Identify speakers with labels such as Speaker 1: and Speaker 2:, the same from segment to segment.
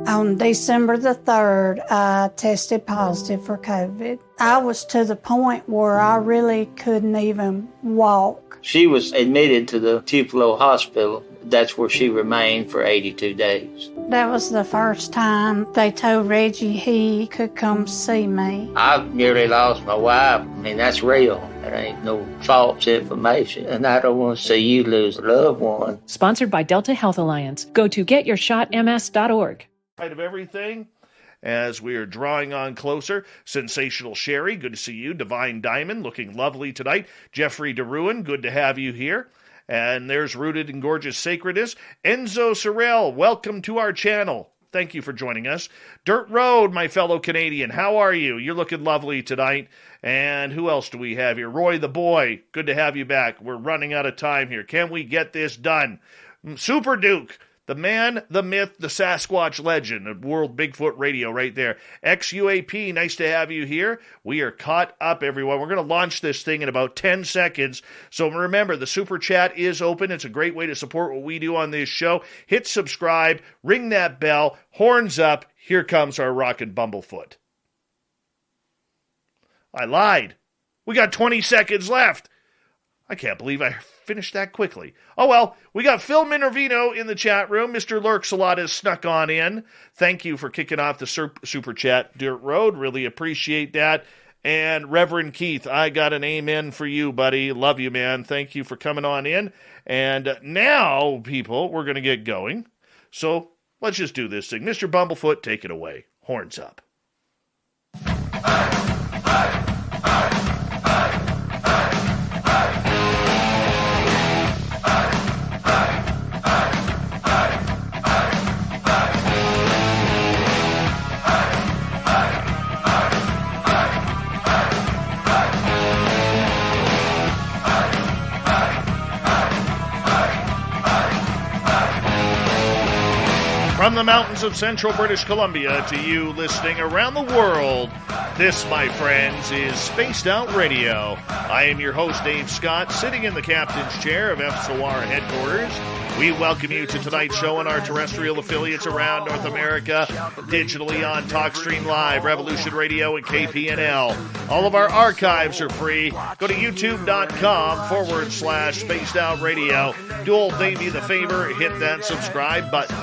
Speaker 1: On December the 3rd, I tested positive for COVID. I was to the point where I really couldn't even walk.
Speaker 2: She was admitted to the Tupelo Hospital. That's where she remained for 82 days.
Speaker 1: That was the first time they told Reggie he could come see me.
Speaker 2: I nearly lost my wife. I mean, that's real. There ain't no false information. And I don't want to see you lose a loved one.
Speaker 3: Sponsored by Delta Health Alliance. Go to getyourshotms.org.
Speaker 4: Of everything as we are drawing on closer. Sensational Sherry, good to see you. Divine Diamond, looking lovely tonight. Jeffrey DeRuin, good to have you here. And there's Rooted in Gorgeous Sacredness. Enzo Sorrell, welcome to our channel. Thank you for joining us. Dirt Road, my fellow Canadian, how are you? You're looking lovely tonight. And who else do we have here? Roy the Boy, good to have you back. We're running out of time here. Can we get this done? Super Duke, the man, the myth, the Sasquatch legend of World Bigfoot Radio right there. XUAP, nice to have you here. We are caught up, everyone. We're going to launch this thing in about 10 seconds. So remember, the Super Chat is open. It's a great way to support what we do on this show. Hit subscribe, ring that bell, horns up. Here comes our rockin' Bumblefoot. I lied. We got 20 seconds left. I can't believe I finished that quickly. Oh, well, we got Phil Minervino in the chat room. Mr. Lurks-a-lot has snuck on in. Thank you for kicking off the Super Chat, Dirt Road. Really appreciate that. And Reverend Keith, I got an amen for you, buddy. Love you, man. Thank you for coming on in. And now, people, we're going to get going. So let's just do this thing. Mr. Bumblefoot, take it away. Horns up. From the mountains of central British Columbia to you listening around the world, this, my friends, is Spaced Out Radio. I am your host, Dave Scott, sitting in the captain's chair of SOR headquarters. We welcome you to tonight's show on our terrestrial affiliates around North America, digitally on TalkStream Live, Revolution Radio, and KPNL. All of our archives are free. Go to youtube.com/Spaced Out Radio. Do old Davey the favor, hit that subscribe button.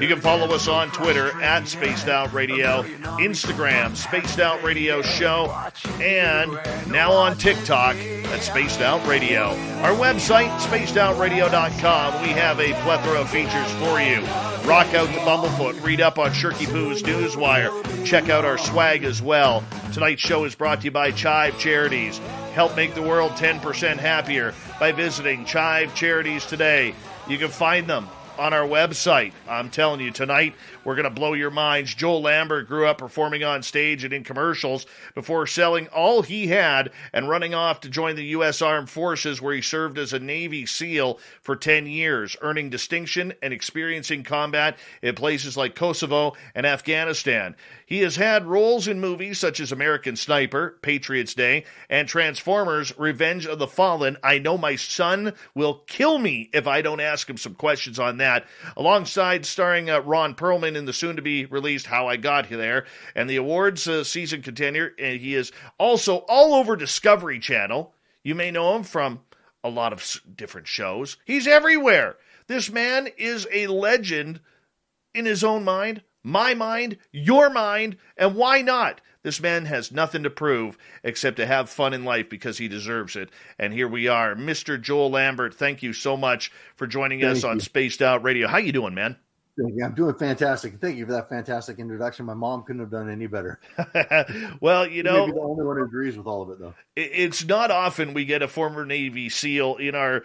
Speaker 4: You can follow us on Twitter at Spaced Out Radio, Instagram, Spaced Out Radio Show, and now on TikTok at Spaced Out Radio. Our website, spacedoutradio.com. We have a plethora of features for you. Rock out to Bumblefoot, read up on Shirky Poo's Newswire, check out our swag as well. Tonight's show is brought to you by Chive Charities. Help make the world 10% happier by visiting Chive Charities today. You can find them on our website. I'm telling you, tonight we're going to blow your minds. Joel Lambert grew up performing on stage and in commercials before selling all he had and running off to join the U.S. Armed Forces, where he served as a Navy SEAL for 10 years, earning distinction and experiencing combat in places like Kosovo and Afghanistan. He has had roles in movies such as American Sniper, Patriots Day, and Transformers, Revenge of the Fallen. I know my son will kill me if I don't ask him some questions on that. Alongside starring Ron Perlman in the soon-to-be-released How I Got There, and the awards season contender. He is also all over Discovery Channel. You may know him from a lot of different shows. He's everywhere. This man is a legend in his own mind, my mind, your mind, and why not? This man has nothing to prove except to have fun in life because he deserves it. And here we are. Mr. Joel Lambert, thank you so much for joining us on Spaced Out Radio. How you doing, man?
Speaker 5: Yeah, I'm doing fantastic. Thank you for that fantastic introduction. My mom couldn't have done any better.
Speaker 4: Well, you know,
Speaker 5: maybe the only one who agrees with all of it, though.
Speaker 4: It's not often we get a former Navy SEAL in our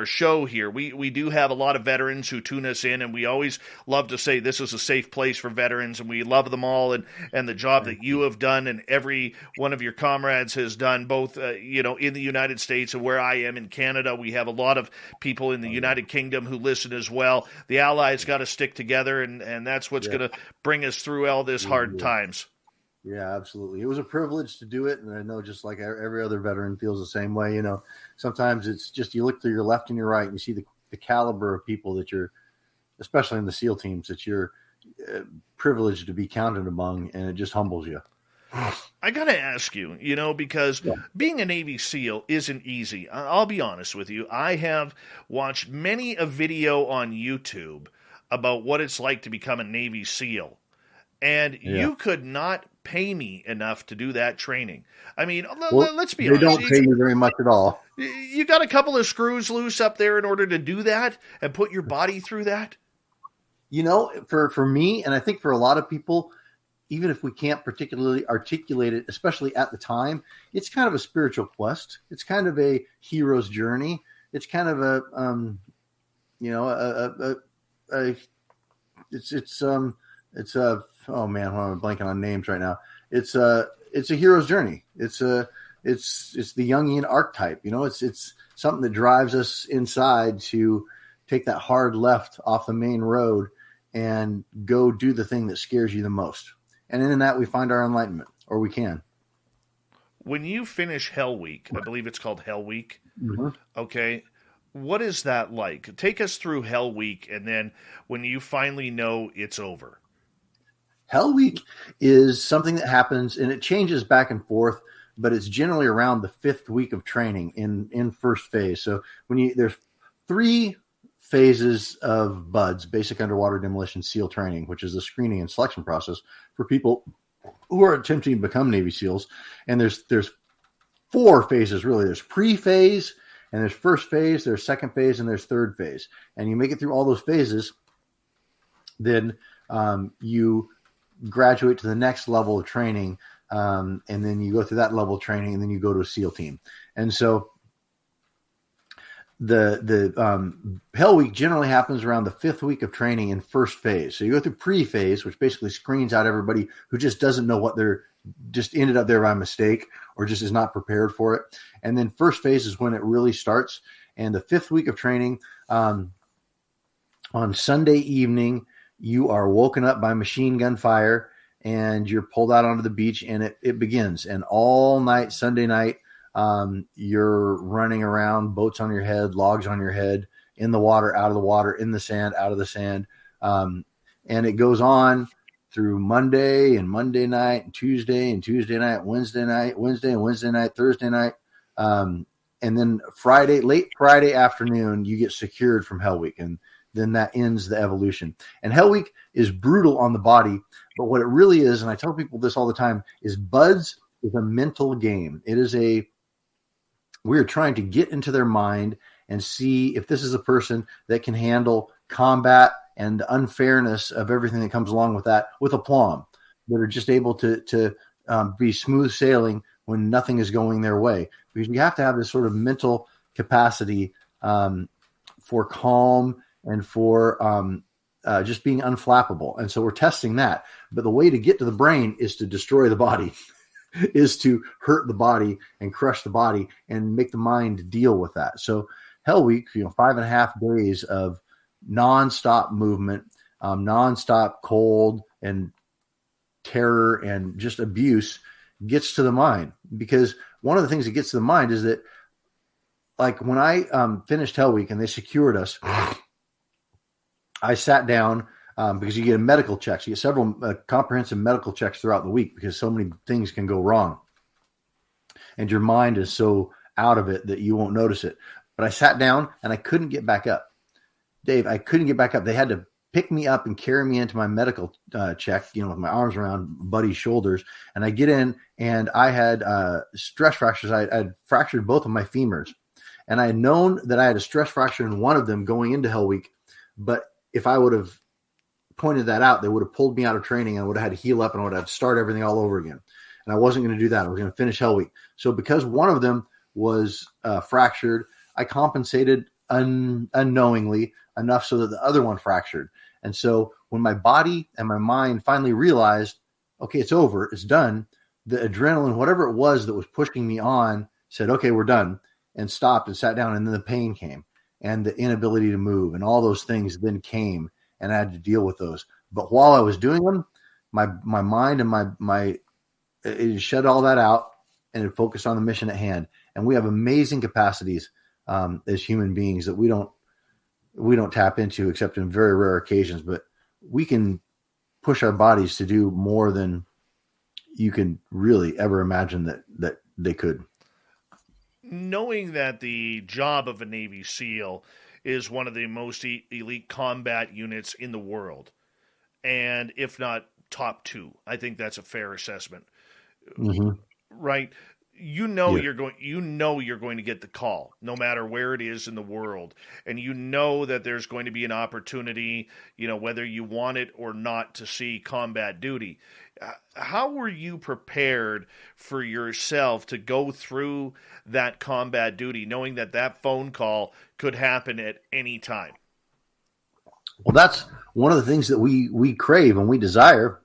Speaker 4: show here. We do have a lot of veterans who tune us in, and we always love to say this is a safe place for veterans, and we love them all, and the job that you have done and every one of your comrades has done, both in the United States and where I am in Canada. We have a lot of people in the United Kingdom who listen as well. The Allies got to stick together, and that's what's going to bring us through all this hard times.
Speaker 5: Yeah, absolutely. It was a privilege to do it, and I know just like every other veteran feels the same way. You know, sometimes it's just you look to your left and your right, and you see the caliber of people that you're, especially in the SEAL teams, that you're privilege to be counted among, and it just humbles you.
Speaker 4: I got to ask you, because being a Navy SEAL isn't easy. I'll be honest with you. I have watched many a video on YouTube about what it's like to become a Navy SEAL. And you could not pay me enough to do that training. I mean, let's be honest.
Speaker 5: They don't pay you very much at all.
Speaker 4: You got a couple of screws loose up there in order to do that and put your body through that?
Speaker 5: For me, and I think for a lot of people, even if we can't particularly articulate it, especially at the time, it's kind of a spiritual quest. It's kind of a hero's journey. It's kind of oh man, I'm blanking on names right now. It's a hero's journey. It's the Jungian archetype. It's something that drives us inside to take that hard left off the main road and go do the thing that scares you the most. And in that, we find our enlightenment, or we can.
Speaker 4: When you finish Hell Week, I believe it's called Hell Week.
Speaker 5: Mm-hmm.
Speaker 4: Okay. What is that like? Take us through Hell Week, and then when you finally know it's over.
Speaker 5: Hell Week is something that happens, and it changes back and forth, but it's generally around the 5th week of training in first phase. So there's 3 phases of BUDS, basic underwater demolition SEAL training, which is the screening and selection process for people who are attempting to become Navy SEALs. And there's 4 phases, really. There's pre-phase, and there's first phase, there's second phase, and there's third phase. And you make it through all those phases, then you graduate to the next level of training, and then you go through that level of training, and then you go to a SEAL team. And so the Hell Week generally happens around the 5th week of training in first phase. So you go through pre-phase, which basically screens out everybody who just doesn't know what they're just ended up there by mistake or just is not prepared for it. And then first phase is when it really starts. And the 5th week of training, on Sunday evening, you are woken up by machine gun fire and you're pulled out onto the beach, and it begins. And all night, Sunday night, you're running around, boats on your head, logs on your head, in the water, out of the water, in the sand, out of the sand. And it goes on through Monday and Monday night and Tuesday night, Wednesday and Wednesday night, Thursday night. And then late Friday afternoon, you get secured from Hell Week. And then that ends the evolution. And Hell Week is brutal on the body. But what it really is, and I tell people this all the time, is BUDS is a mental game. We're trying to get into their mind and see if this is a person that can handle combat and the unfairness of everything that comes along with that with aplomb, that are just able to be smooth sailing when nothing is going their way. Because you have to have this sort of mental capacity for calm and for just being unflappable. And so we're testing that. But the way to get to the brain is to destroy the body. Is to hurt the body and crush the body and make the mind deal with that. So Hell Week, 5.5 days of nonstop movement, nonstop cold and terror and just abuse gets to the mind. Because one of the things that gets to the mind is that, like when I finished Hell Week and they secured us, I sat down. Because you get a medical check. So you get several comprehensive medical checks throughout the week because so many things can go wrong. And your mind is so out of it that you won't notice it. But I sat down and I couldn't get back up. Dave, I couldn't get back up. They had to pick me up and carry me into my medical check, with my arms around Buddy's shoulders. And I get in and I had stress fractures. I had fractured both of my femurs. And I had known that I had a stress fracture in one of them going into Hell Week. But if I would have pointed that out, they would have pulled me out of training and I would have had to heal up and I would have to start everything all over again. And I wasn't going to do that. I was going to finish Hell Week. So because one of them was fractured, I compensated unknowingly enough so that the other one fractured. And so when my body and my mind finally realized, okay, it's over, it's done, the adrenaline, whatever it was that was pushing me on, said, okay, we're done, and stopped and sat down. And then the pain came and the inability to move and all those things then came. And I had to deal with those. But while I was doing them, my mind and it shut all that out and it focused on the mission at hand. And we have amazing capacities as human beings that we don't tap into except in very rare occasions. But we can push our bodies to do more than you can really ever imagine that they could.
Speaker 4: Knowing that the job of a Navy SEAL is one of the most elite combat units in the world, and if not top two, I think that's a fair assessment.
Speaker 5: Mm-hmm.
Speaker 4: Right? You're going to get the call no matter where it is in the world, and you know that there's going to be an opportunity, whether you want it or not, to see combat duty. How were you prepared for yourself to go through that combat duty, knowing that phone call could happen at any time?
Speaker 5: Well, that's one of the things that we crave and we desire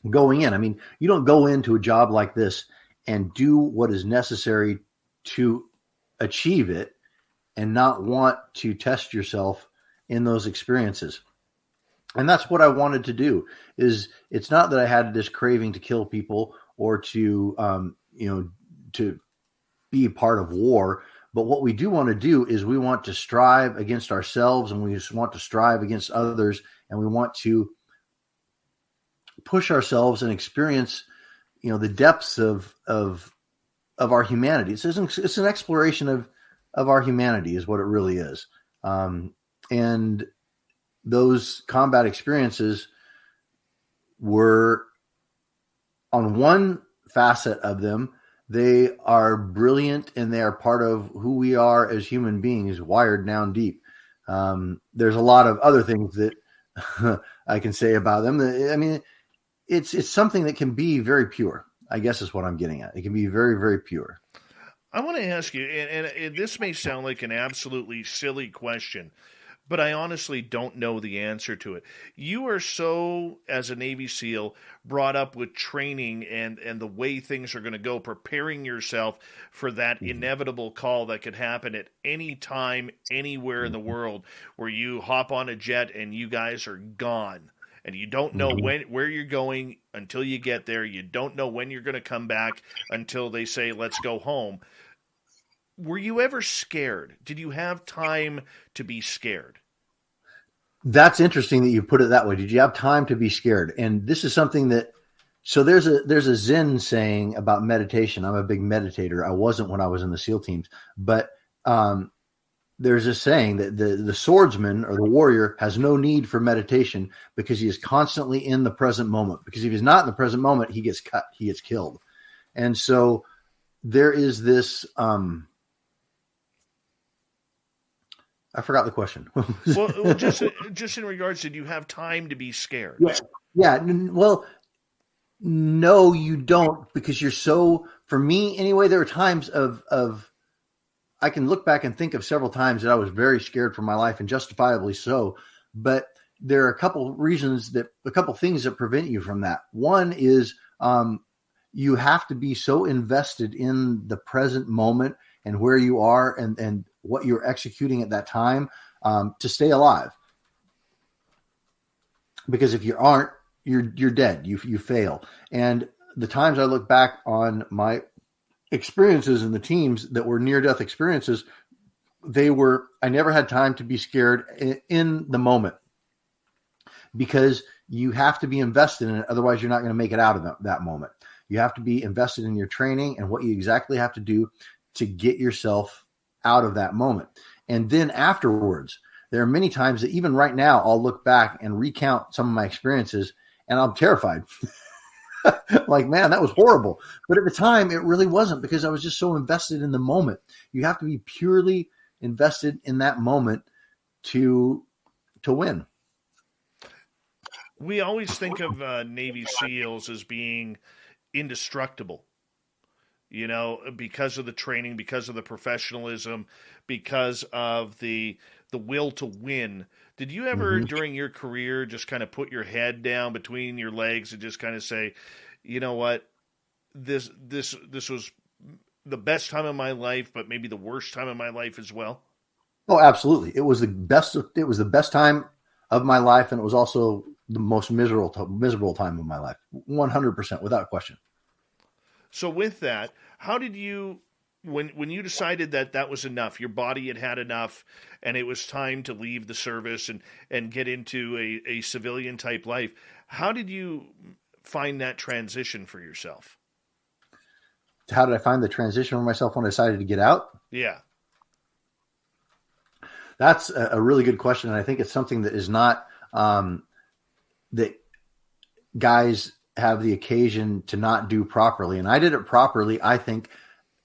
Speaker 5: going in. I mean, you don't go into a job like this and do what is necessary to achieve it and not want to test yourself in those experiences. And that's what I wanted to do. It's not that I had this craving to kill people or to be part of war, but what we do want to do is we want to strive against ourselves, and we just want to strive against others, and we want to push ourselves and experience the depths of our humanity. It's an exploration of our humanity is what it really is. And those combat experiences were, on one facet of them, they are brilliant and they are part of who we are as human beings, wired down deep. There's a lot of other things that I can say about them. I mean, it's something that can be very pure, I guess is what I'm getting at. It can be very, very pure.
Speaker 4: I want to ask you, and this may sound like an absolutely silly question, but I honestly don't know the answer to it. You are so, as a Navy SEAL, brought up with training and the way things are going to go, preparing yourself for that inevitable call that could happen at any time, anywhere in the world, where you hop on a jet and you guys are gone. And you don't know where you're going until you get there. You don't know when you're going to come back until they say, let's go home. Were you ever scared? Did you have time to be scared?
Speaker 5: That's interesting that you put it that way. Did you have time to be scared? And this is something that, so there's a Zen saying about meditation. I'm a big meditator. I wasn't when I was in the SEAL teams, but there's a saying that the swordsman or the warrior has no need for meditation because he is constantly in the present moment. Because if he's not in the present moment, he gets cut, he gets killed. And so there is this, I forgot the question.
Speaker 4: well, just in regards, did you have time to be scared?
Speaker 5: Yeah. Well, no, you don't, because you're so, for me anyway, there are times of I can look back and think of several times that I was very scared for my life, and justifiably so. But there are a couple things that prevent you from that. One is you have to be so invested in the present moment and where you are and what you're executing at that time to stay alive. Because if you aren't, you're dead. You fail. And the times I look back on my experiences in the teams that were near-death experiences, I never had time to be scared in the moment, because you have to be invested in it. Otherwise, you're not going to make it out of that moment. You have to be invested in your training and what you exactly have to do to get yourself out of that moment. And then afterwards, there are many times that even right now, I'll look back and recount some of my experiences and I'm terrified. Like, man, that was horrible. But at the time, it really wasn't, because I was just so invested in the moment. You have to be purely invested in that moment to win.
Speaker 4: We always think of Navy SEALs as being indestructible, because of the training, because of the professionalism, because of the will to win. Did you ever, during your career, just kind of put your head down between your legs and just kind of say, you know what, this was the best time of my life, but maybe the worst time of my life as well?
Speaker 5: Oh, absolutely. It was the best time of my life, and it was also the most miserable time of my life. 100%, without question.
Speaker 4: So with that, how did you when you decided that was enough, your body had enough, and it was time to leave the service and get into a civilian type life, how did you find that transition for yourself?
Speaker 5: How did I find the transition for myself when I decided to get out?
Speaker 4: Yeah.
Speaker 5: That's a really good question. And I think it's something that is not, that guys have the occasion to not do properly. And I did it properly, I think,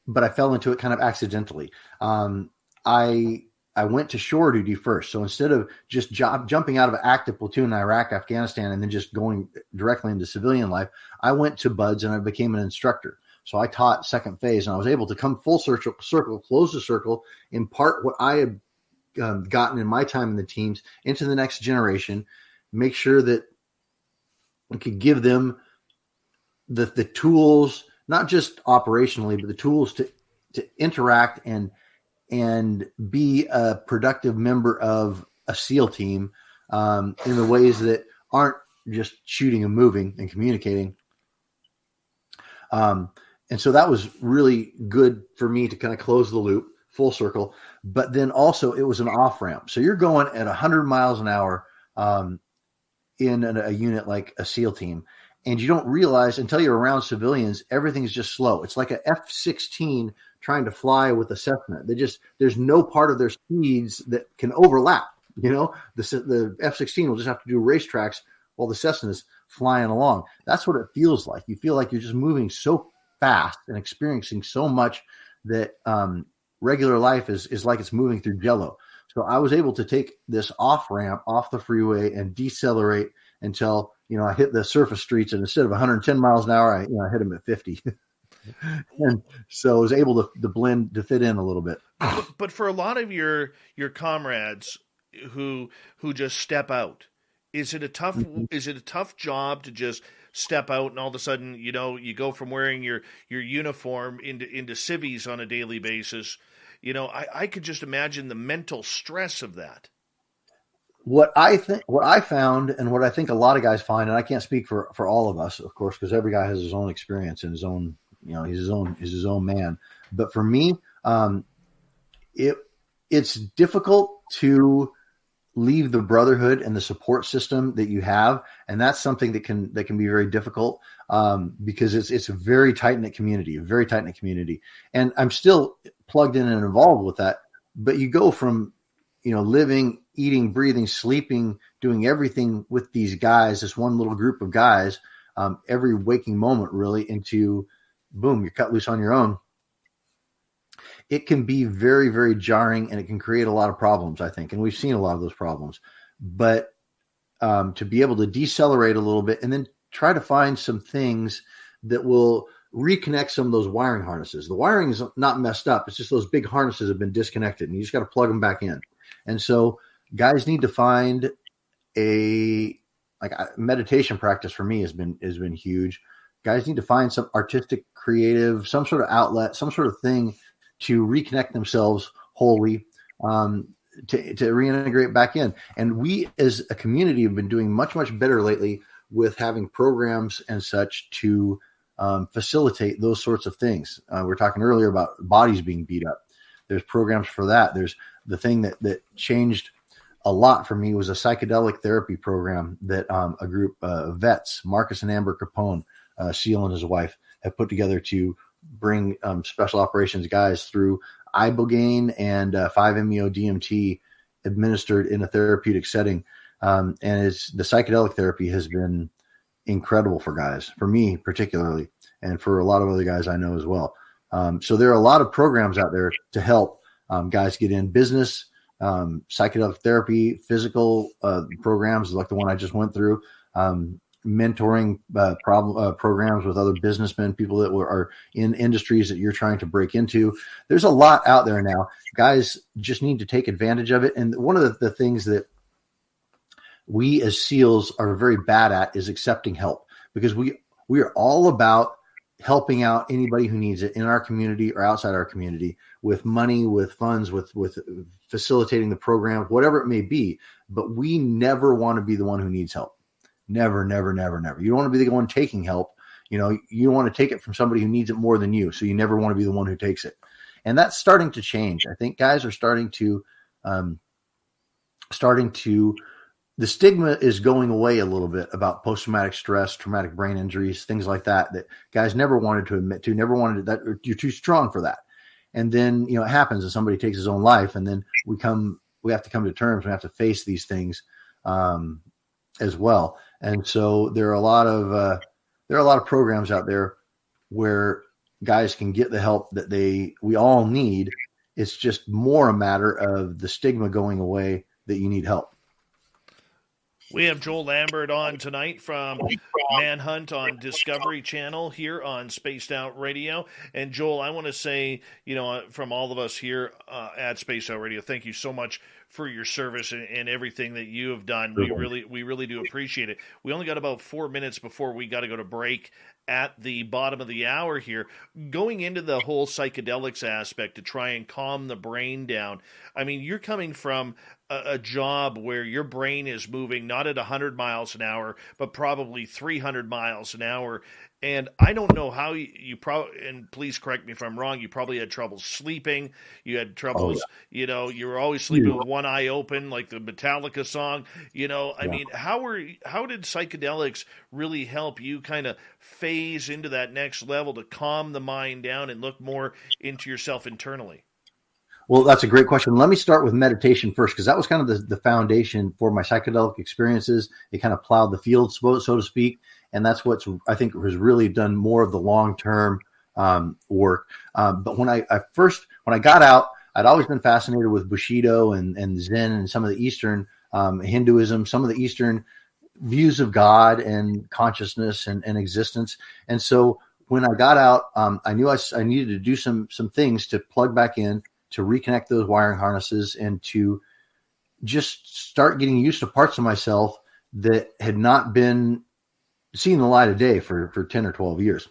Speaker 5: but I fell into it kind of accidentally. I went to shore duty first. So instead of just jumping out of an active platoon in Iraq, Afghanistan, and then just going directly into civilian life, I went to BUDS and I became an instructor. So I taught second phase, and I was able to come full circle, close the circle, impart what I had gotten in my time in the teams into the next generation, make sure that we could give them the tools, not just operationally, but the tools to interact and be a productive member of a SEAL team in the ways that aren't just shooting and moving and communicating. And so that was really good for me to kind of close the loop, full circle. But then also it was an off ramp. So you're going at 100 miles an hour in a unit like a SEAL team. And you don't realize until you're around civilians, everything's just slow. It's like a F-16 trying to fly with a Cessna. There's no part of their speeds that can overlap. You know, the F-16 will just have to do racetracks while the Cessna's flying along. That's what it feels like. You feel like you're just moving so fast and experiencing so much that regular life is like it's moving through jello. So I was able to take this off ramp off the freeway and decelerate until, I hit the surface streets, and instead of 110 miles an hour, I hit them at 50. And so I was able to blend, to fit in a little bit.
Speaker 4: But for a lot of your comrades who just step out, is it a tough job to just step out and all of a sudden, you go from wearing your uniform into civvies on a daily basis? I could just imagine the mental stress of that.
Speaker 5: What I found, and what I think a lot of guys find, and I can't speak for all of us, of course, because every guy has his own experience and his own, he's his own man. But for me, it's difficult to leave the brotherhood and the support system that you have, and that's something that can be very difficult because it's a very tight-knit community, and I'm still plugged in and involved with that. But you go from living, eating, breathing, sleeping, doing everything with these guys, this one little group of guys, every waking moment really, into boom, you're cut loose on your own. It can be very, very jarring, and it can create a lot of problems, I think. And we've seen a lot of those problems. But to be able to decelerate a little bit and then try to find some things that will reconnect some of those wiring harnesses. The wiring is not messed up. It's just those big harnesses have been disconnected, and you just got to plug them back in. And so guys need to find a meditation practice for me has been huge. Guys need to find some artistic, creative, some sort of outlet, some sort of thing to reconnect themselves wholly, to reintegrate back in. And we as a community have been doing much, much better lately with having programs and such to facilitate those sorts of things. We were talking earlier about bodies being beat up. There's programs for that. There's the thing that changed a lot for me was a psychedelic therapy program that a group of vets, Marcus and Amber Capone, SEAL and his wife, have put together to bring special operations guys through ibogaine and 5-MeO DMT administered in a therapeutic setting. And the psychedelic therapy has been incredible for guys, for me particularly, and for a lot of other guys I know as well. So there are a lot of programs out there to help guys get in business, psychedelic therapy, physical programs like the one I just went through, mentoring programs with other businessmen, people that are in industries that you're trying to break into. There's a lot out there now. Guys just need to take advantage of it. And one of the things that we as SEALs are very bad at is accepting help, because we are all about helping out anybody who needs it in our community or outside our community, with money, with funds, with facilitating the program, whatever it may be. But we never want to be the one who needs help. Never, never, never, never. You don't want to be the one taking help. You want to take it from somebody who needs it more than you. So you never want to be the one who takes it. And that's starting to change. I think guys are starting to the stigma is going away a little bit about post-traumatic stress, traumatic brain injuries, things like that guys never wanted to admit to, never wanted that, or you're too strong for that. And then, it happens and somebody takes his own life, and then we have to come to terms. We have to face these things as well. And so there are a lot of programs out there where guys can get the help that we all need. It's just more a matter of the stigma going away that you need help.
Speaker 4: We have Joel Lambert on tonight from Manhunt on Discovery Channel here on Spaced Out Radio. And Joel, I want to say, from all of us here at Spaced Out Radio, thank you so much for your service and everything that you have done. We really do appreciate it. We only got about 4 minutes before we got to go to break at the bottom of the hour here. Going into the whole psychedelics aspect to try and calm the brain down. I mean, you're coming from a job where your brain is moving not at 100 miles an hour, but probably 300 miles an hour. And I don't know how you probably, and please correct me if I'm wrong, you probably had trouble sleeping. You had troubles, you were always sleeping with one eye open, like the Metallica song. I mean, how did psychedelics really help you kind of phase into that next level to calm the mind down and look more into yourself internally?
Speaker 5: Well, that's a great question. Let me start with meditation first, because that was kind of the foundation for my psychedelic experiences. It kind of plowed the field, so to speak. And that's what's, I think, has really done more of the long-term work. But when I got out, I'd always been fascinated with Bushido and Zen and some of the Eastern Hinduism, some of the Eastern views of God and consciousness and existence. And so when I got out, I knew I needed to do some things to plug back in, to reconnect those wiring harnesses, and to just start getting used to parts of myself that had not been seen the light of day for 10 or 12 years.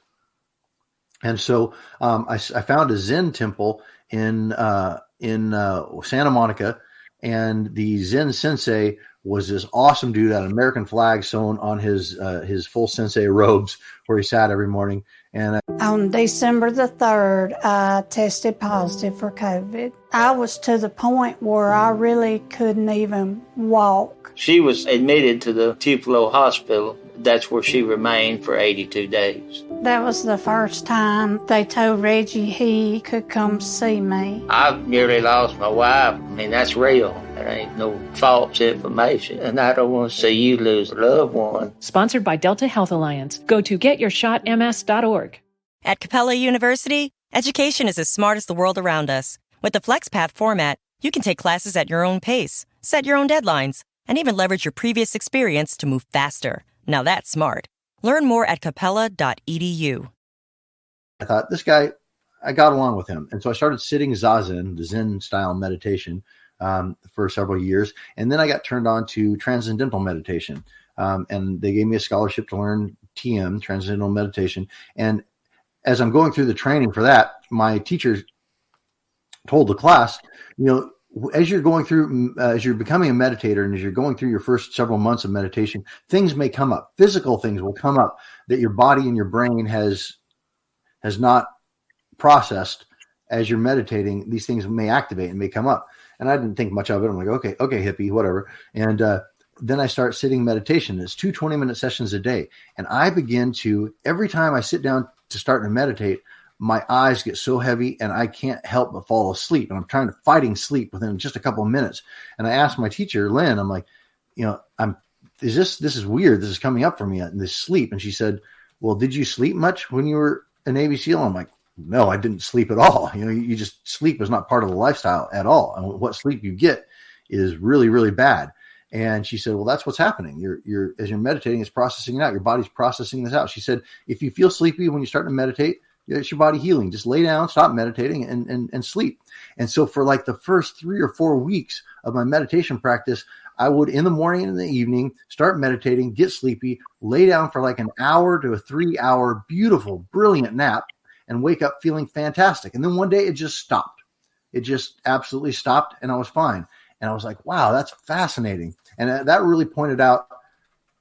Speaker 5: And so I found a Zen temple in Santa Monica, and the Zen sensei was this awesome dude, had an American flag sewn on his full sensei robes where he sat every morning. And
Speaker 1: on December the 3rd, I tested positive for COVID. I was to the point where I really couldn't even walk.
Speaker 2: She was admitted to the Tupelo Hospital. That's where she remained for 82 days.
Speaker 1: That was the first time they told Reggie he could come see me.
Speaker 2: I nearly lost my wife. I mean, that's real. There ain't no false information. And I don't want to see you lose a loved one.
Speaker 3: Sponsored by Delta Health Alliance. Go to getyourshotms.org.
Speaker 6: At Capella University, education is as smart as the world around us. With the FlexPath format, you can take classes at your own pace, set your own deadlines, and even leverage your previous experience to move faster. Now that's smart. Learn more at capella.edu.
Speaker 5: I thought, this guy, I got along with him. And so I started sitting Zazen, the Zen style meditation, for several years. And then I got turned on to transcendental meditation. And they gave me a scholarship to learn TM, transcendental meditation. And as I'm going through the training for that, my teacher told the class, as you're going through, as you're becoming a meditator and as you're going through your first several months of meditation, things may come up. Physical things will come up that your body and your brain has not processed. As you're meditating, these things may activate and may come up. And I didn't think much of it. I'm like, okay, hippie, whatever. And then I start sitting meditation. It's 2 20-minute sessions a day. And I begin to, every time I sit down to start to meditate, my eyes get so heavy and I can't help but fall asleep. And I'm fighting sleep within just a couple of minutes. And I asked my teacher, Lynn, I'm like, this is weird. This is coming up for me in this sleep. And she said, well, did you sleep much when you were a Navy SEAL? I'm like, no, I didn't sleep at all. You just, sleep is not part of the lifestyle at all. And what sleep you get is really, really bad. And she said, well, that's what's happening. As you're meditating, it's processing it out. Your body's processing this out. She said, if you feel sleepy when you start to meditate, it's your body healing. Just lay down, stop meditating, and sleep. And so for like the first 3 or 4 weeks of my meditation practice, I would, in the morning and in the evening, start meditating, get sleepy, lay down for like an hour to a 3-hour beautiful, brilliant nap, and wake up feeling fantastic. And then one day it just stopped. It just absolutely stopped, and I was fine. And I was like, wow, that's fascinating. And that really pointed out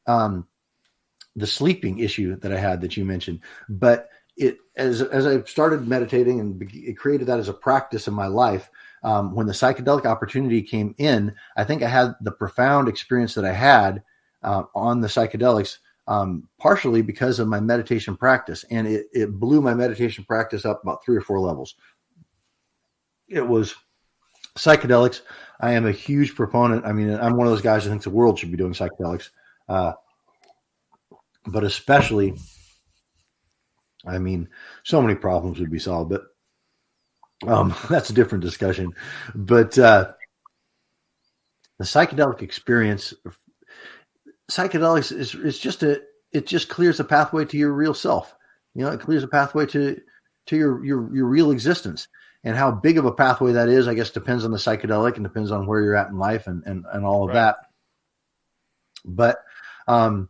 Speaker 5: the sleeping issue that I had that you mentioned. But as I started meditating and it created that as a practice in my life. When the psychedelic opportunity came in, I think I had the profound experience that I had on the psychedelics, partially because of my meditation practice, and it blew my meditation practice up about 3 or 4 levels. It was psychedelics. I am a huge proponent. I mean, I'm one of those guys who thinks the world should be doing psychedelics, but especially, I mean, so many problems would be solved, but that's a different discussion. But the psychedelic experience, psychedelics it just clears a pathway to your real self. You know, it clears a pathway to your real existence. And how big of a pathway that is, I guess, depends on the psychedelic and depends on where you're at in life and all of that. But, you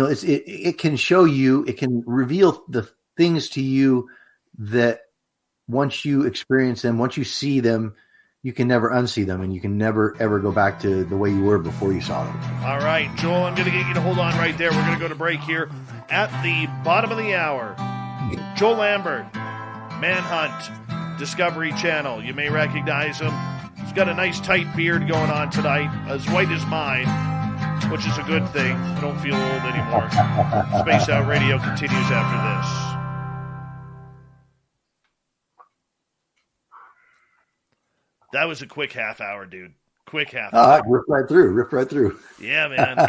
Speaker 5: know, it can show you, it can reveal the things to you that once you experience them, once you see them, you can never unsee them, and you can never, ever go back to the way you were before you saw them.
Speaker 4: All right, Joel, I'm going to get you to hold on right there. We're going to go to break here at the bottom of the hour. Joel Lambert, Manhunt, Discovery Channel. You may recognize him. He's got a nice tight beard going on tonight, as white as mine, which is a good thing. I don't feel old anymore. Space Out Radio continues after this. That was a quick half hour, dude. Quick half hour.
Speaker 5: Rip right through.
Speaker 4: Yeah, man.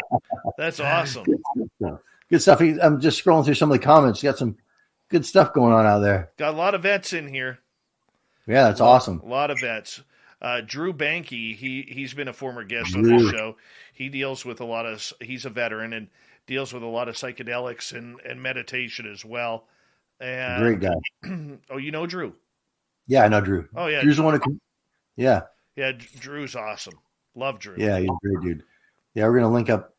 Speaker 4: That's awesome.
Speaker 5: Good stuff. I'm just scrolling through some of the comments. You got some good stuff going on out there.
Speaker 4: Got a lot of vets in here.
Speaker 5: Yeah, that's awesome.
Speaker 4: A lot of vets. Drew Banky, he's been a former guest on the show. He deals with he's a veteran and deals with a lot of psychedelics and meditation as well. And,
Speaker 5: great guy.
Speaker 4: Oh, you know Drew?
Speaker 5: Yeah, I know Drew.
Speaker 4: Oh, yeah.
Speaker 5: Drew's the one who, yeah.
Speaker 4: Yeah, Drew's awesome. Love Drew.
Speaker 5: Yeah, he's a great dude. Yeah, we're going to link up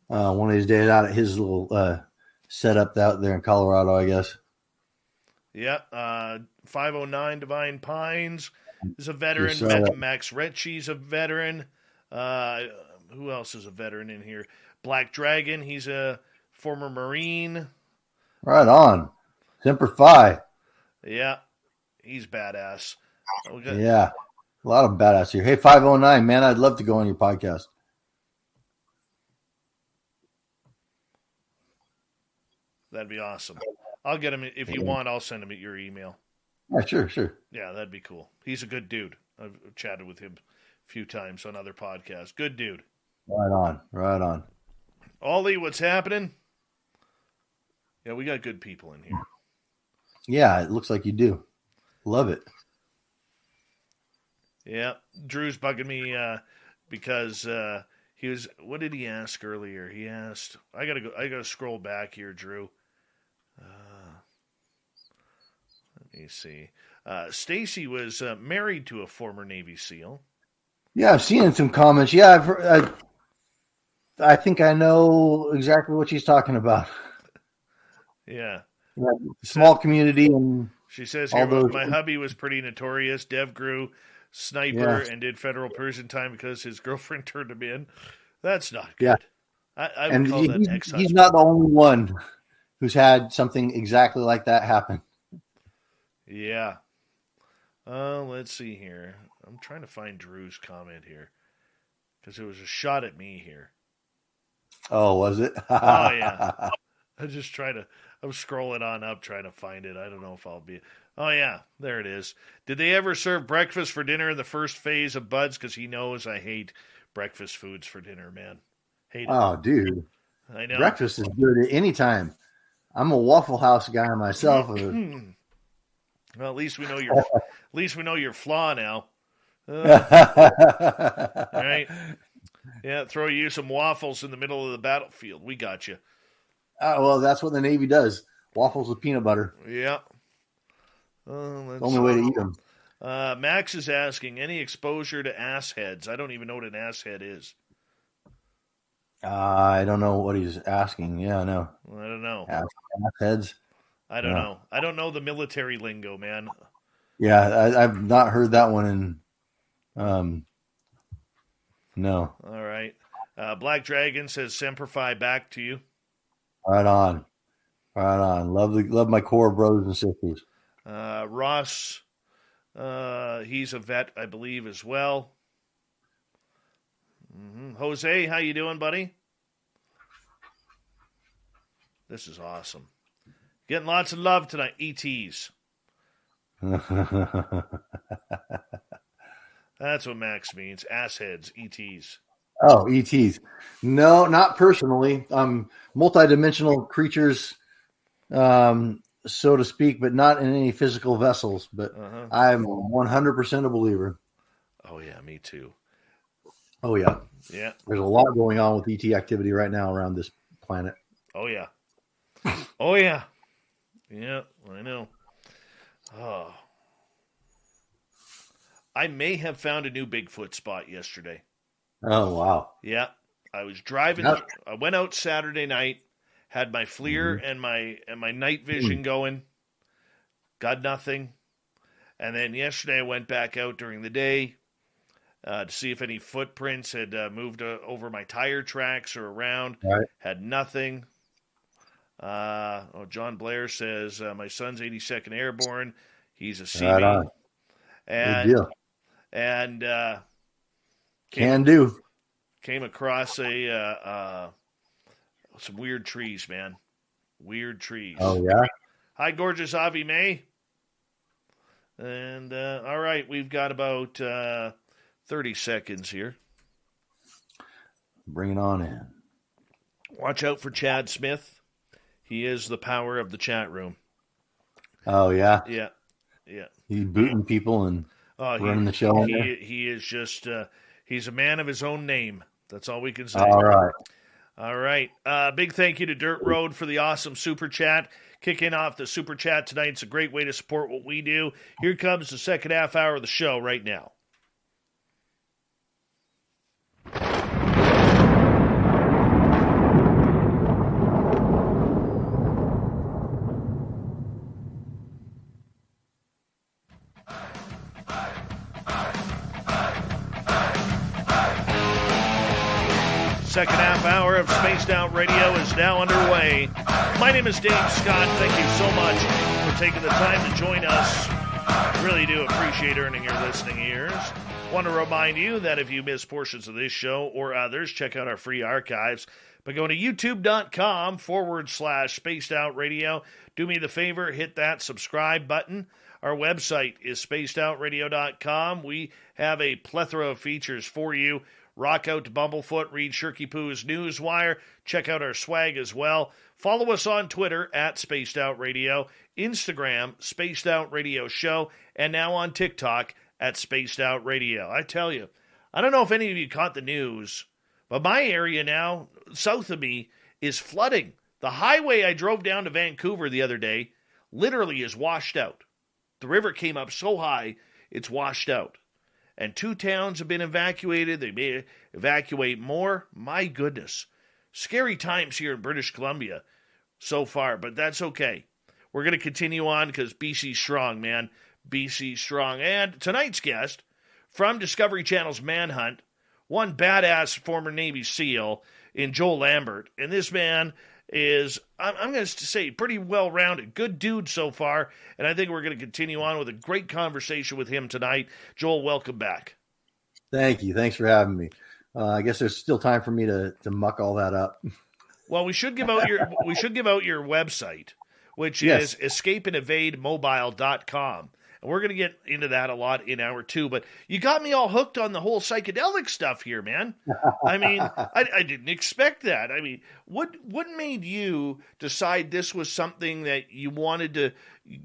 Speaker 5: one of these days out at his little setup out there in Colorado, I guess.
Speaker 4: Yeah, 509 Divine Pines is a veteran. Max Retchie's a veteran. Who else is a veteran in here? Black Dragon, he's a former Marine.
Speaker 5: Right on. Semper Fi.
Speaker 4: Yeah, he's badass.
Speaker 5: Yeah, a lot of badass here. Hey, 509, man, I'd love to go on your podcast.
Speaker 4: That'd be awesome. I'll get him if you want. I'll send him at your email.
Speaker 5: Yeah, sure.
Speaker 4: Yeah, that'd be cool. He's a good dude. I've chatted with him a few times on other podcasts. Good dude.
Speaker 5: Right on.
Speaker 4: Ollie, what's happening? Yeah, we got good people in here.
Speaker 5: Yeah, it looks like you do. Love it.
Speaker 4: Yeah, Drew's bugging me because he was. What did he ask earlier? He asked. I gotta scroll back here, Drew. Let me see. Stacy was married to a former Navy SEAL.
Speaker 5: Yeah, I've seen in some comments. Yeah, I've heard, I think I know exactly what she's talking about.
Speaker 4: Yeah.
Speaker 5: Small community. And
Speaker 4: she says here, my hubby was pretty notorious. Dev grew sniper and did federal prison time because his girlfriend turned him in. That's not good.
Speaker 5: Yeah.
Speaker 4: I would call that ex-husband.
Speaker 5: He's not the only one who's had something exactly like that happen.
Speaker 4: Yeah. Let's see here. I'm trying to find Drew's comment here because it was a shot at me here.
Speaker 5: Oh, was it?
Speaker 4: Oh, yeah. I'm scrolling on up trying to find it. I don't know if I'll be. Oh, yeah. There it is. Did they ever serve breakfast for dinner in the first phase of Buds? Because he knows I hate breakfast foods for dinner, man. Hate it.
Speaker 5: Oh, dude.
Speaker 4: I know.
Speaker 5: Breakfast is good at any time. I'm a Waffle House guy myself.
Speaker 4: Well, at least we know your flaw now. All right. Yeah, throw you some waffles in the middle of the battlefield. We got you.
Speaker 5: Well, that's what the Navy does. Waffles with peanut butter.
Speaker 4: Yeah.
Speaker 5: The only way to eat them.
Speaker 4: Max is asking, any exposure to ass heads? I don't even know what an ass head is.
Speaker 5: I don't know what he's asking. Yeah, I know.
Speaker 4: I don't know.
Speaker 5: Ass heads.
Speaker 4: I don't know. I don't know the military lingo, man.
Speaker 5: Yeah, I've not heard that one no.
Speaker 4: All right. Black Dragon says Semper Fi back to you.
Speaker 5: Right on. Right on. Love my core brothers and sisters.
Speaker 4: Ross, he's a vet, I believe, as well. Jose, how you doing, buddy? This is awesome. Getting lots of love tonight, ETs. That's what Max means. Assheads, ETs.
Speaker 5: Oh, ETs. No, not personally. Multidimensional creatures, so to speak, but not in any physical vessels. But I'm 100% a believer.
Speaker 4: Oh, yeah, me too.
Speaker 5: Oh, yeah.
Speaker 4: Yeah.
Speaker 5: There's a lot going on with ET activity right now around this planet.
Speaker 4: Oh, yeah. Oh, yeah. Yeah, I know. Oh. I may have found a new Bigfoot spot yesterday.
Speaker 5: Oh, wow.
Speaker 4: Yeah. I was driving. I went out Saturday night, had my FLIR and my night vision going. Got nothing. And then yesterday I went back out during the day to see if any footprints had moved over my tire tracks or around.
Speaker 5: Right.
Speaker 4: Had nothing. John Blair says, my son's 82nd Airborne. He's a CB.
Speaker 5: Right on.
Speaker 4: And,
Speaker 5: good deal.
Speaker 4: And came across some weird trees, man. Weird trees.
Speaker 5: Oh, yeah?
Speaker 4: Hi, gorgeous Avi May. And, all right, we've got about 30 seconds here.
Speaker 5: Bring it on in.
Speaker 4: Watch out for Chad Smith. He is the power of the chat room.
Speaker 5: Oh, yeah?
Speaker 4: Yeah, yeah.
Speaker 5: He's booting people and running the show.
Speaker 4: He is just, he's a man of his own name. That's all we can say.
Speaker 5: All right.
Speaker 4: All right. Big thank you to Dirt Road for the awesome super chat. Kicking off the super chat tonight. It's a great way to support what we do. Here comes the second half hour of the show right now. Second half hour of Spaced Out Radio is now underway. My name is Dave Scott. Thank you so much for taking the time to join us. Really do appreciate earning your listening ears. Want to remind you that if you miss portions of this show or others, check out our free archives by going to youtube.com/Spaced Out Radio. Do me the favor, hit that subscribe button. Our website is spacedoutradio.com. We have a plethora of features for you. Rock out to Bumblefoot, read Shirky Poo's Newswire, check out our swag as well. Follow us on Twitter at Spaced Out Radio, Instagram, Spaced Out Radio Show, and now on TikTok at Spaced Out Radio. I tell you, I don't know if any of you caught the news, but my area now, south of me, is flooding. The highway I drove down to Vancouver the other day literally is washed out. The river came up so high, it's washed out. And 2 towns have been evacuated. They may evacuate more. My goodness. Scary times here in British Columbia so far, but that's okay. We're going to continue on because BC's strong, man. BC's strong. And tonight's guest from Discovery Channel's Manhunt, one badass former Navy SEAL in Joel Lambert. And this man is, I'm going to say, pretty well-rounded. Good dude so far, and I think we're going to continue on with a great conversation with him tonight. Joel, welcome back.
Speaker 5: Thank you. Thanks for having me. I guess there's still time for me to muck all that up.
Speaker 4: Well, we should give out your website, which is escapeandevademobile.com. And we're going to get into that a lot in hour 2. But you got me all hooked on the whole psychedelic stuff here, man. I mean, I didn't expect that. I mean, what made you decide this was something that you wanted to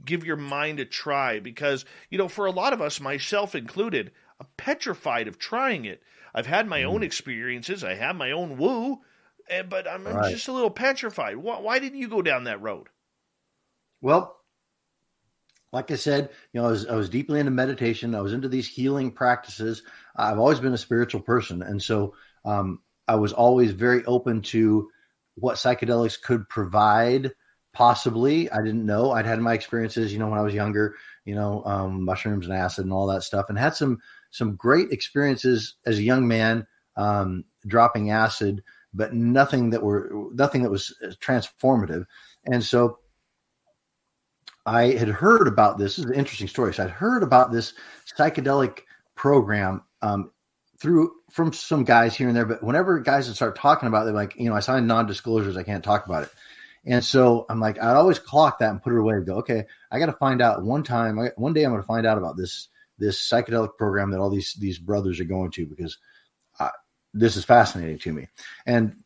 Speaker 4: give your mind a try? Because, you know, for a lot of us, myself included, I'm petrified of trying it. I've had my own experiences. I have my own woo, but I'm just a little petrified. Why didn't you go down that road?
Speaker 5: Well, like I said, you know, I was deeply into meditation. I was into these healing practices. I've always been a spiritual person. And so I was always very open to what psychedelics could provide, possibly. I didn't know. I'd had my experiences, you know, when I was younger, you know, mushrooms and acid and all that stuff, and had some great experiences as a young man dropping acid, but nothing that was transformative. And so I had heard about this. This is an interesting story. So I'd heard about this psychedelic program from some guys here and there. But whenever guys would start talking about it, they're like, I signed non-disclosures. I can't talk about it. And so I'm like, I'd always clock that and put it away and go, okay, I got to find out one day I'm going to find out about this psychedelic program that all these brothers are going to, because this is fascinating to me. And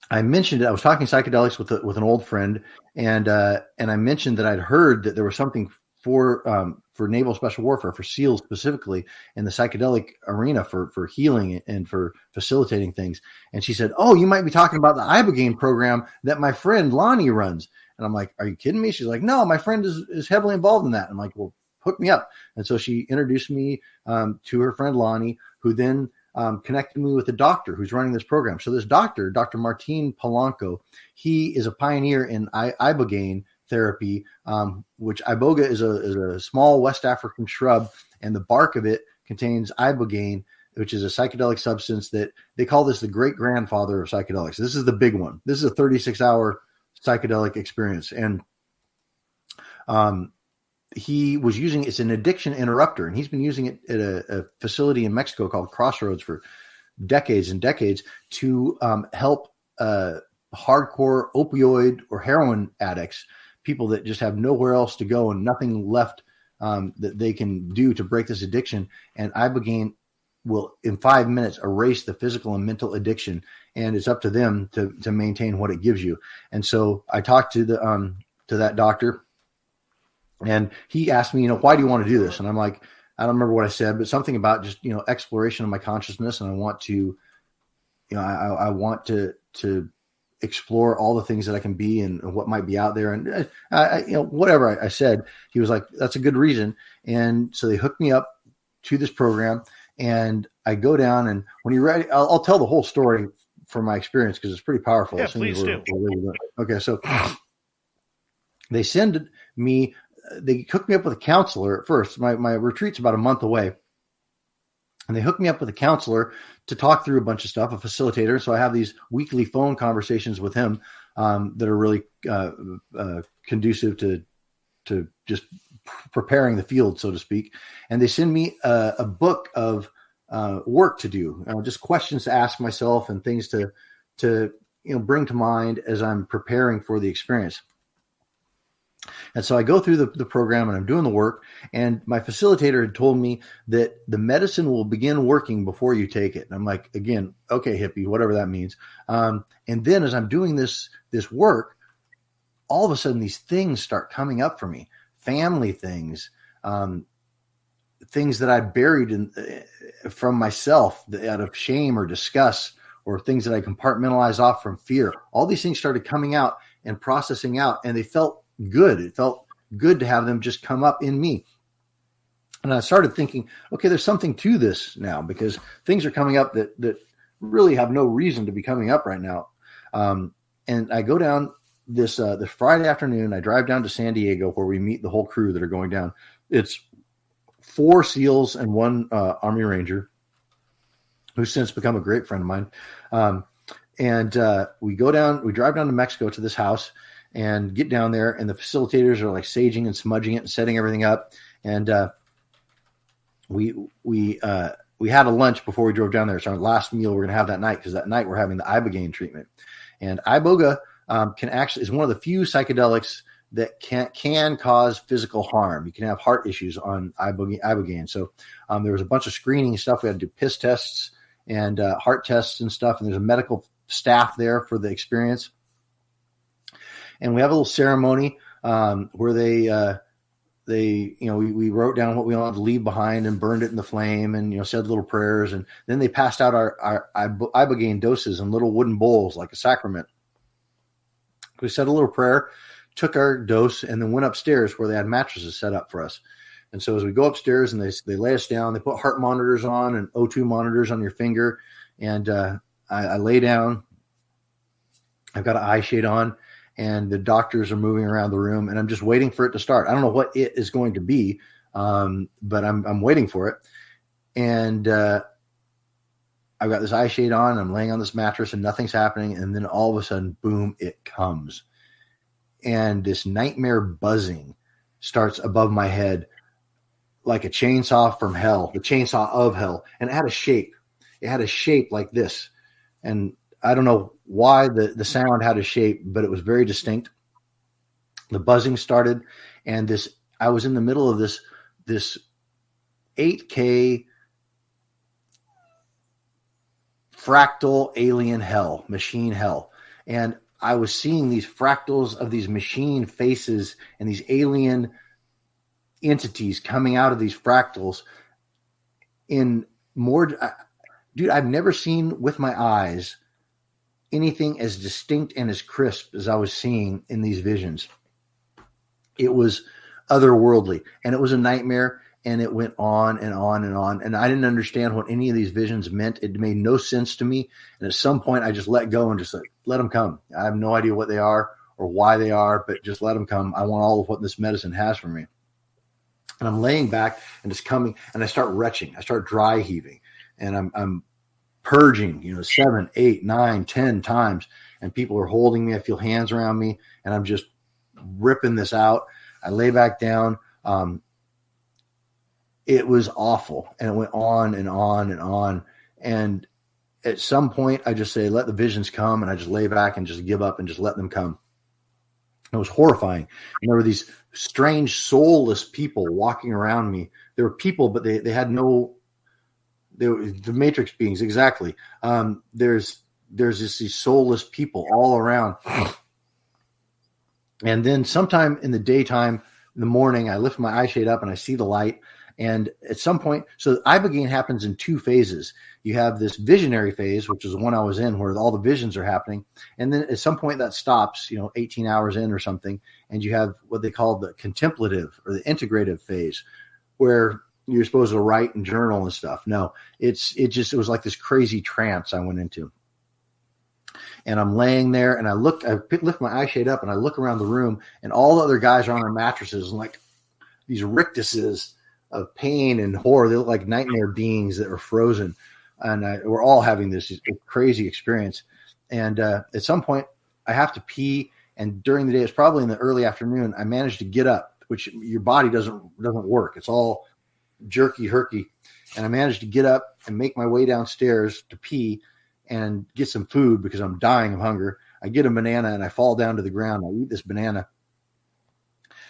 Speaker 5: I mentioned it. I was talking psychedelics with an old friend, and I mentioned that I'd heard that there was something for naval special warfare, for SEALs specifically, in the psychedelic arena for healing and for facilitating things. And she said, "Oh, you might be talking about the Ibogaine program that my friend Lonnie runs." And I'm like, "Are you kidding me?" She's like, "No, my friend is heavily involved in that." I'm like, "Well, hook me up." And so she introduced me to her friend Lonnie, who then connected me with a doctor who's running this program. So this doctor, Dr. Martin Polanco, he is a pioneer in Ibogaine therapy, which iboga is a small West African shrub, and the bark of it contains ibogaine, which is a psychedelic substance that they call this the great grandfather of psychedelics. This is the big one. This is a 36-hour psychedelic experience. And he was using it's an addiction interrupter, and he's been using it at a facility in Mexico called Crossroads for decades and decades to help hardcore opioid or heroin addicts, people that just have nowhere else to go and nothing left that they can do to break this addiction. And Ibogaine will, in 5 minutes, erase the physical and mental addiction, and it's up to them to maintain what it gives you. And so I talked to that doctor. And he asked me, why do you want to do this? And I'm like, I don't remember what I said, but something about just, exploration of my consciousness. And I want to, I want to explore all the things that I can be and what might be out there. And, whatever I said, he was like, that's a good reason. And so they hooked me up to this program, and I go down, and when you're ready, I'll tell the whole story from my experience, because it's pretty powerful.
Speaker 4: Yeah, please do.
Speaker 5: Okay. So they send me, they hooked me up with a counselor at first. My retreat's about a month away. And they hooked me up with a counselor to talk through a bunch of stuff, a facilitator. So I have these weekly phone conversations with him that are really conducive to just preparing the field, so to speak. And they send me a book of work to do, just questions to ask myself and things to bring to mind as I'm preparing for the experience. And so I go through the program, and I'm doing the work, and my facilitator had told me that the medicine will begin working before you take it. And I'm like, again, okay, hippie, whatever that means. And then as I'm doing this work, all of a sudden these things start coming up for me, family things, things that I buried from myself out of shame or disgust, or things that I compartmentalized off from fear. All these things started coming out and processing out, and they felt good. It felt good to have them just come up in me. And I started thinking, okay, there's something to this now, because things are coming up that really have no reason to be coming up right now. And I go down this Friday afternoon. I drive down to San Diego, where we meet the whole crew that are going down. It's 4 SEALs and 1 Army Ranger, who's since become a great friend of mine. And we drive down to Mexico to this house, and get down there, and the facilitators are like saging and smudging it and setting everything up. And we had a lunch before we drove down there. It's our last meal we're going to have that night, because that night we're having the Ibogaine treatment. And Iboga is one of the few psychedelics that can cause physical harm. You can have heart issues on Ibogaine. So there was a bunch of screening stuff. We had to do piss tests and heart tests and stuff. And there's a medical staff there for the experience. And we have a little ceremony where we wrote down what we wanted to leave behind and burned it in the flame, and said little prayers, and then they passed out our Ibogaine doses in little wooden bowls like a sacrament. We said a little prayer, took our dose, and then went upstairs where they had mattresses set up for us. And so as we go upstairs and they lay us down, they put heart monitors on and O2 monitors on your finger, and I lay down. I've got an eye shade on, and the doctors are moving around the room, and I'm just waiting for it to start. I don't know what it is going to be, but I'm waiting for it. And I've got this eye shade on, and I'm laying on this mattress, and nothing's happening. And then all of a sudden, boom, it comes. and this nightmare buzzing starts above my head like a chainsaw from hell, the chainsaw of hell. And it had a shape. It had a shape like this. And I don't know why the sound had a shape, but it was very distinct. The buzzing started, and I was in the middle of this 8K fractal alien hell, machine hell. And I was seeing these fractals of these machine faces and these alien entities coming out of these fractals in more. Dude, I've never seen with my eyes anything as distinct and as crisp as I was seeing in these visions. It was otherworldly, and it was a nightmare, and it went on and on and on. And I didn't understand what any of these visions meant. It made no sense to me. And at some point I just let go and just let them come. I have no idea what they are or why they are, but just let them come. I want all of what this medicine has for me. And I'm laying back, and it's coming, and I start retching. I start dry heaving, and I'm purging, 7, 8, 9, 10 times. And people are holding me. I feel hands around me, and I'm just ripping this out. I lay back down. It was awful, and it went on and on and on. And at some point, I just say, let the visions come, and I just lay back and just give up and just let them come. It was horrifying. And there were these strange, soulless people walking around me. There were people, but they had no. They were the Matrix beings, exactly. There's these soulless people all around. And then sometime in the daytime, in the morning, I lift my eye shade up and I see the light. And at some point, so ibogaine happens in 2 phases. You have this visionary phase, which is the one I was in, where all the visions are happening. And then at some point that stops, 18 hours in or something. And you have what they call the contemplative or the integrative phase, where you're supposed to write and journal and stuff. No, it was like this crazy trance I went into. And I'm laying there, and I lift my eye shade up, and I look around the room, and all the other guys are on their mattresses, and like these rictuses of pain and horror. They look like nightmare beings that are frozen. And we're all having this crazy experience. And at some point, I have to pee. And during the day, it's probably in the early afternoon, I managed to get up, which your body doesn't work. It's all jerky, herky. And I managed to get up and make my way downstairs to pee and get some food because I'm dying of hunger. I get a banana, and I fall down to the ground. I eat this banana.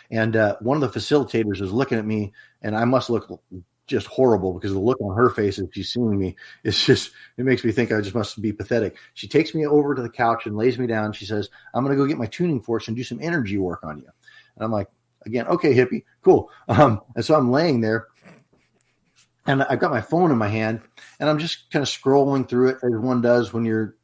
Speaker 5: And one of the facilitators is looking at me, and I must look just horrible because the look on her face as she's seeing me, it makes me think I just must be pathetic. She takes me over to the couch and lays me down. She says, I'm going to go get my tuning forks and do some energy work on you. And I'm like, again, okay, hippie, cool. And so I'm laying there, and I've got my phone in my hand, and I'm just kind of scrolling through it as one does when you're,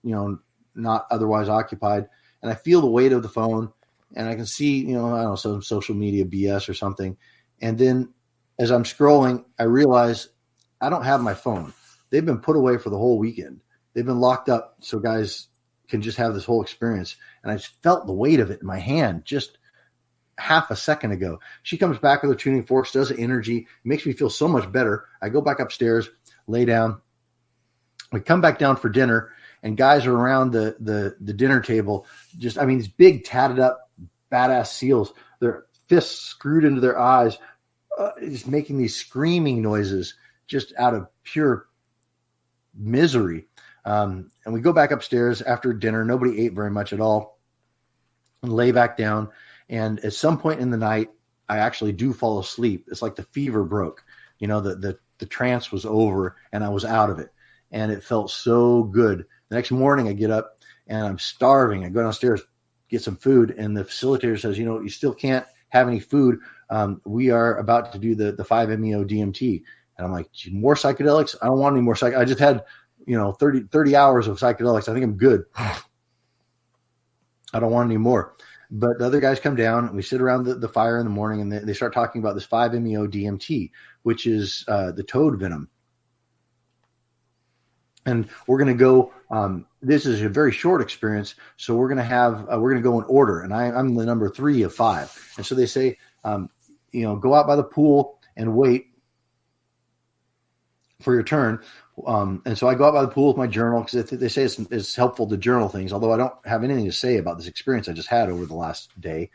Speaker 5: not otherwise occupied. And I feel the weight of the phone, and I can see, I don't know, some social media BS or something. And then as I'm scrolling, I realize I don't have my phone. They've been put away for the whole weekend. They've been locked up so guys can just have this whole experience. And I just felt the weight of it in my hand just half a second ago. She comes back with her tuning forks, does the energy. It makes me feel so much better. I go back upstairs, lay down. We come back down for dinner, and guys are around the dinner table. These big tatted up badass SEALs, their fists screwed into their eyes, just making these screaming noises just out of pure misery. And we go back upstairs after dinner. Nobody ate very much at all, and lay back down. And at some point in the night, I actually do fall asleep. It's like the fever broke, the trance was over, and I was out of it. And it felt so good. The next morning I get up, and I'm starving. I go downstairs, get some food, and the facilitator says, you still can't have any food. We are about to do the 5-MeO DMT. And I'm like, more psychedelics? I don't want any more I just had, 30 hours of psychedelics. I think I'm good. I don't want any more. But the other guys come down, and we sit around the fire in the morning, and they start talking about this 5-MeO DMT, which is the toad venom. And we're going to go, this is a very short experience. So we're going to go in order, and I'm the number 3 of 5. And so they say, go out by the pool and wait for your turn. And so I go out by the pool with my journal because they say it's helpful to journal things, although I don't have anything to say about this experience I just had over the last day.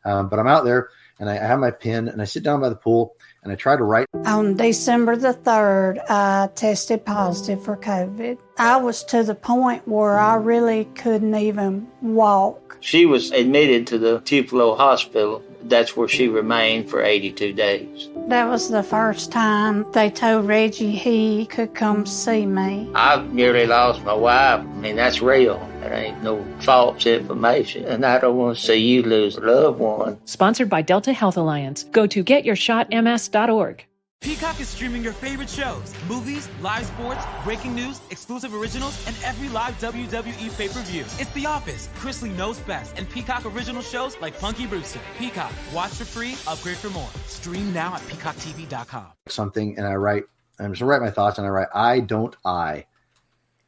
Speaker 5: But I'm out there and I have my pen and I sit down by the pool and I try to write.
Speaker 1: On December the 3rd, I tested positive for COVID. I was to the point where I really couldn't even walk.
Speaker 2: She was admitted to the Tupelo Hospital. That's where she remained for 82 days.
Speaker 1: That was the first time they told Reggie he could come see me.
Speaker 2: I've nearly lost my wife. I mean, that's real. That ain't no false information. And I don't want to see you lose a loved one.
Speaker 3: Sponsored by Delta Health Alliance. Go to getyourshotms.org.
Speaker 7: Peacock is streaming your favorite shows, movies, live sports, breaking news, exclusive originals, and every live WWE pay-per-view. It's The Office, Chris Lee Knows Best, and Peacock original shows like Punky Brewster. Peacock, watch for free, upgrade for more. Stream now at peacocktv.com.
Speaker 5: Something, and I'm just write my thoughts, and I write, I.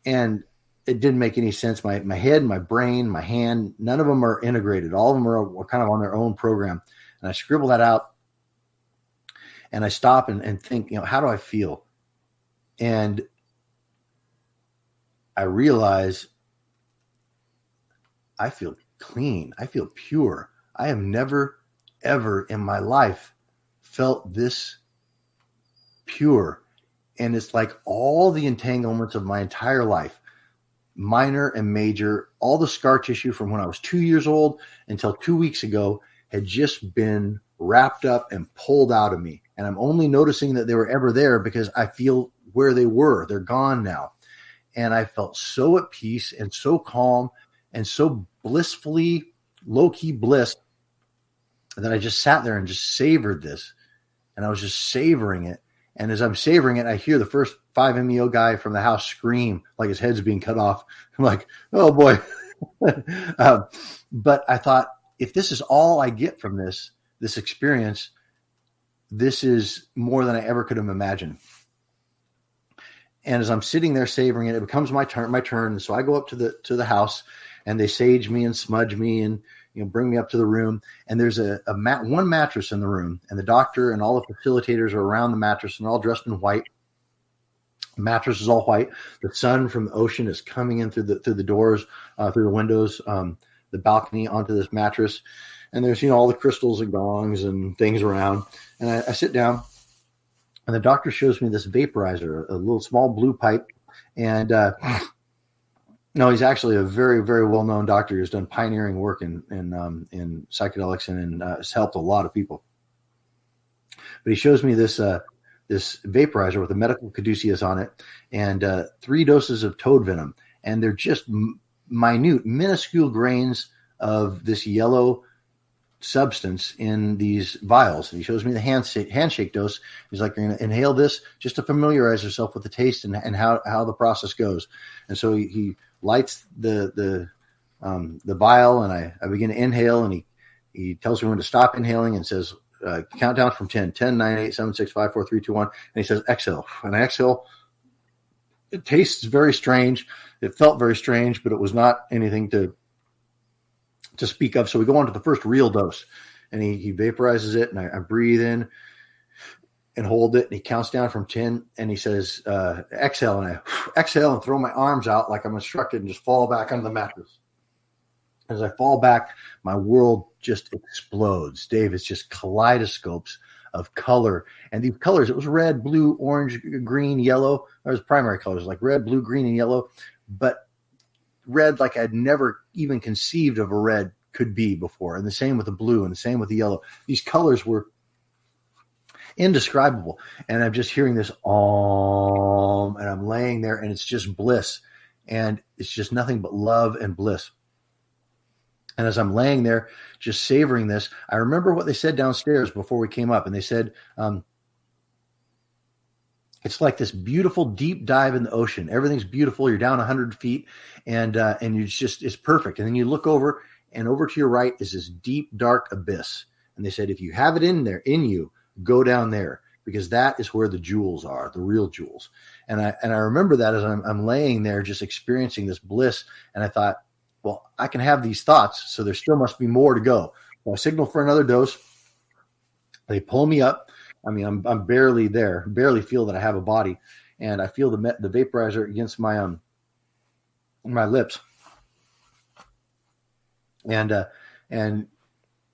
Speaker 5: And it didn't make any sense. My head, my brain, my hand, none of them are integrated. All of them are kind of on their own program. And I scribble that out. And I stop and think, how do I feel? And I realize I feel clean. I feel pure. I have never, ever in my life felt this pure. And it's like all the entanglements of my entire life, minor and major, all the scar tissue from when I was 2 years old until 2 weeks ago had just been wrapped up and pulled out of me. And I'm only noticing that they were ever there because I feel where they were. They're gone now. And I felt so at peace and so calm and so blissfully, low-key bliss that I just sat there and just savored this. And I was just savoring it. And as I'm savoring it, I hear the first 5-MEO guy from the house scream like his head's being cut off. I'm like, oh, boy. But I thought, if this is all I get from this experience, this is more than I ever could have imagined. And as I'm sitting there savoring it, it becomes my turn. And so I go up to the house, and they sage me and smudge me and bring me up to the room. And there's one mattress in the room, and the doctor and all the facilitators are around the mattress, and they're all dressed in white. The mattress is all white. The sun from the ocean is coming in through the doors, through the windows, the balcony onto this mattress. And there's, all the crystals and gongs and things around. And I sit down, and the doctor shows me this vaporizer, a little small blue pipe. And no, he's actually a very, very well-known doctor who's done pioneering work in psychedelics and has helped a lot of people. But he shows me this vaporizer with a medical caduceus on it and 3 doses of toad venom. And they're just minuscule grains of this yellow substance in these vials. And he shows me the handshake dose. He's like, you're going to inhale this just to familiarize yourself with the taste and how the process goes. And so he lights the vial, and I begin to inhale, and he tells me when to stop inhaling and says, count down from 10, 10, 9, 8, 7, 6, 5, 4, 3, 2, 1. And he says, exhale. And I exhale. It tastes very strange. It felt very strange, but it was not anything to speak of. So we go on to the first real dose, and he vaporizes it, and I breathe in and hold it, and he counts down from 10, and he says, exhale, and I exhale and throw my arms out like I'm instructed and just fall back onto the mattress. As I fall back, my world just explodes. Dave, it's just kaleidoscopes of color. And these colors, it was red, blue, orange, green, yellow. Those primary colors, like red, blue, green, and yellow. But red like I'd never even conceived of a red could be before. And the same with the blue, and the same with the yellow. These colors were indescribable. And I'm just hearing this and I'm laying there, and it's just bliss. And it's just nothing but love and bliss. And as I'm laying there just savoring this, I remember what they said downstairs before we came up. And they said, it's like this beautiful deep dive in the ocean. Everything's beautiful. You're down 100 feet, and it's perfect. And then you look over, and over to your right is this deep, dark abyss. And they said, if you have it in you, go down there, because that is where the jewels are, the real jewels. And I remember that as I'm laying there just experiencing this bliss. And I thought, well, I can have these thoughts, so there still must be more to go. So I signal for another dose. They pull me up. I mean, I'm barely there, barely feel that I have a body. and I feel the vaporizer against my lips, and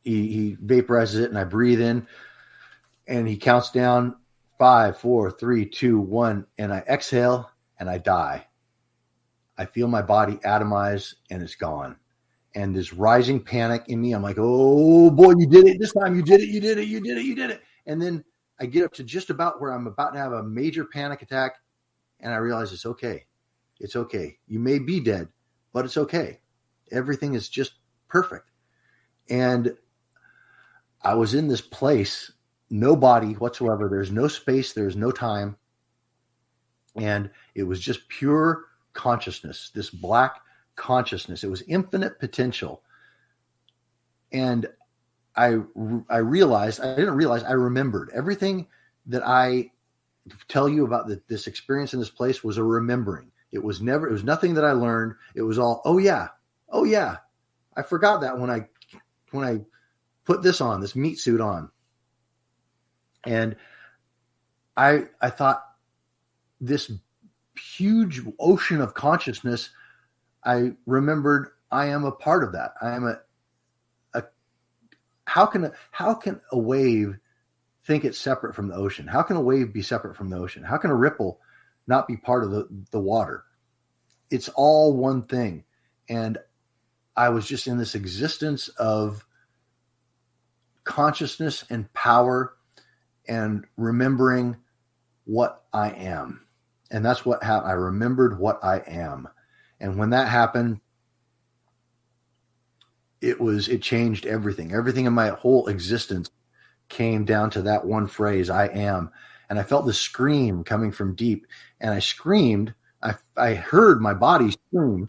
Speaker 5: he vaporizes it, and I breathe in, and he counts down 5, 4, 3, 2, 1, and I exhale and I die. I feel my body atomize and it's gone. And this rising panic in me, I'm like, oh boy, you did it this time. You did it. And then I get up to just about where I'm about to have a major panic attack. And I realize it's okay. It's okay. You may be dead, but it's okay. Everything is just perfect. And I was in this place, no body whatsoever. There's no space. There's no time. And it was just pure consciousness, this black consciousness. It was infinite potential. And I remembered everything that I tell you about this experience in this place was a remembering. It was nothing that I learned. It was all, oh yeah. I forgot that when I put this on, this meat suit on. And I thought, this huge ocean of consciousness, I remembered I am a part of that. I am how can a wave think it's separate from the ocean? How can a wave be separate from the ocean? How can a ripple not be part of the water? It's all one thing. And I was just in this existence of consciousness and power and remembering what I am. And that's what happened. I remembered what I am. And when that happened, it changed everything. Everything in my whole existence came down to that one phrase, I am. And I felt the scream coming from deep. And I screamed. I heard my body scream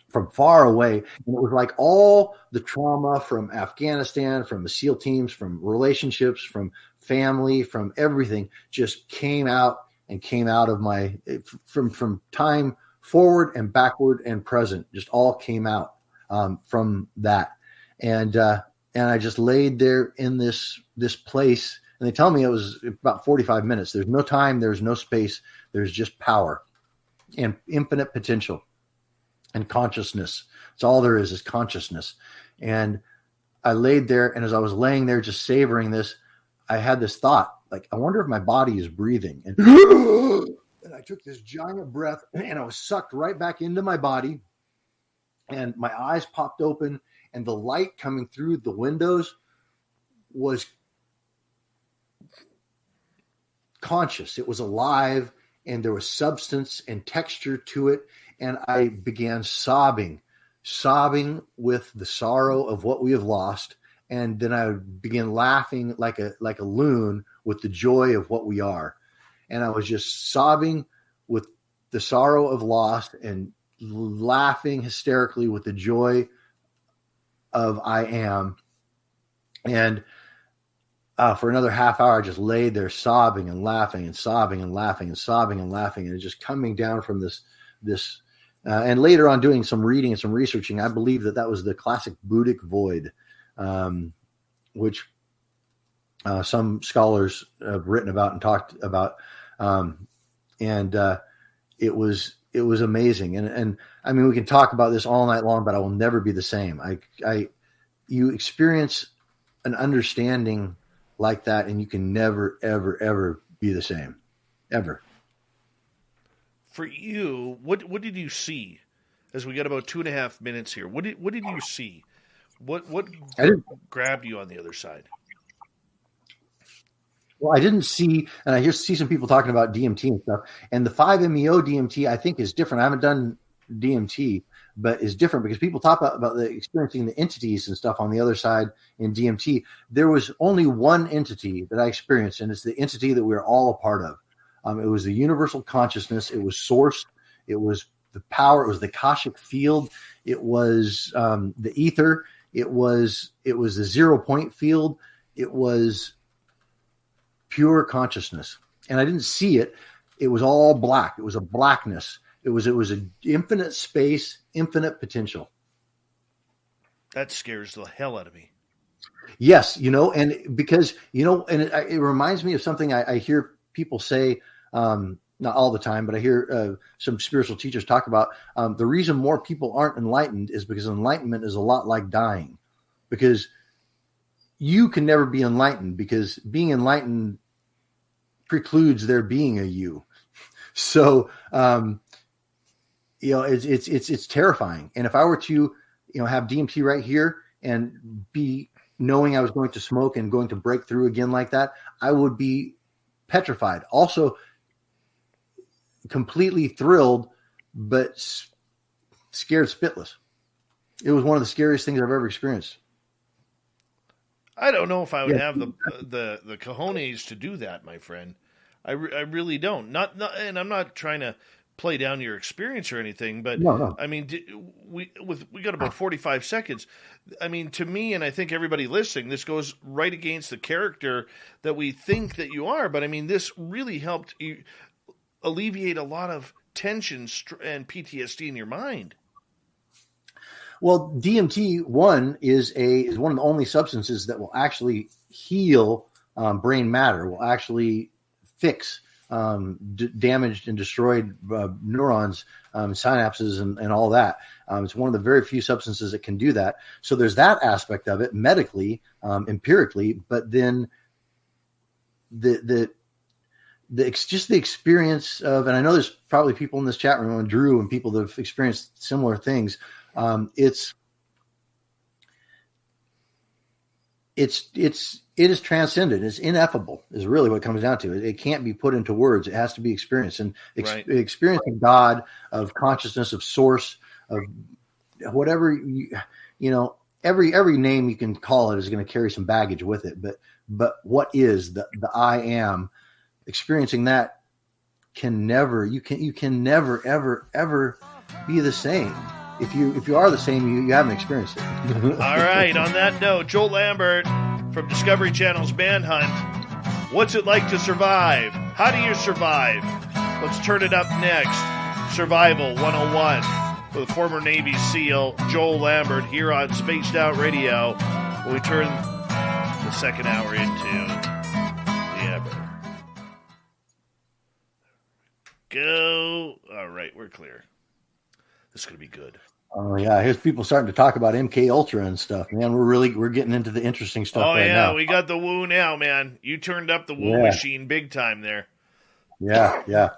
Speaker 5: from far away. And it was like all the trauma from Afghanistan, from the SEAL teams, from relationships, from family, from everything just came out of my, from time forward and backward and present, just all came out from that. And I just laid there in this place, and they tell me it was about 45 minutes. There's no time. There's no space. There's just power and infinite potential and consciousness. That's all there is consciousness. And I laid there, and as I was laying there just savoring this, I had this thought, like, I wonder if my body is breathing. And I took this giant breath, and I was sucked right back into my body, and my eyes popped open, and the light coming through the windows was conscious. It was alive, and there was substance and texture to it. And I began sobbing with the sorrow of what we have lost. And then I began laughing like a loon with the joy of what we are. And I was just sobbing with the sorrow of loss and laughing hysterically with the joy of I am. And for another half hour, I just laid there sobbing and laughing and sobbing and laughing and sobbing and laughing, and just coming down from this. And later on, doing some reading and some researching, I believe that was the classic Buddhic void, which some scholars have written about and talked about. It was amazing. And I mean, we can talk about this all night long, but I will never be the same. You experience an understanding like that, and you can never, ever, ever be the same, ever.
Speaker 4: For you, what did you see? As we got about 2.5 minutes here, what did you see? What grabbed you on the other side?
Speaker 5: Well, I didn't see, and I see some people talking about DMT and stuff, and the 5-MeO DMT I think is different. I haven't done DMT, but is different because people talk about the experiencing the entities and stuff on the other side in DMT. There was only one entity that I experienced, and it's the entity that we're all a part of. It was the universal consciousness. It was source. It was the power. It was the Akashic field. It was the ether. It was the 0 point field. It was pure consciousness. And I didn't see it. It was all black. It was a blackness. It was an infinite space, infinite potential.
Speaker 4: That scares the hell out of me.
Speaker 5: Yes, and because, and it reminds me of something I hear people say not all the time, but I hear some spiritual teachers talk about the reason more people aren't enlightened is because enlightenment is a lot like dying, because you can never be enlightened because being enlightened precludes there being a you. So, it's terrifying. And if I were to, have DMT right here and be knowing I was going to smoke and going to break through again like that, I would be petrified. Also, completely thrilled, but scared spitless. It was one of the scariest things I've ever experienced.
Speaker 4: I don't know if I would have the cojones to do that, my friend. I really don't. Not, and I'm not trying to play down your experience or anything, but
Speaker 5: no.
Speaker 4: I mean, we got about 45 seconds. I mean, to me, and I think everybody listening, this goes right against the character that we think that you are. But I mean, this really helped you alleviate a lot of tension and PTSD in your mind.
Speaker 5: Well, DMT is one of the only substances that will actually heal brain matter, will actually fix damaged and destroyed neurons, synapses, and all that. It's one of the very few substances that can do that. So there's that aspect of it medically, empirically, but then just the experience of, and I know there's probably people in this chat room, and Drew, and people that have experienced similar things. It is transcendent. It's ineffable is really what it comes down to. It can't be put into words. It has to be experienced, and experiencing God, of consciousness, of source, of whatever, every name you can call it is going to carry some baggage with it. But what is the I am, experiencing that can never ever be the same. If you are the same, you haven't experienced it.
Speaker 4: All right. On that note, Joel Lambert from Discovery Channel's Manhunt. What's it like to survive? How do you survive? Let's turn it up next. Survival 101 with former Navy SEAL Joel Lambert here on Spaced Out Radio. When we turn the second hour into the ever. Go. All right, we're clear. This is going to be good.
Speaker 5: Oh yeah, here's people starting to talk about MK Ultra and stuff. Man, we're getting into the interesting stuff right now.
Speaker 4: Oh yeah, we got the woo now, man. You turned up the woo machine big time there.
Speaker 5: Yeah.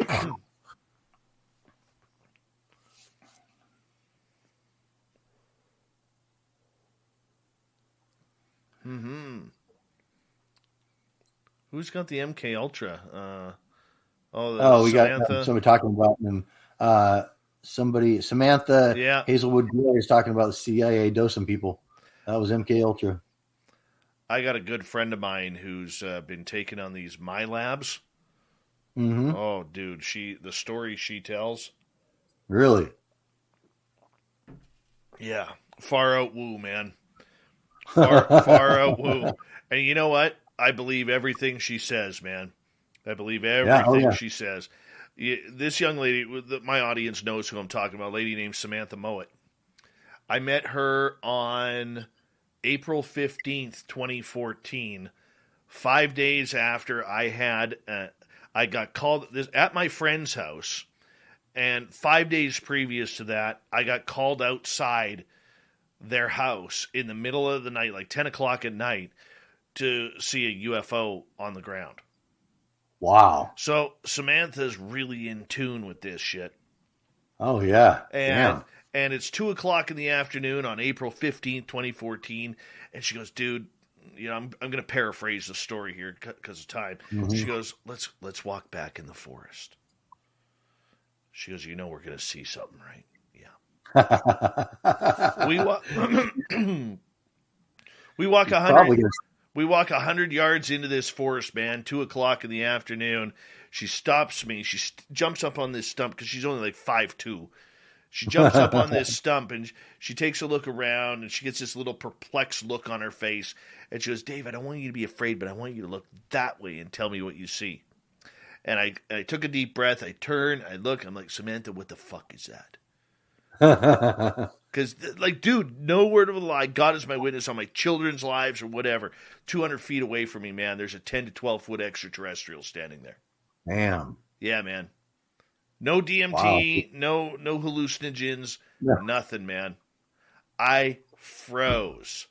Speaker 4: Who's got the MK Ultra?
Speaker 5: We got somebody talking about them. Samantha Hazelwood Gray is talking about the CIA dosing people. That was MK Ultra.
Speaker 4: I got a good friend of mine who's been taking on these MyLabs.
Speaker 5: Mm-hmm.
Speaker 4: Oh, dude, the story she tells.
Speaker 5: Really?
Speaker 4: Yeah, far out woo, man. Far out woo. And you know what? I believe everything she says, man. I believe everything she says. This young lady, my audience knows who I'm talking about, a lady named Samantha Mowat. I met her on April 15th, 2014, 5 days after I got called at my friend's house, and 5 days previous to that, I got called outside their house in the middle of the night, like 10 o'clock at night, to see a UFO on the ground.
Speaker 5: Wow.
Speaker 4: So Samantha's really in tune with this shit.
Speaker 5: Oh, yeah.
Speaker 4: And it's 2 o'clock in the afternoon on April 15th, 2014. And she goes, dude, I'm going to paraphrase the story here because of time. Mm-hmm. She goes, let's walk back in the forest. She goes, we're going to see something, right? Yeah. We walk 100. We walk 100 yards into this forest, man, 2 o'clock in the afternoon. She stops me. She jumps up on this stump because she's only like 5'2". She jumps up on this stump and she takes a look around and she gets this little perplexed look on her face. And she goes, Dave, I don't want you to be afraid, but I want you to look that way and tell me what you see. And I took a deep breath. I turn, I look. I'm like, Samantha, what the fuck is that? Because, dude, no word of a lie. God is my witness on my children's lives or whatever. 200 feet away from me, man, there's a 10 to 12 foot extraterrestrial standing there.
Speaker 5: Damn.
Speaker 4: Yeah, man. No DMT, no hallucinogens, nothing, man. I froze.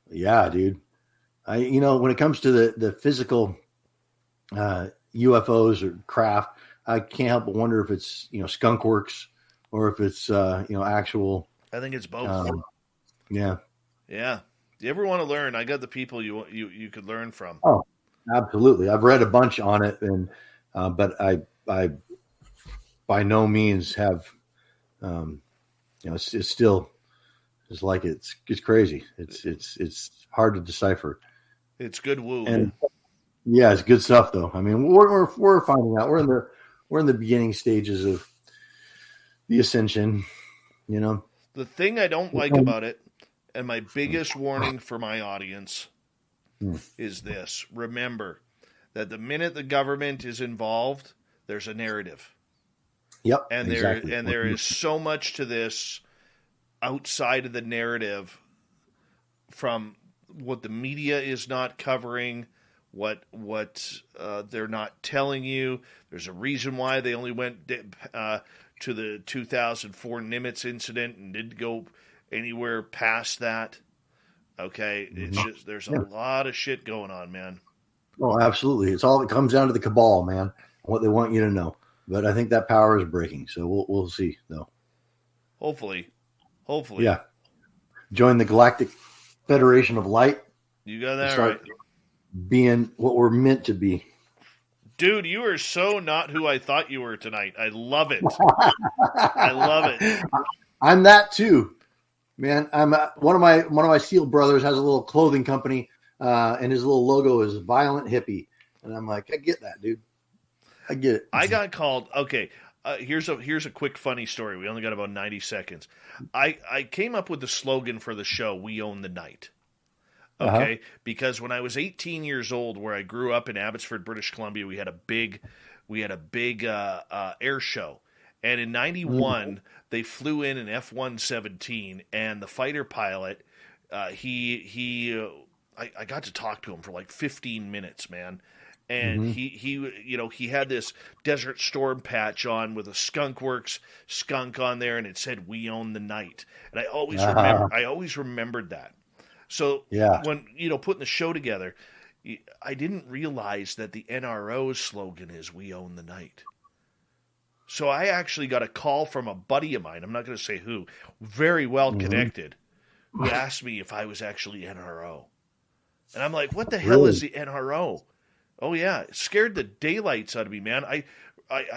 Speaker 5: Yeah, dude. When it comes to the physical UFOs or craft, I can't help but wonder if it's, skunk works or if it's, actual.
Speaker 4: I think it's both.
Speaker 5: Yeah.
Speaker 4: Yeah. Do you ever want to learn? I got the people you could learn from.
Speaker 5: Oh, absolutely. I've read a bunch on it, and but I by no means have. It's still, it's like it's crazy. It's hard to decipher.
Speaker 4: It's good woo.
Speaker 5: And yeah, it's good stuff though. I mean, we're finding out. We're in the beginning stages of the ascension.
Speaker 4: The thing I don't like about it, and my biggest warning for my audience, is this: remember that the minute the government is involved, there's a narrative.
Speaker 5: Yep.
Speaker 4: And
Speaker 5: exactly.
Speaker 4: there is so much to this outside of the narrative, from what the media is not covering, what they're not telling you. There's a reason why they only went to the 2004 Nimitz incident and didn't go anywhere past that. Okay, it's just there's a lot of shit going on, man.
Speaker 5: Oh, absolutely. It comes down to the cabal, man. What they want you to know. But I think that power is breaking, so we'll see, though.
Speaker 4: Hopefully.
Speaker 5: Yeah. Join the Galactic Federation of Light.
Speaker 4: You got that right.
Speaker 5: Being what we're meant to be.
Speaker 4: Dude, you are so not who I thought you were tonight. I love it. I love it.
Speaker 5: I'm that too, man. I'm one of my SEAL brothers has a little clothing company, and his little logo is Violent Hippie, and I'm like, I get that, dude. I get it.
Speaker 4: I got called. Okay, here's a quick funny story. We only got about 90 seconds. I came up with the slogan for the show, "We Own the Night." Okay, because when I was 18 years old, where I grew up in Abbotsford, British Columbia, we had a big air show, and in '91 they flew in an F-117, and the fighter pilot, I got to talk to him for like 15 minutes, man. And he had this Desert Storm patch on with a Skunk Works skunk on there, and it said "We Own the Night." And I always remembered that. So when putting the show together, I didn't realize that the NRO's slogan is "We Own the Night." So I actually got a call from a buddy of mine. I'm not going to say who, very well connected, who asked me if I was actually NRO, and I'm like, "What the hell is the NRO?" Oh, yeah. It scared the daylights out of me, man. I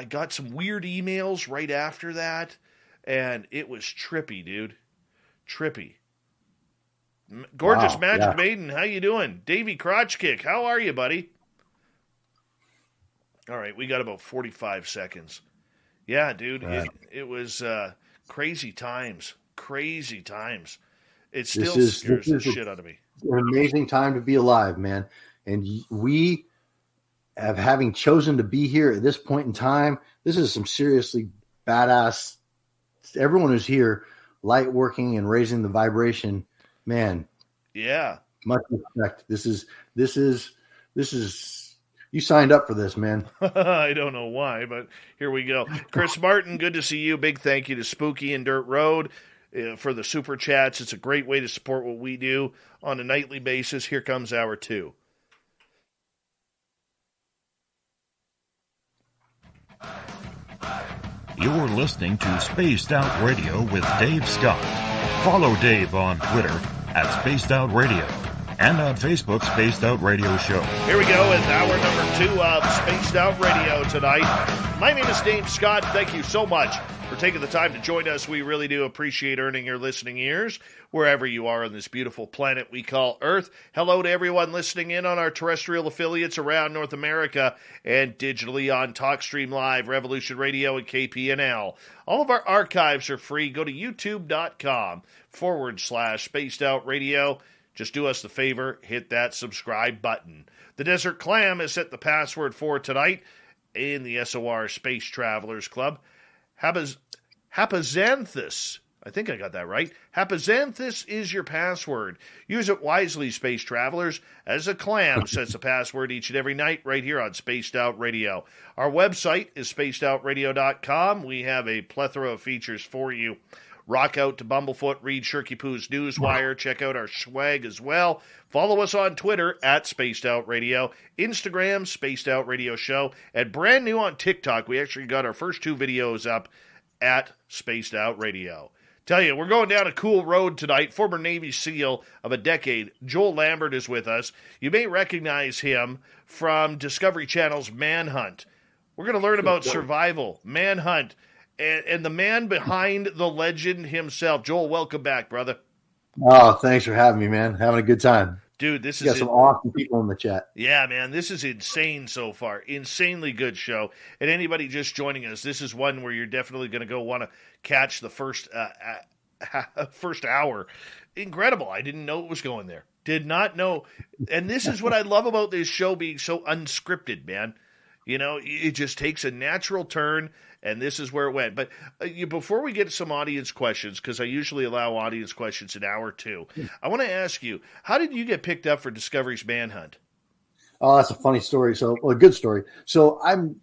Speaker 4: got some weird emails right after that, and it was trippy, dude. Trippy. Gorgeous Magic Maiden, how you doing? Davey Crotch Kick, how are you, buddy? All right, we got about 45 seconds. Yeah, dude, it was crazy times. Crazy times. It still scares the shit out of me.
Speaker 5: An amazing time to be alive, man. And we... having chosen to be here at this point in time, this is some seriously badass. Everyone who's here, light working and raising the vibration, man.
Speaker 4: Yeah,
Speaker 5: much respect. This is. You signed up for this, man.
Speaker 4: I don't know why, but here we go. Chris Martin, good to see you. Big thank you to Spooky and Dirt Road for the super chats. It's a great way to support what we do on a nightly basis. Here comes hour 2.
Speaker 8: You're listening to Spaced Out Radio with Dave Scott. Follow Dave on Twitter at Spaced Out Radio and on Facebook, Spaced Out Radio Show.
Speaker 4: Here we go with hour number 2 of Spaced Out Radio tonight. My name is Dave Scott. Thank you so much for taking the time to join us. We really do appreciate earning your listening ears wherever you are on this beautiful planet we call Earth. Hello to everyone listening in on our terrestrial affiliates around North America and digitally on TalkStream Live, Revolution Radio, and KPNL. All of our archives are free. Go to youtube.com/Spaced Out Radio. Just do us the favor, hit that subscribe button. The Desert Clam has set the password for tonight in the SOR Space Travelers Club. Hapazanthus. I think I got that right. Hapaxanthus is your password. Use it wisely, space travelers, as a clam sets a password each and every night right here on Spaced Out Radio. Our website is spacedoutradio.com. We have a plethora of features for you. Rock out to Bumblefoot, read Shirky Poo's Newswire, check out our swag as well. Follow us on Twitter at Spaced Out Radio, Instagram, Spaced Out Radio Show, and brand new on TikTok. We actually got our first 2 videos up at Spaced Out Radio. Tell you, we're going down a cool road tonight. Former Navy SEAL of a decade, Joel Lambert is with us. You may recognize him from Discovery Channel's Manhunt. We're going to learn about survival, manhunt, and the man behind the legend himself. Joel, welcome back, brother.
Speaker 5: Oh, thanks for having me, man. Having a good time.
Speaker 4: Dude, this
Speaker 5: you
Speaker 4: is
Speaker 5: got some awesome people in the chat.
Speaker 4: Yeah, man, this is insane so far. Insanely good show. And anybody just joining us, this is one where you're definitely going to go want to catch the first hour. Incredible. I didn't know it was going there. Did not know. And this is what I love about this show being so unscripted, man. You know, it just takes a natural turn, and this is where it went. But before we get some audience questions, because I usually allow audience questions an hour or two, I want to ask you, how did you get picked up for Discovery's Manhunt?
Speaker 5: Oh, that's a funny story. A good story. So I'm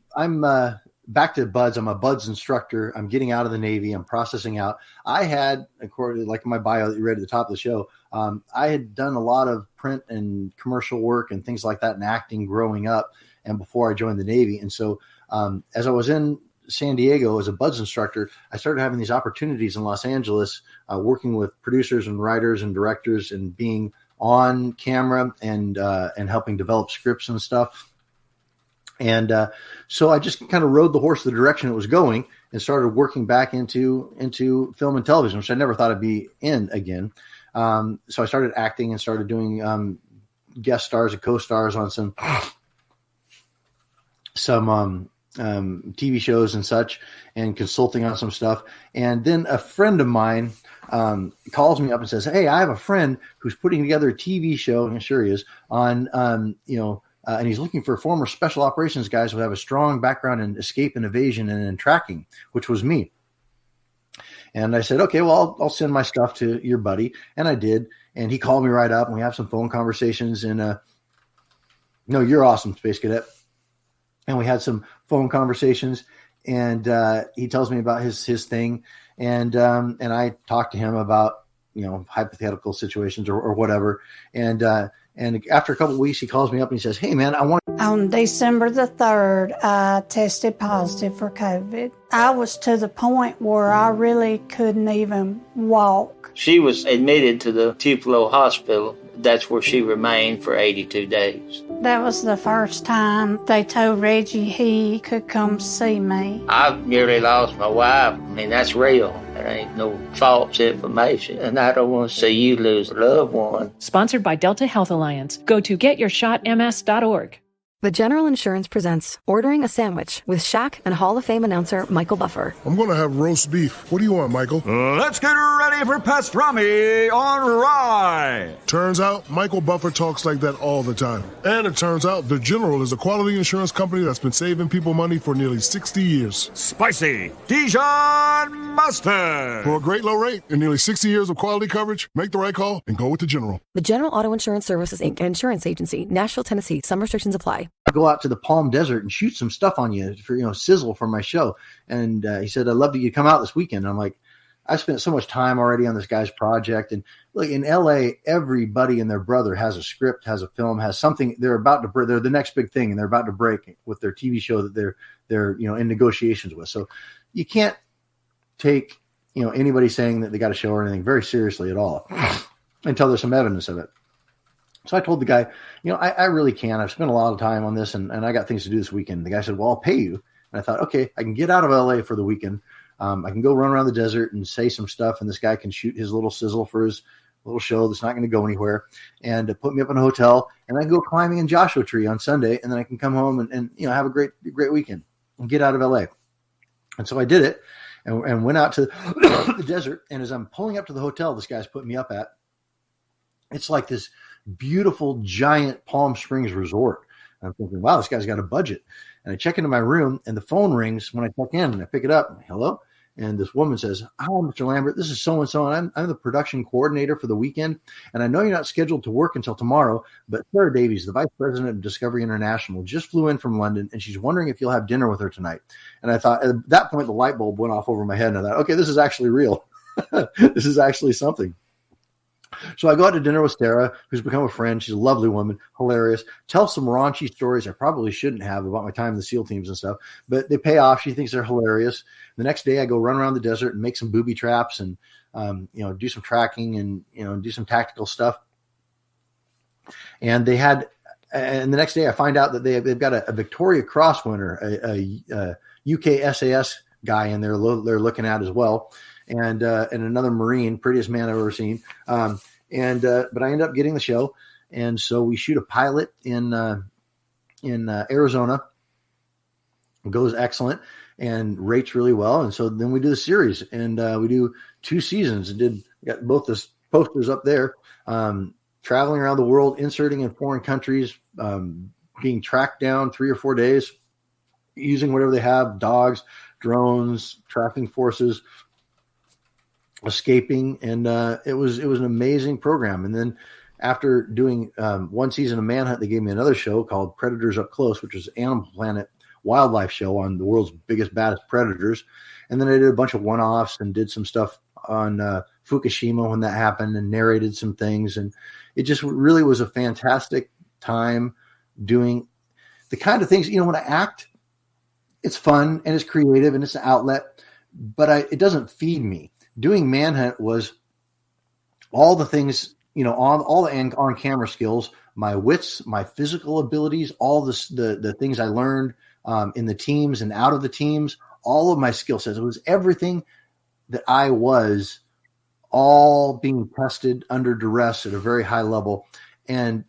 Speaker 5: back to BUDS. I'm a BUDS instructor. I'm getting out of the Navy. I'm processing out. I had, according to like my bio that you read at the top of the show, I had done a lot of print and commercial work and things like that and acting growing up and before I joined the Navy. And so as I was in San Diego as a BUDS instructor, I started having these opportunities in Los Angeles, working with producers and writers and directors and being on camera and helping develop scripts and stuff. And so I just kind of rode the horse the direction it was going and started working back into film and television, which I never thought I'd be in again. So I started acting and started doing guest stars and co-stars on some TV shows and such, and consulting on some stuff. And then a friend of mine calls me up and says, "Hey, I have a friend who's putting together a TV show," and sure he is, on, and he's looking for former special operations guys who have a strong background in escape and evasion and in tracking, which was me. And I said, okay, well, I'll send my stuff to your buddy. And I did. And he called me right up, and we have some phone conversations. And no, you're awesome, Space Cadet. And we had some phone conversations, and he tells me about his thing. And I talked to him about, hypothetical situations or whatever. And after a couple of weeks, he calls me up and he says, "Hey, man,
Speaker 1: On December the 3rd, I tested positive for COVID. I was to the point where I really couldn't even walk.
Speaker 2: She was admitted to the Tupelo Hospital. That's where she remained for 82 days.
Speaker 1: That was the first time they told Reggie he could come see me.
Speaker 2: I nearly lost my wife. I mean, that's real. There ain't no false information. And I don't want to see you lose a loved one.
Speaker 3: Sponsored by Delta Health Alliance. Go to getyourshotms.org.
Speaker 9: The General Insurance presents Ordering a Sandwich with Shaq and Hall of Fame announcer Michael Buffer.
Speaker 10: I'm going to have roast beef. What do you want, Michael?
Speaker 11: Let's get ready for pastrami on rye.
Speaker 10: Turns out Michael Buffer talks like that all the time. And it turns out The General is a quality insurance company that's been saving people money for nearly 60 years.
Speaker 11: Spicy Dijon mustard.
Speaker 10: For a great low rate and nearly 60 years of quality coverage, make the right call and go with The General.
Speaker 9: The General Auto Insurance Services, Inc. Insurance Agency, Nashville, Tennessee. Some restrictions apply.
Speaker 5: Go out to the Palm Desert and shoot some stuff on you for, sizzle for my show. And he said, "I'd love you to come out this weekend." And I'm like, I spent so much time already on this guy's project. And look, in LA, everybody and their brother has a script, has a film, has something they're about to break. They're the next big thing, and they're about to break with their TV show that they're in negotiations with. So you can't take, anybody saying that they got a show or anything very seriously at all until there's some evidence of it. So I told the guy, I really can. I've spent a lot of time on this, and I got things to do this weekend. The guy said, "Well, I'll pay you." And I thought, okay, I can get out of LA for the weekend. I can go run around the desert and say some stuff, and this guy can shoot his little sizzle for his little show that's not going to go anywhere, and put me up in a hotel, and I can go climbing in Joshua Tree on Sunday, and then I can come home and have a great weekend and get out of LA. And so I did it and went out to the desert. And as I'm pulling up to the hotel this guy's putting me up at, it's like this beautiful giant Palm Springs resort. And I'm thinking, wow, this guy's got a budget. And I check into my room, and the phone rings when I check in, and I pick it up. "Hello?" And this woman says, "Hi, Mr. Lambert. This is so-and-so, and I'm the production coordinator for the weekend. And I know you're not scheduled to work until tomorrow, but Sarah Davies, the vice president of Discovery International, just flew in from London, and she's wondering if you'll have dinner with her tonight." And I thought, at that point, the light bulb went off over my head, and I thought, okay, this is actually real. This is actually something. So I go out to dinner with Sarah, who's become a friend. She's a lovely woman, hilarious. Tells some raunchy stories I probably shouldn't have about my time in the SEAL teams and stuff, but they pay off. She thinks they're hilarious. The next day I go run around the desert and make some booby traps and, do some tracking and, do some tactical stuff. And the next day I find out that they've got a Victoria Cross winner, a UK SAS guy in there they're looking at as well. And another Marine, prettiest man I've ever seen. But I end up getting the show. And so we shoot a pilot in Arizona. It goes excellent and rates really well. And so then we do the series, and we do 2 seasons, and got both the posters up there, traveling around the world, inserting in foreign countries, being tracked down 3 or 4 days, using whatever they have, dogs, drones, tracking forces, escaping. And it was an amazing program. And then after doing 1 season of Manhunt, they gave me another show called Predators Up Close, which was Animal Planet wildlife show on the world's biggest, baddest predators. And then I did a bunch of one-offs and did some stuff on Fukushima when that happened, and narrated some things. And it just really was a fantastic time doing the kind of things, when I act, it's fun and it's creative and it's an outlet, but it doesn't feed me. Doing Manhunt was all the things, all the on-camera skills, my wits, my physical abilities, all the things I learned in the teams and out of the teams, all of my skill sets. It was everything that I was, all being tested under duress at a very high level. And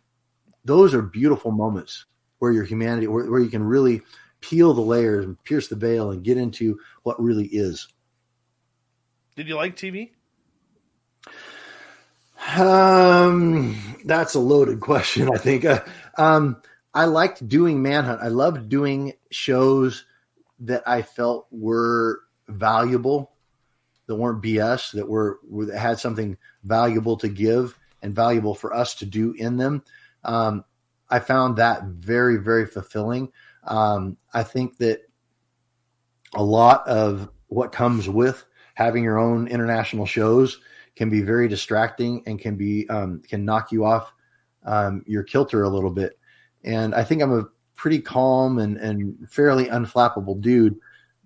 Speaker 5: those are beautiful moments where your humanity, where you can really peel the layers and pierce the veil and get into what really is.
Speaker 4: Did you like TV?
Speaker 5: That's a loaded question, I think. I liked doing Manhunt. I loved doing shows that I felt were valuable, that weren't BS, that had something valuable to give and valuable for us to do in them. I found that very, very fulfilling. I think that a lot of what comes with having your own international shows can be very distracting and can knock you off your kilter a little bit. And I think I'm a pretty calm and fairly unflappable dude,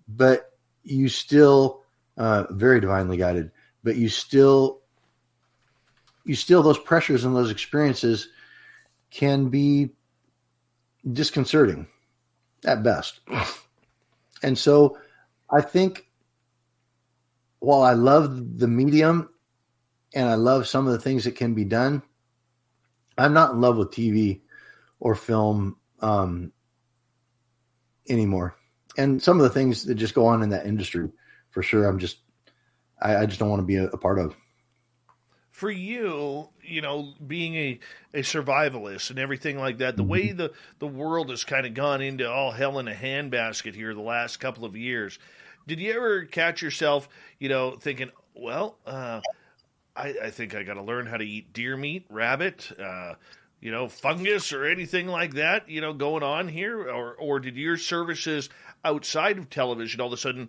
Speaker 5: but you still very divinely guided, but you still those pressures and those experiences can be disconcerting at best. And so I think while I love the medium and I love some of the things that can be done, I'm not in love with TV or film anymore. And some of the things that just go on in that industry, for sure, I just don't want to be a part of.
Speaker 4: For you, being a survivalist and everything like that, the way the world has kind of gone into all hell in a handbasket here the last couple of years, did you ever catch yourself, thinking, well, I think I got to learn how to eat deer meat, rabbit, fungus or anything like that, going on here? Or did your services outside of television all of a sudden,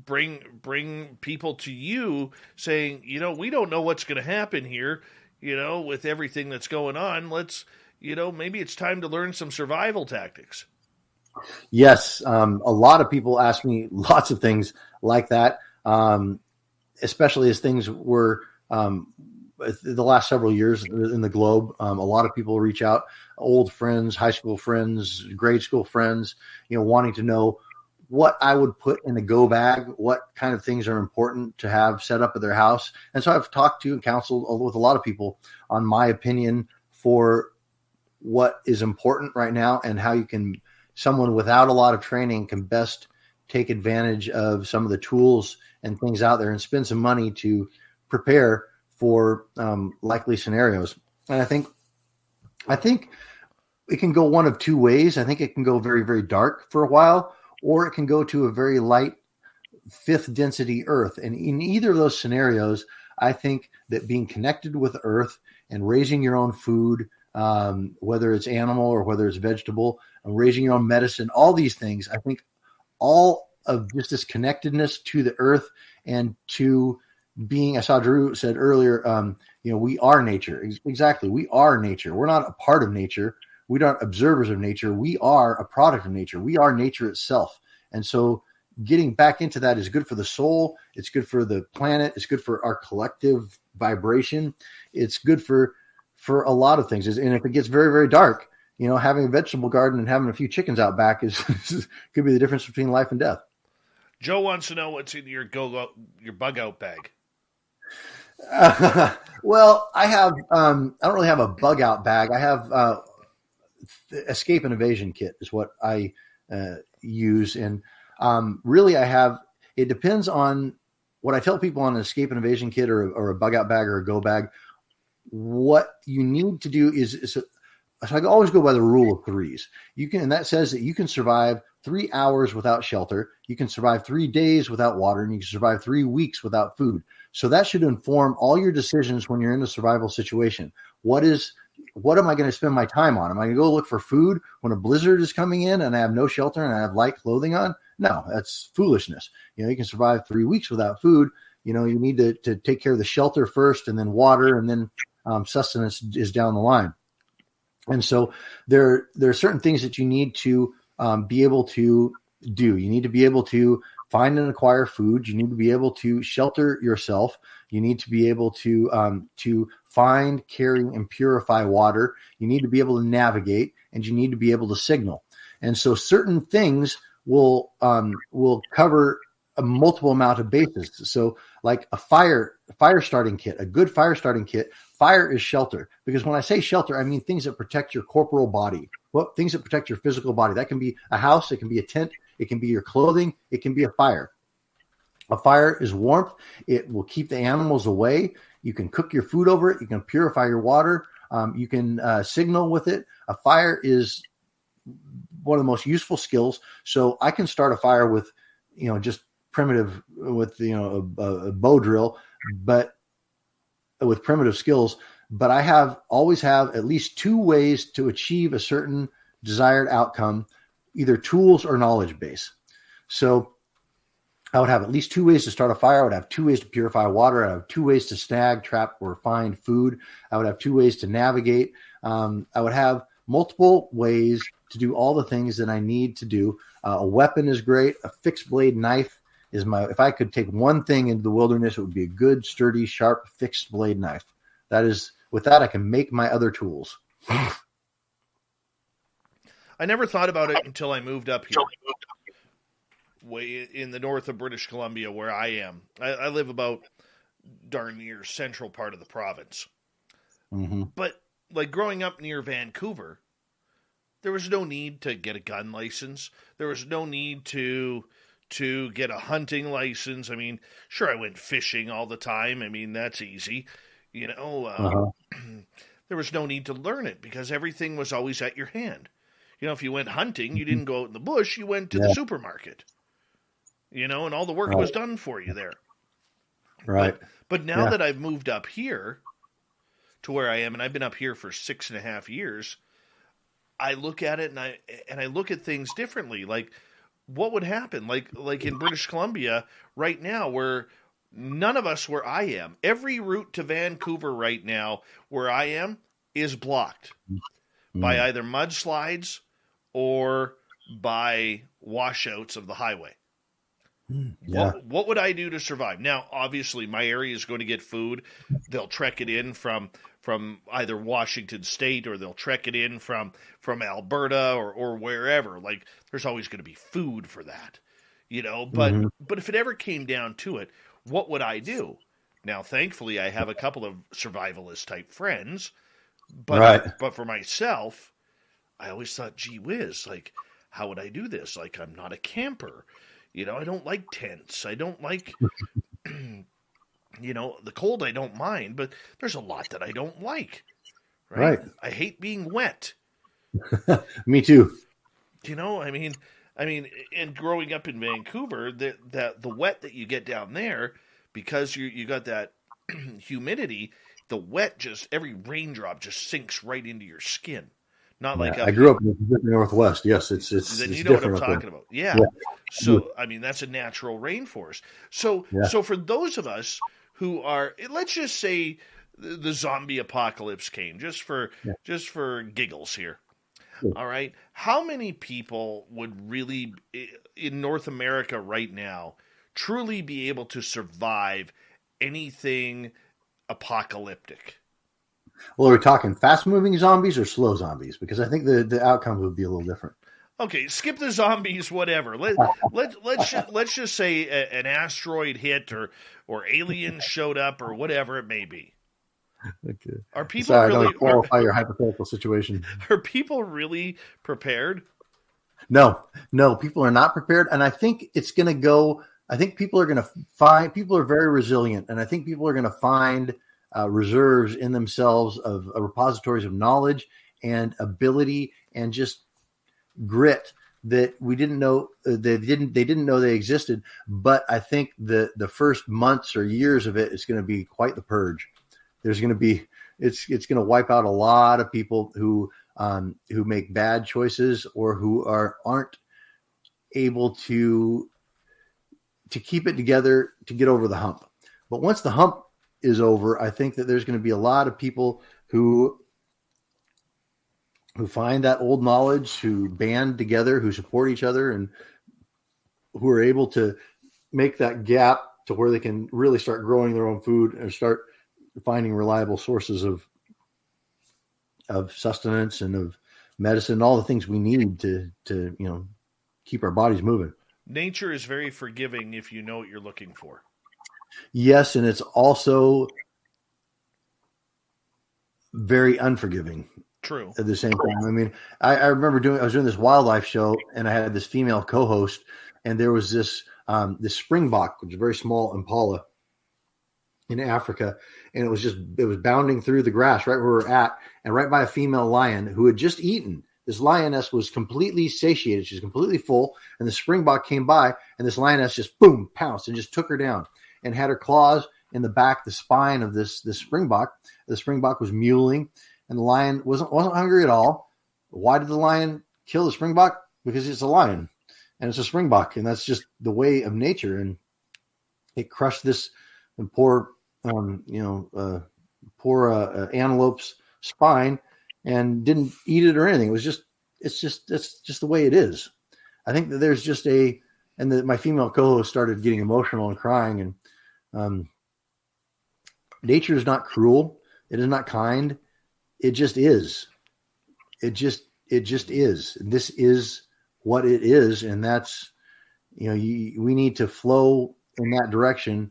Speaker 4: bring people to you saying, we don't know what's going to happen here, with everything that's going on. Let's, maybe it's time to learn some survival tactics.
Speaker 5: Yes. A lot of people ask me lots of things like that, especially as things were the last several years in the globe. A lot of people reach out, old friends, high school friends, grade school friends, wanting to know what I would put in a go bag, what kind of things are important to have set up at their house. And so I've talked to and counseled with a lot of people on my opinion for what is important right now and how someone without a lot of training can best take advantage of some of the tools and things out there and spend some money to prepare for likely scenarios. And I think it can go one of two ways. I think it can go very, very dark for a while, or it can go to a very light, fifth density Earth. And in either of those scenarios, I think that being connected with Earth and raising your own food, whether it's animal or whether it's vegetable, and raising your own medicine, all these things, I think all of just this connectedness to the Earth and to being, I saw Drew said earlier, we are nature. Exactly. We are nature. We're not a part of nature. We aren't observers of nature. We are a product of nature. We are nature itself. And so getting back into that is good for the soul. It's good for the planet. It's good for our collective vibration. It's good for a lot of things. And if it gets very, very dark, having a vegetable garden and having a few chickens out back could be the difference between life and death.
Speaker 4: Joe wants to know what's in your bug out bag.
Speaker 5: Well, I have, I don't really have a bug out bag. I have, escape and evasion kit is what I use. And really it depends on what I tell people on an escape and evasion kit or a bug out bag or a go bag. What you need to do is so I always go by the rule of threes. And that says that you can survive 3 hours without shelter. You can survive 3 days without water, and you can survive 3 weeks without food. So that should inform all your decisions when you're in a survival situation. What am I going to spend my time on? Am I going to go look for food when a blizzard is coming in and I have no shelter and I have light clothing on? No, that's foolishness. You can survive 3 weeks without food. You need to take care of the shelter first, and then water, and then sustenance is down the line. And so there are certain things that you need to be able to do. You need to be able to find and acquire food. You need to be able to shelter yourself. You need to be able to find, carry, and purify water. You need to be able to navigate, and you need to be able to signal. And so certain things will cover a multiple amount of bases. So like a fire starting kit, a good fire starting kit, fire is shelter. Because when I say shelter, I mean things that protect your corporal body. Things that protect your physical body. That can be a house, it can be a tent, it can be your clothing, it can be a fire. A fire is warmth. It will keep the animals away. You can cook your food over it. You can purify your water. You can signal with it. A fire is one of the most useful skills. So I can start a fire with, just primitive, with, a bow drill, but with primitive skills. But I always have at least 2 ways to achieve a certain desired outcome, either tools or knowledge base. So I would have at least 2 ways to start a fire. I would have 2 ways to purify water. I would have 2 ways to snag, trap, or find food. I would have 2 ways to navigate. I would have multiple ways to do all the things that I need to do. A weapon is great. A fixed blade knife is if I could take one thing into the wilderness, it would be a good, sturdy, sharp, fixed blade knife. With that, I can make my other tools.
Speaker 4: I never thought about it until I moved up here. Way in the north of British Columbia, where I am. I live about darn near central part of the province.
Speaker 5: Mm-hmm.
Speaker 4: But like growing up near Vancouver, there was no need to get a gun license. There was no need to get a hunting license. I mean, sure, I went fishing all the time. I mean, that's easy. There was no need to learn it because everything was always at your hand. If you went hunting, you didn't go out in the bush. You went to the supermarket. And all the work was done for you there.
Speaker 5: Right.
Speaker 4: But now that I've moved up here to where I am, and I've been up here for 6.5 years, I look at it and I look at things differently. Like, what would happen? Like in British Columbia right now, where none of us where I am, every route to Vancouver right now where I am is blocked by either mudslides or by washouts of the highway.
Speaker 5: Yeah.
Speaker 4: What would I do to survive? Now, obviously, my area is going to get food. They'll trek it in from either Washington State, or they'll trek it in from Alberta or wherever. Like, there's always going to be food for that, But if it ever came down to it, what would I do? Now, thankfully, I have a couple of survivalist type friends, but for myself, I always thought, gee whiz, like, how would I do this? Like, I'm not a camper. I don't like tents. I don't like, the cold I don't mind, but there's a lot that I don't like. Right. I hate being wet.
Speaker 5: Me too.
Speaker 4: I mean, I mean, and growing up in Vancouver, the wet that you get down there, because you got that humidity, the wet just every raindrop just sinks right into your skin. Not like
Speaker 5: I grew up in the Pacific Northwest. Yes,
Speaker 4: then
Speaker 5: it's
Speaker 4: you know what I'm
Speaker 5: different up
Speaker 4: talking
Speaker 5: there.
Speaker 4: about. Yeah.
Speaker 5: Yeah.
Speaker 4: So I mean, that's a natural rainforest. So
Speaker 5: Yeah.
Speaker 4: so for those of us who are, let's just say the zombie apocalypse came, just for giggles here. All right. How many people would really, in North America right now, truly be able to survive anything apocalyptic?
Speaker 5: Well, are we talking fast-moving zombies or slow zombies? Because I think the outcomes would be a little different.
Speaker 4: Okay, skip the zombies, whatever. Let's just say an asteroid hit or aliens showed up or whatever it may be.
Speaker 5: Okay.
Speaker 4: Are people
Speaker 5: Sorry,
Speaker 4: really
Speaker 5: I don't qualify your hypothetical situation?
Speaker 4: Are people really prepared?
Speaker 5: No, people are not prepared, and I think it's going to go. I think people are going to find. People are very resilient, and I think people are going to find reserves in themselves of repositories of knowledge and ability and just grit that we didn't know they didn't know they existed. But I think the first months or years of it is going to be quite the purge. There's going to be it's going to wipe out a lot of people who make bad choices or who aren't able to keep it together to get over the hump. But once the hump is over, I think that there's going to be a lot of people who find that old knowledge, who band together, who support each other, and who are able to make that gap to where they can really start growing their own food and start finding reliable sources of sustenance and of medicine, all the things we need to keep our bodies moving.
Speaker 4: Nature is very forgiving if you know what you're looking for.
Speaker 5: Yes, and it's also very unforgiving.
Speaker 4: True.
Speaker 5: At the same time. I mean, I remember I was doing this wildlife show, and I had this female co-host, and there was this springbok, which is a very small impala in Africa, and it was bounding through the grass right where we're at, and right by a female lion who had just eaten. This lioness was completely satiated. She's completely full, and the springbok came by, and this lioness just boom, pounced and just took her down and had her claws in the back, the spine of this springbok. The springbok was mewling, and the lion wasn't hungry at all. Why did the lion kill the springbok? Because it's a lion, and it's a springbok, and that's just the way of nature. And it crushed this poor antelope's spine and didn't eat it or anything. It's just the way it is. I think that there's just my female co-host started getting emotional and crying, and nature is not cruel. It is not kind. It just is. It just is. This is what it is. And that's, we need to flow in that direction.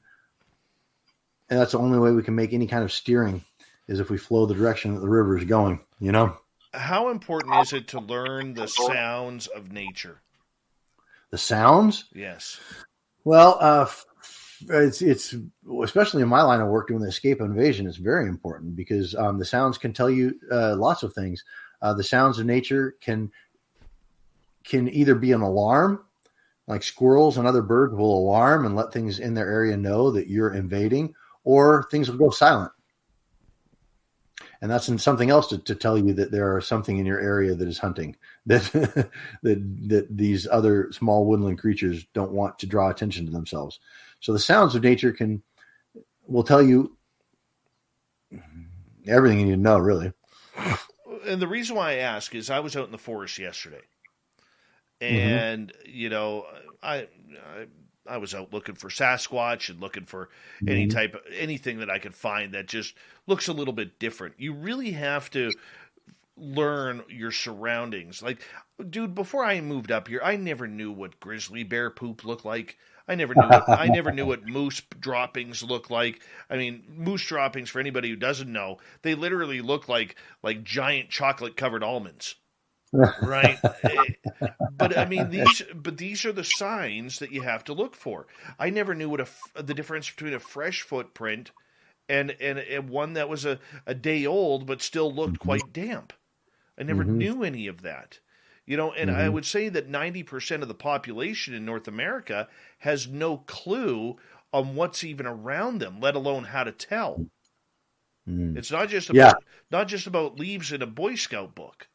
Speaker 5: And that's the only way we can make any kind of steering is if we flow the direction that the river is going,
Speaker 4: How important is it to learn the sounds of nature?
Speaker 5: The sounds?
Speaker 4: Yes.
Speaker 5: Well, it's especially in my line of work doing the escape invasion, it's very important because the sounds can tell you lots of things. The sounds of nature can either be an alarm, like squirrels and other birds will alarm and let things in their area know that you're invading, or things will go silent. And that's something else to tell you that there are something in your area that is hunting, that these other small woodland creatures don't want to draw attention to themselves. So the sounds of nature will tell you everything you need to know, really.
Speaker 4: And the reason why I ask is I was out in the forest yesterday, and I was out looking for Sasquatch and looking for anything that I could find that just looks a little bit different. You really have to learn your surroundings. Like, dude, before I moved up here, I never knew what grizzly bear poop looked like. I never knew what moose droppings look like. I mean, moose droppings, for anybody who doesn't know, they literally look like giant chocolate covered almonds. Right. But I mean, these are the signs that you have to look for. I never knew what the difference between a fresh footprint and one that was a day old but still looked quite damp. I never knew any of that. And I would say that 90% of the population in North America has no clue on what's even around them, let alone how to tell. It's not just about leaves in a Boy Scout book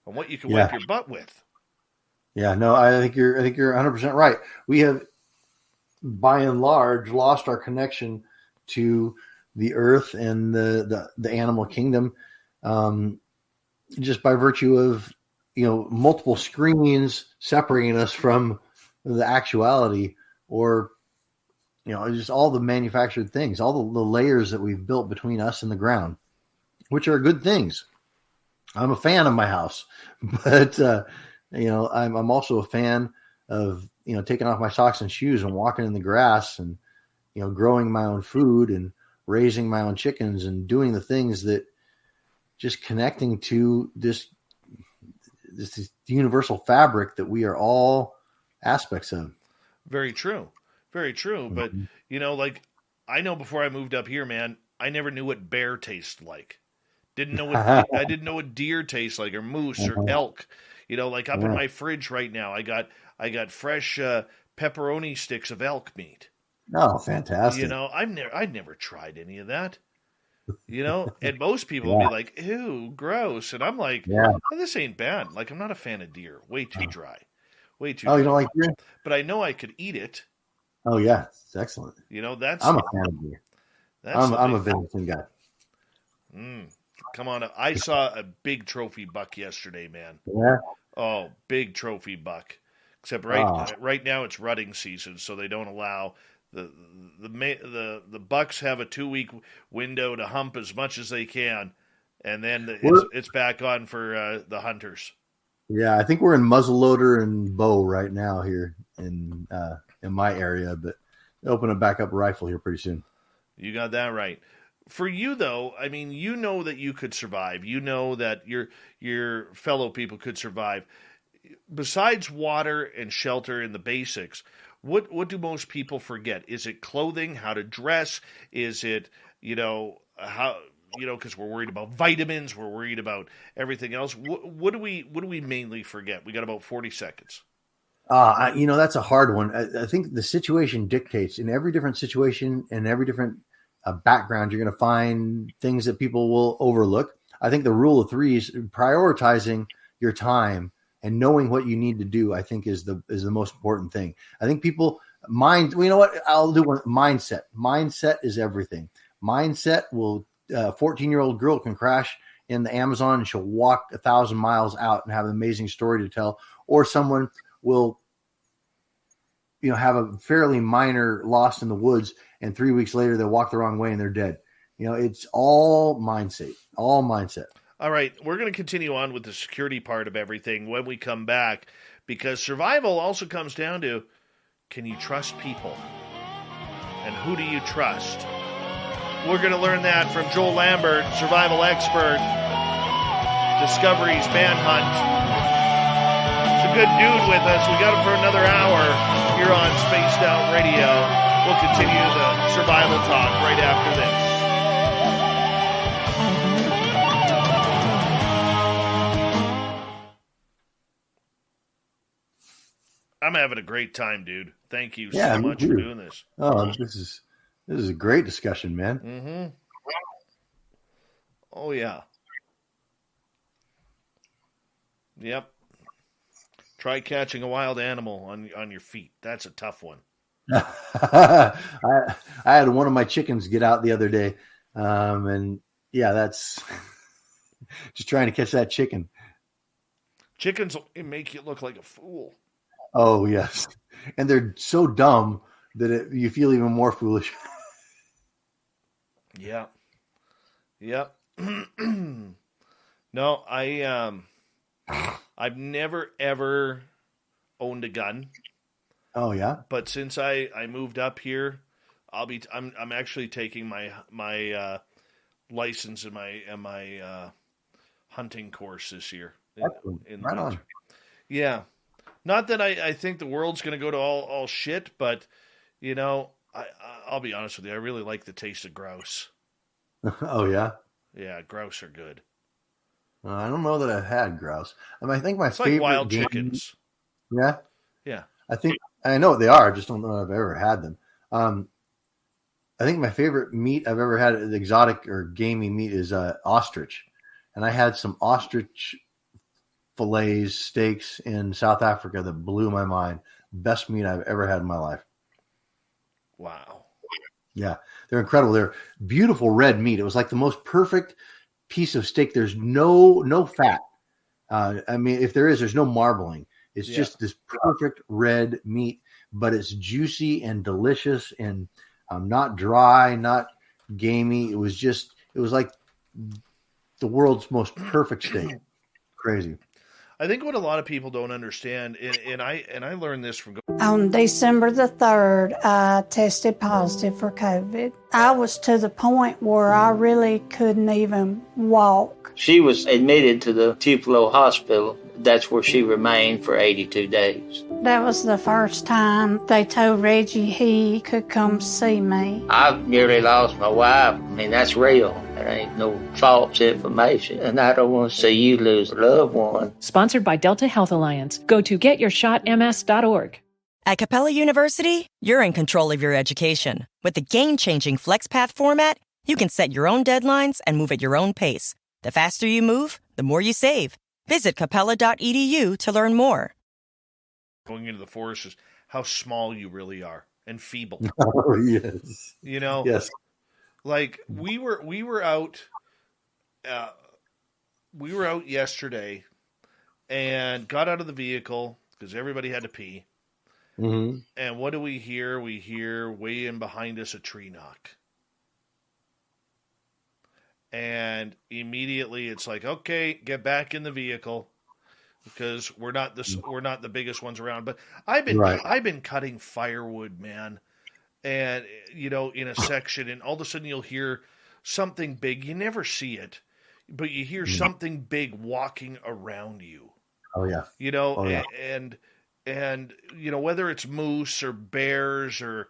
Speaker 4: on what you can wipe your butt with.
Speaker 5: Yeah, no, I think you're 100% right. We have, by and large, lost our connection to the earth and the animal kingdom, just by virtue of multiple screens separating us from the actuality, or just all the manufactured things, all the layers that we've built between us and the ground, which are good things. I'm a fan of my house, but I'm also a fan of taking off my socks and shoes and walking in the grass and growing my own food and raising my own chickens and doing the things that just connecting to this universal fabric that we are all aspects of.
Speaker 4: Very true. Very true. But, I know before I moved up here, man, I never knew what bear tasted like. I didn't know what deer tastes like, or moose or elk. Up in my fridge right now, I got fresh pepperoni sticks of elk meat.
Speaker 5: Oh, fantastic.
Speaker 4: I'd never tried any of that. And most people will be like, ew, gross. And I'm like, oh, this ain't bad. Like, I'm not a fan of deer. Way too dry. Way too dry.
Speaker 5: You don't like deer?
Speaker 4: But I know I could eat it.
Speaker 5: Oh, yeah. It's excellent.
Speaker 4: That's...
Speaker 5: I'm a fan of deer. I'm a venison guy.
Speaker 4: Come on. I saw a big trophy buck yesterday, man.
Speaker 5: Yeah?
Speaker 4: Oh, big trophy buck. Except right now it's rutting season, so they don't allow... The bucks have a 2-week window to hump as much as they can, and then it's back on for the hunters.
Speaker 5: Yeah, I think we're in muzzleloader and bow right now here in my area, but they'll open it back up rifle here pretty soon.
Speaker 4: You got that right. For you though, I mean, that you could survive. That your fellow people could survive. Besides water and shelter and the basics, what do most people forget? Is it clothing, how to dress? Is it, how, because we're worried about vitamins, we're worried about everything else. What do we mainly forget? We got about 40 seconds.
Speaker 5: That's a hard one. I think the situation dictates. In every different situation and every different background, you're going to find things that people will overlook. I think the rule of three is prioritizing your time and knowing what you need to do, I think is the most important thing. I think people I'll do one. Mindset. Mindset is everything. Mindset will, 14-year-old girl can crash in the Amazon and she'll walk 1,000 miles out and have an amazing story to tell. Or someone will, have a fairly minor loss in the woods, and 3 weeks later they'll walk the wrong way and they're dead. It's all mindset.
Speaker 4: All right, we're going to continue on with the security part of everything when we come back, because survival also comes down to, can you trust people? And who do you trust? We're going to learn that from Joel Lambert, survival expert, Discovery's Manhunt. It's a good dude with us. We got him for another hour here on Spaced Out Radio. We'll continue the survival talk right after this. I'm having a great time, dude. Thank you so much for doing this.
Speaker 5: Oh, this is a great discussion, man.
Speaker 4: Mm-hmm. Oh, yeah. Yep. Try catching a wild animal on your feet. That's a tough one.
Speaker 5: I had one of my chickens get out the other day, and that's just trying to catch that chicken.
Speaker 4: Chickens make you look like a fool.
Speaker 5: Oh, yes. And they're so dumb that you feel even more foolish.
Speaker 4: Yeah. Yep. No, I've never, ever owned a gun.
Speaker 5: Oh, yeah?
Speaker 4: But since I moved up here, I'm actually taking my license and my hunting course this year.
Speaker 5: Right on.
Speaker 4: Yeah. Not that I think the world's going to go to all shit, but, I'll be honest with you. I really like the taste of grouse.
Speaker 5: Oh, yeah?
Speaker 4: Yeah, grouse are good.
Speaker 5: I don't know that I've had grouse. I think my
Speaker 4: It's
Speaker 5: favorite
Speaker 4: like wild
Speaker 5: game.
Speaker 4: chickens.
Speaker 5: Yeah.
Speaker 4: Yeah.
Speaker 5: I know what they are. I just don't know if I've ever had them. I think my favorite meat I've ever had, exotic or gamey meat, is ostrich. And I had some ostrich fillets, steaks in South Africa that blew my mind. Best meat I've ever had in my life.
Speaker 4: Wow.
Speaker 5: Yeah, they're incredible. They're beautiful red meat. It was like the most perfect piece of steak. There's no fat. If there is, there's no marbling. It's just this perfect red meat, but it's juicy and delicious and not dry, not gamey. It was like the world's most perfect steak. Crazy.
Speaker 4: I think what a lot of people don't understand, and I learned this from.
Speaker 1: On December the 3rd, I tested positive for COVID. I was to the point where I really couldn't even walk.
Speaker 2: She was admitted to the Tupelo Hospital. That's where she remained for 82 days.
Speaker 1: That was the first time they told Reggie he could come see me.
Speaker 2: I nearly lost my wife. That's real. There ain't no false information. And I don't want to see you lose a loved one.
Speaker 3: Sponsored by Delta Health Alliance. Go to getyourshotms.org.
Speaker 6: At Capella University, you're in control of your education. With the game-changing FlexPath format, you can set your own deadlines and move at your own pace. The faster you move, the more you save. Visit capella.edu to learn more.
Speaker 4: Going into the forest is how small you really are and feeble.
Speaker 5: Oh, yes.
Speaker 4: Yes. Like we were out yesterday and got out of the vehicle because everybody had to pee.
Speaker 5: Mm-hmm.
Speaker 4: And what do we hear? We hear way in behind us a tree knock. And immediately it's like, okay, get back in the vehicle because we're not the biggest ones around. But I've been cutting firewood, man. And in a section, and all of a sudden you'll hear something big. You never see it, but you hear something big walking around you.
Speaker 5: Oh yeah.
Speaker 4: And whether it's moose or bears or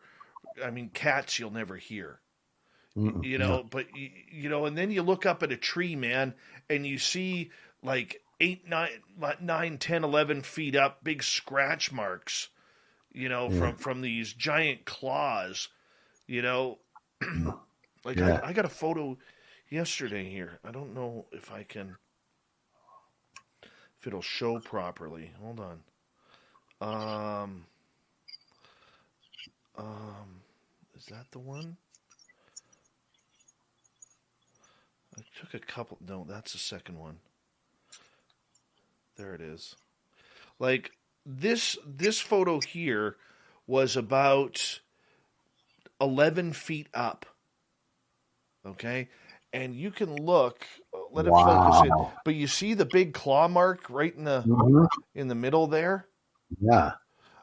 Speaker 4: cats, you'll never hear.
Speaker 5: No.
Speaker 4: But and then you look up at a tree, man, and you see like 8, 9, 10, 11 feet up, big scratch marks, from these giant claws, I got a photo yesterday here. I don't know if it'll show properly. Hold on. Is that the one? I took a couple. No, that's the second one. There it is. Like this photo here was about 11 feet up. Okay, and you can look. Let it focus in. But you see the big claw mark right in the middle there.
Speaker 5: Yeah.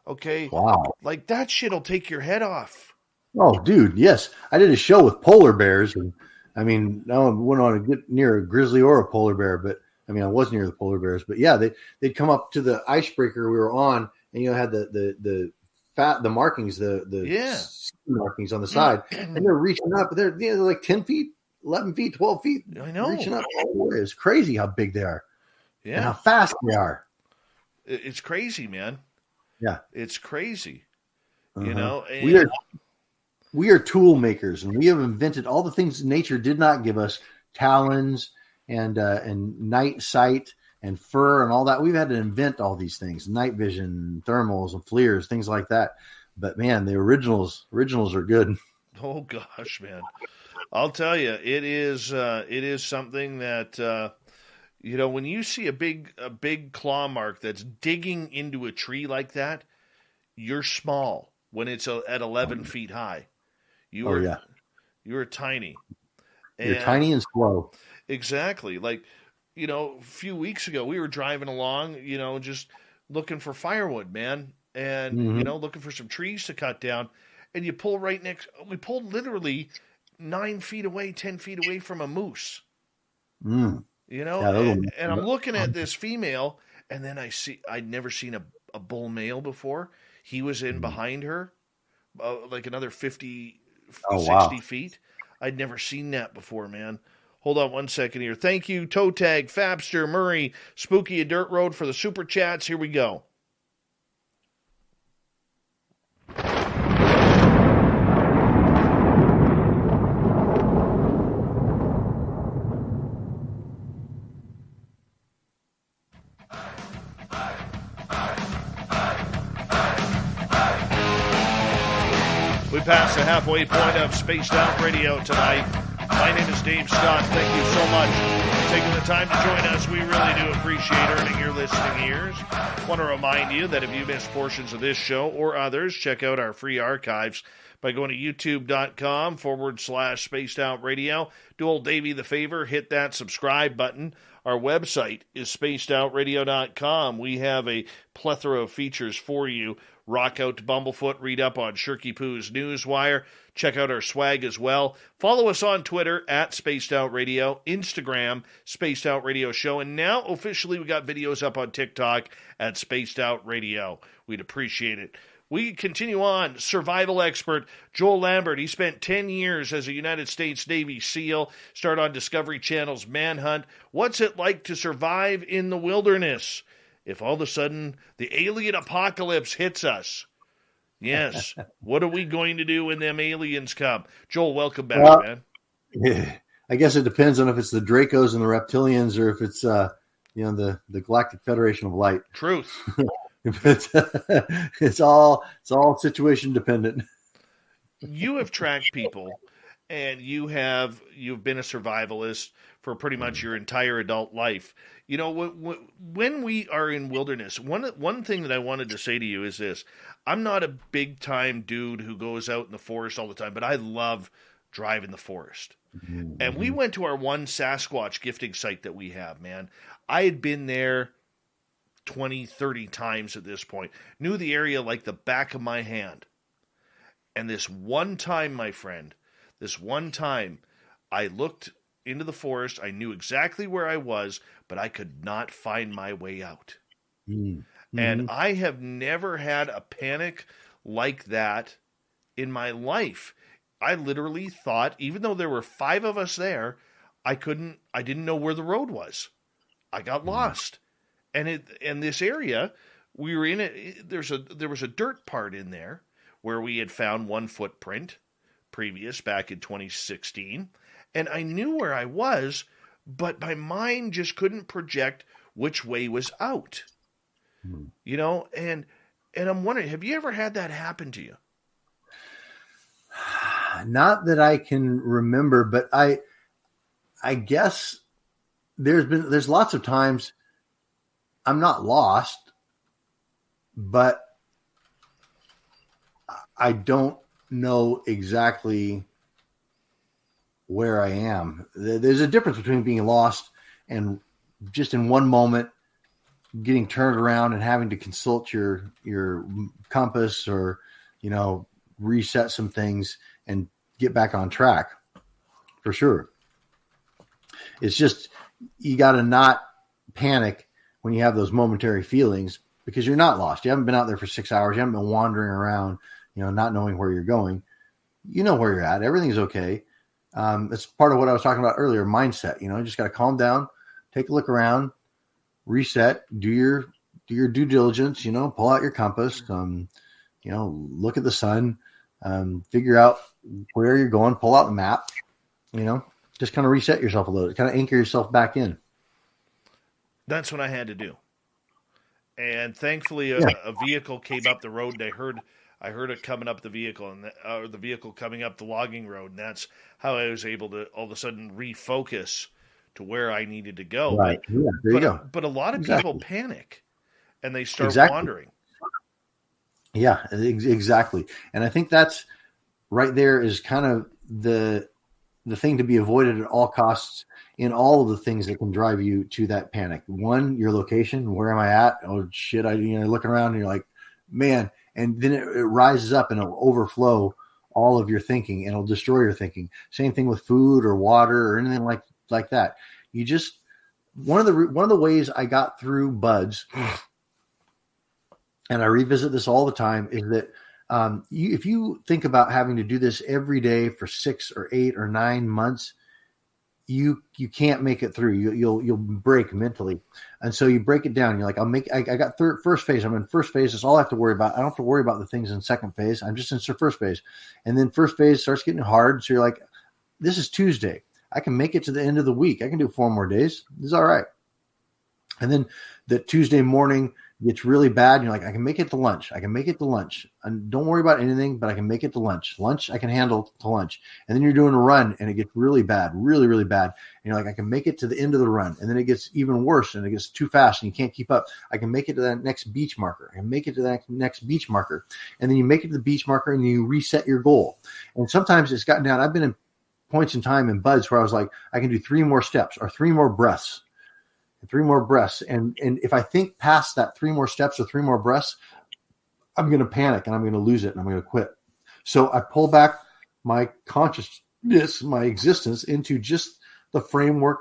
Speaker 4: Okay.
Speaker 5: Wow.
Speaker 4: Like that shit'll take your head off.
Speaker 5: Oh, dude, yes. I did a show with polar bears, and I wouldn't want to get near a grizzly or a polar bear, but I was near the polar bears. But yeah, they'd come up to the icebreaker we were on, and had the markings, the markings on the side, and they're reaching up. They're like 10 feet, 11 feet, 12 feet.
Speaker 4: I know.
Speaker 5: Reaching up all the way. It's crazy how big they are.
Speaker 4: Yeah.
Speaker 5: And how fast they are.
Speaker 4: It's crazy, man.
Speaker 5: Yeah.
Speaker 4: It's crazy.
Speaker 5: Uh-huh.
Speaker 4: And
Speaker 5: we are tool makers, and we have invented all the things nature did not give us: talons and night sight and fur and all that. We've had to invent all these things: night vision, thermals, and FLIRs, things like that. But man, the originals are good.
Speaker 4: Oh gosh, man! I'll tell you, it is something that when you see a big claw mark that's digging into a tree like that, you're small when it's at 11 feet high. You are tiny.
Speaker 5: You're tiny and slow.
Speaker 4: Exactly. Like, a few weeks ago, we were driving along, just looking for firewood, man. And, looking for some trees to cut down. And you pull we pulled literally 9 feet away, 10 feet away from a moose.
Speaker 5: Mm.
Speaker 4: And I'm looking at this female, and then I'd never seen a bull male before. He was in behind her, like another 50, 60 feet. I'd never seen that before, man. Hold on one second here. Thank you, Toe Tag, Fabster, Murray, Spooky, and Dirt Road for the super chats. Here we go. We passed the halfway point of Spaced Out Radio tonight. My name is Dave Scott. Thank you so much for taking the time to join us. We really do appreciate earning your listening ears. I want to remind you that if you missed portions of this show or others, check out our free archives by going to youtube.com/Spaced Out Radio. Do old Davey the favor, hit that subscribe button. Our website is spacedoutradio.com. We have a plethora of features for you. Rock out to Bumblefoot, read up on Shirky Poo's Newswire. Check out our swag as well. Follow us on Twitter at Spaced Out Radio, Instagram, Spaced Out Radio Show, and now officially we got videos up on TikTok at Spaced Out Radio. We'd appreciate it. We continue on. Survival expert Joel Lambert. He spent 10 years as a United States Navy SEAL, started on Discovery Channel's Manhunt. What's it like to survive in the wilderness if all of a sudden the alien apocalypse hits us? Yes. What are we going to do when them aliens come? Joel, welcome back, man.
Speaker 5: Yeah, I guess it depends on if it's the Dracos and the Reptilians or if it's the Galactic Federation of Light.
Speaker 4: Truth.
Speaker 5: It's all situation dependent.
Speaker 4: You have tracked people, and you've been a survivalist for pretty much your entire adult life. You know, when we are in wilderness, one thing that I wanted to say to you is this: I'm not a big time dude who goes out in the forest all the time, but I love driving the forest. Mm-hmm. And we went to our one Sasquatch gifting site that we have, man. I had been there 20, 30 times at this point. Knew the area like the back of my hand. And this one time, my friend, I looked into the forest. I knew exactly where I was, but I could not find my way out. Mm-hmm. And I have never had a panic like that in my life. I literally thought, even though there were 5 of us there, I didn't know where the road was. I got lost. And this area, we were in it. There was a dirt part in there where we had found one footprint previous back in 2016, and I knew where I was, but my mind just couldn't project which way was out. You know, and I'm wondering, have you ever had that happen to you?
Speaker 5: Not that I can remember, but I guess there's lots of times I'm not lost, but I don't know exactly where I am. There's a difference between being lost and just in one moment getting turned around and having to consult your compass or, reset some things and get back on track, for sure. It's just, you got to not panic when you have those momentary feelings, because you're not lost. You haven't been out there for 6 hours. You haven't been wandering around, not knowing where you're going. You know where you're at. Everything's okay. It's part of what I was talking about earlier, mindset. You just got to calm down, take a look around, reset, do your due diligence, pull out your compass, look at the sun, figure out where you're going, pull out the map, just kind of reset yourself a little, kind of anchor yourself back in.
Speaker 4: That's what I had to do. And thankfully a vehicle came up the road, and I heard it coming up the vehicle, or the vehicle coming up the logging road, and that's how I was able to all of a sudden refocus to where I needed to go.
Speaker 5: Right. There you go.
Speaker 4: But a lot of people panic, and they start wandering.
Speaker 5: Yeah, exactly. And I think that's right there is kind of the thing to be avoided at all costs in all of the things that can drive you to that panic. One, your location. Where am I at? Oh, shit. Looking around and you're like, man. And then it rises up and it'll overflow all of your thinking and it'll destroy your thinking. Same thing with food or water or anything like that. You just, one of the ways I got through buds, and I revisit this all the time, is that if you think about having to do this every day for 6 or 8 or 9 months, you can't make it through. You'll break mentally, and so you break it down. You're like, I got first phase. I'm in first phase. That's all I have to worry about. I don't have to worry about the things in second phase. I'm just in first phase, and then first phase starts getting hard. So you're like, this is Tuesday. I can make it to the end of the week. I can do 4 more days. This is all right. And then the Tuesday morning gets really bad. And you're like, I can make it to lunch. I can make it to lunch. And don't worry about anything, but I can make it to lunch. Lunch, I can handle to lunch. And then you're doing a run and it gets really bad, really, really bad. And you're like, I can make it to the end of the run. And then it gets even worse and it gets too fast and you can't keep up. I can make it to that next beach marker. I can make it to that next beach marker. And then you make it to the beach marker and you reset your goal. And sometimes it's gotten down. I've been in points in time in buds where I was like, I can do 3 more steps or 3 more breaths. 3 more breaths. And if I think past that 3 more steps or 3 more breaths, I'm going to panic and I'm going to lose it and I'm going to quit. So I pull back my consciousness, my existence into just the framework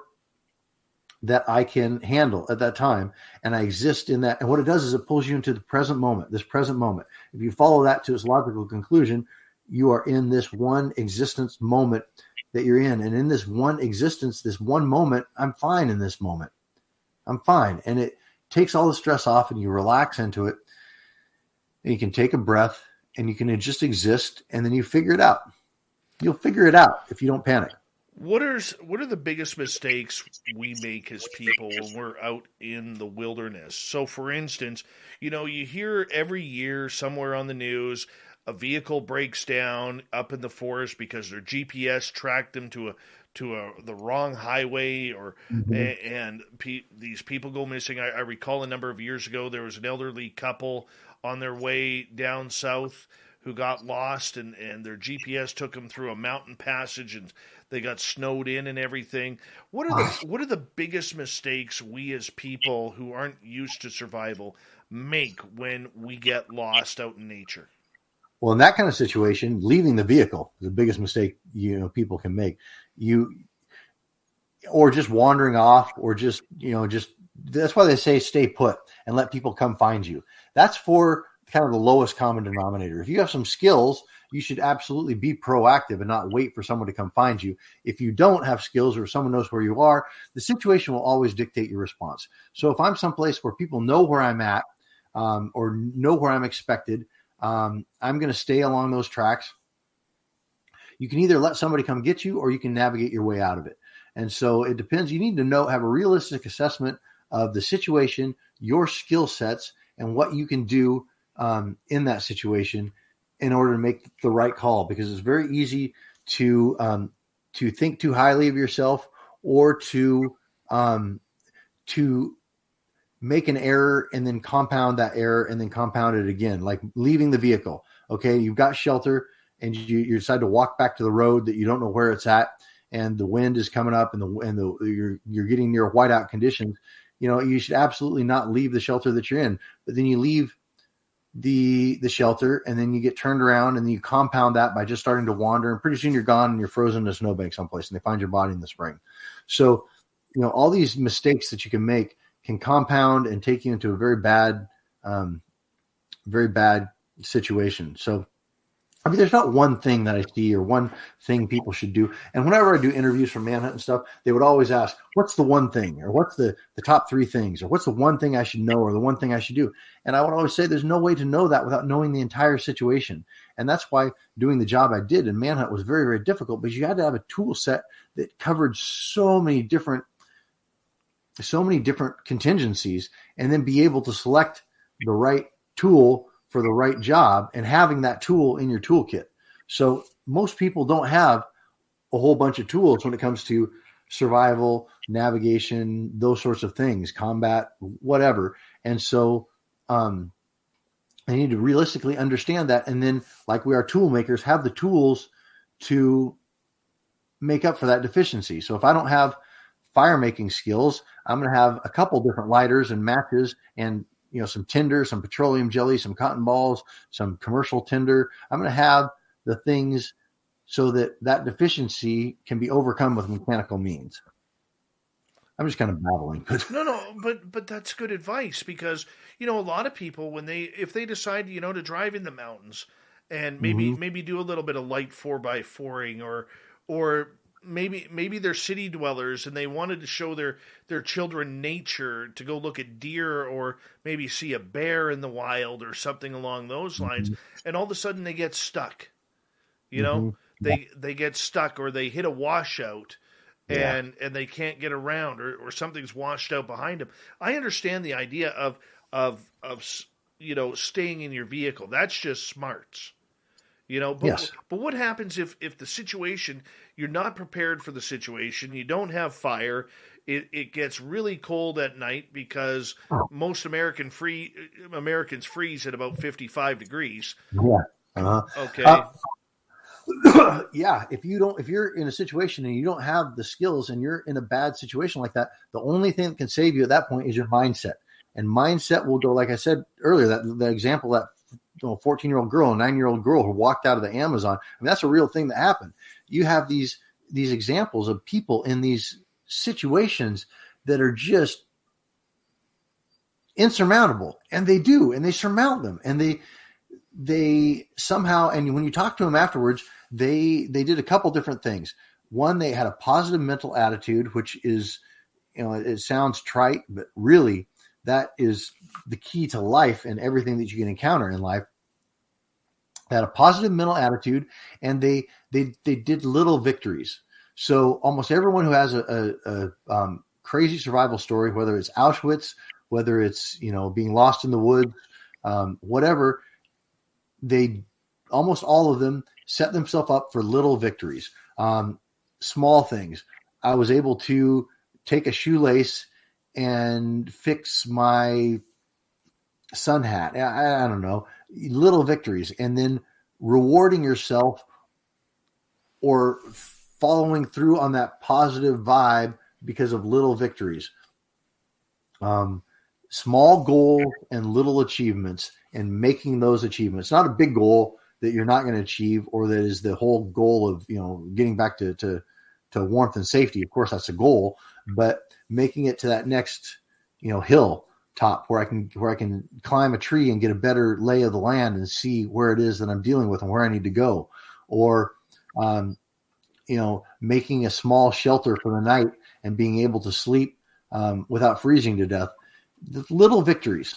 Speaker 5: that I can handle at that time. And I exist in that. And what it does is it pulls you into the present moment, this present moment. If you follow that to its logical conclusion, you are in this one existence moment that you're in. And in this one existence, this one moment, I'm fine in this moment. I'm fine. And it takes all the stress off and you relax into it. And you can take a breath and you can just exist and then you figure it out. You'll figure it out if you don't panic.
Speaker 4: What are the biggest mistakes we make as people when we're out in the wilderness? So for instance, you hear every year somewhere on the news, a vehicle breaks down up in the forest because their GPS tracked them to the wrong highway, or and these people go missing. I recall a number of years ago there was an elderly couple on their way down south who got lost, and their GPS took them through a mountain passage, and they got snowed in and everything. What are the biggest mistakes we as people who aren't used to survival make when we get lost out in nature?
Speaker 5: Well, in that kind of situation, leaving the vehicle is the biggest mistake people can make. Or just wandering off, or just that's why they say stay put and let people come find you. That's for kind of the lowest common denominator. If you have some skills, you should absolutely be proactive and not wait for someone to come find you. If you don't have skills or someone knows where you are, the situation will always dictate your response. So if I'm someplace where people know where I'm at, or know where I'm expected, I'm going to stay along those tracks. You can either let somebody come get you or you can navigate your way out of it. And so it depends. You need to have a realistic assessment of the situation, your skill sets, and what you can do in that situation in order to make the right call, because it's very easy to think too highly of yourself, or to make an error and then compound that error and then compound it again, like leaving the vehicle. Okay, you've got shelter and you decide to walk back to the road that you don't know where it's at, and the wind is coming up and you're getting near whiteout conditions. You should absolutely not leave the shelter that you're in. But then you leave the shelter and then you get turned around and then you compound that by just starting to wander, and pretty soon you're gone and you're frozen in a snowbank someplace and they find your body in the spring. So, all these mistakes that you can make can compound and take you into a very bad situation. So, there's not one thing that I see or one thing people should do. And whenever I do interviews for Manhunt and stuff, they would always ask, what's the one thing, or what's the top 3 things, or what's the one thing I should know, or the one thing I should do. And I would always say there's no way to know that without knowing the entire situation. And that's why doing the job I did in Manhunt was very, very difficult, because you had to have a tool set that covered so many different contingencies, and then be able to select the right tool for the right job, and having that tool in your toolkit. So most people don't have a whole bunch of tools when it comes to survival, navigation, those sorts of things, combat, whatever. And so they need to realistically understand that. And then, like we are tool makers, have the tools to make up for that deficiency. So if I don't have fire making skills, I'm going to have a couple different lighters and matches and some tinder, some petroleum jelly, some cotton balls, some commercial tinder. I'm going to have the things so that deficiency can be overcome with mechanical means. I'm just kind of babbling.
Speaker 4: But that's good advice, because, a lot of people, if they decide, to drive in the mountains and maybe do a little bit of light 4x4ing or maybe they're city dwellers and they wanted to show their children nature, to go look at deer or maybe see a bear in the wild or something along those lines, and all of a sudden they get stuck. You know, they get stuck, or they hit a washout and they can't get around, or something's washed out behind them. I understand the idea of staying in your vehicle. That's just smarts. But what happens if the situation, you're not prepared for the situation, you don't have fire, it gets really cold at night because most Americans freeze at about 55 degrees.
Speaker 5: Yeah.
Speaker 4: Okay.
Speaker 5: If you're in a situation and you don't have the skills and you're in a bad situation like that, the only thing that can save you at that point is your mindset. And mindset will go, like I said earlier, that the example, that 14-year-old girl, 9-year-old girl who walked out of the Amazon. I mean, that's a real thing that happened. You have these examples of people in these situations that are just insurmountable, and they surmount them, and they somehow, and when you talk to them afterwards, they did a couple different things. One, they had a positive mental attitude, which is, it sounds trite, but really that is the key to life and everything that you can encounter in life. They had a positive mental attitude, and they did little victories. So almost everyone who has a crazy survival story, whether it's Auschwitz, whether it's being lost in the woods, whatever, almost all of them set themselves up for little victories, small things. I was able to take a shoelace and fix my sun hat. I don't know, little victories, and then rewarding yourself or following through on that positive vibe because of little victories. Small goals and little achievements, and making those achievements. Not a big goal that you're not going to achieve, or that is the whole goal of, getting back to warmth and safety. Of course, that's a goal, but making it to that next, hill top where I can climb a tree and get a better lay of the land and see where it is that I'm dealing with and where I need to go. Or, making a small shelter for the night and being able to sleep without freezing to death. The little victories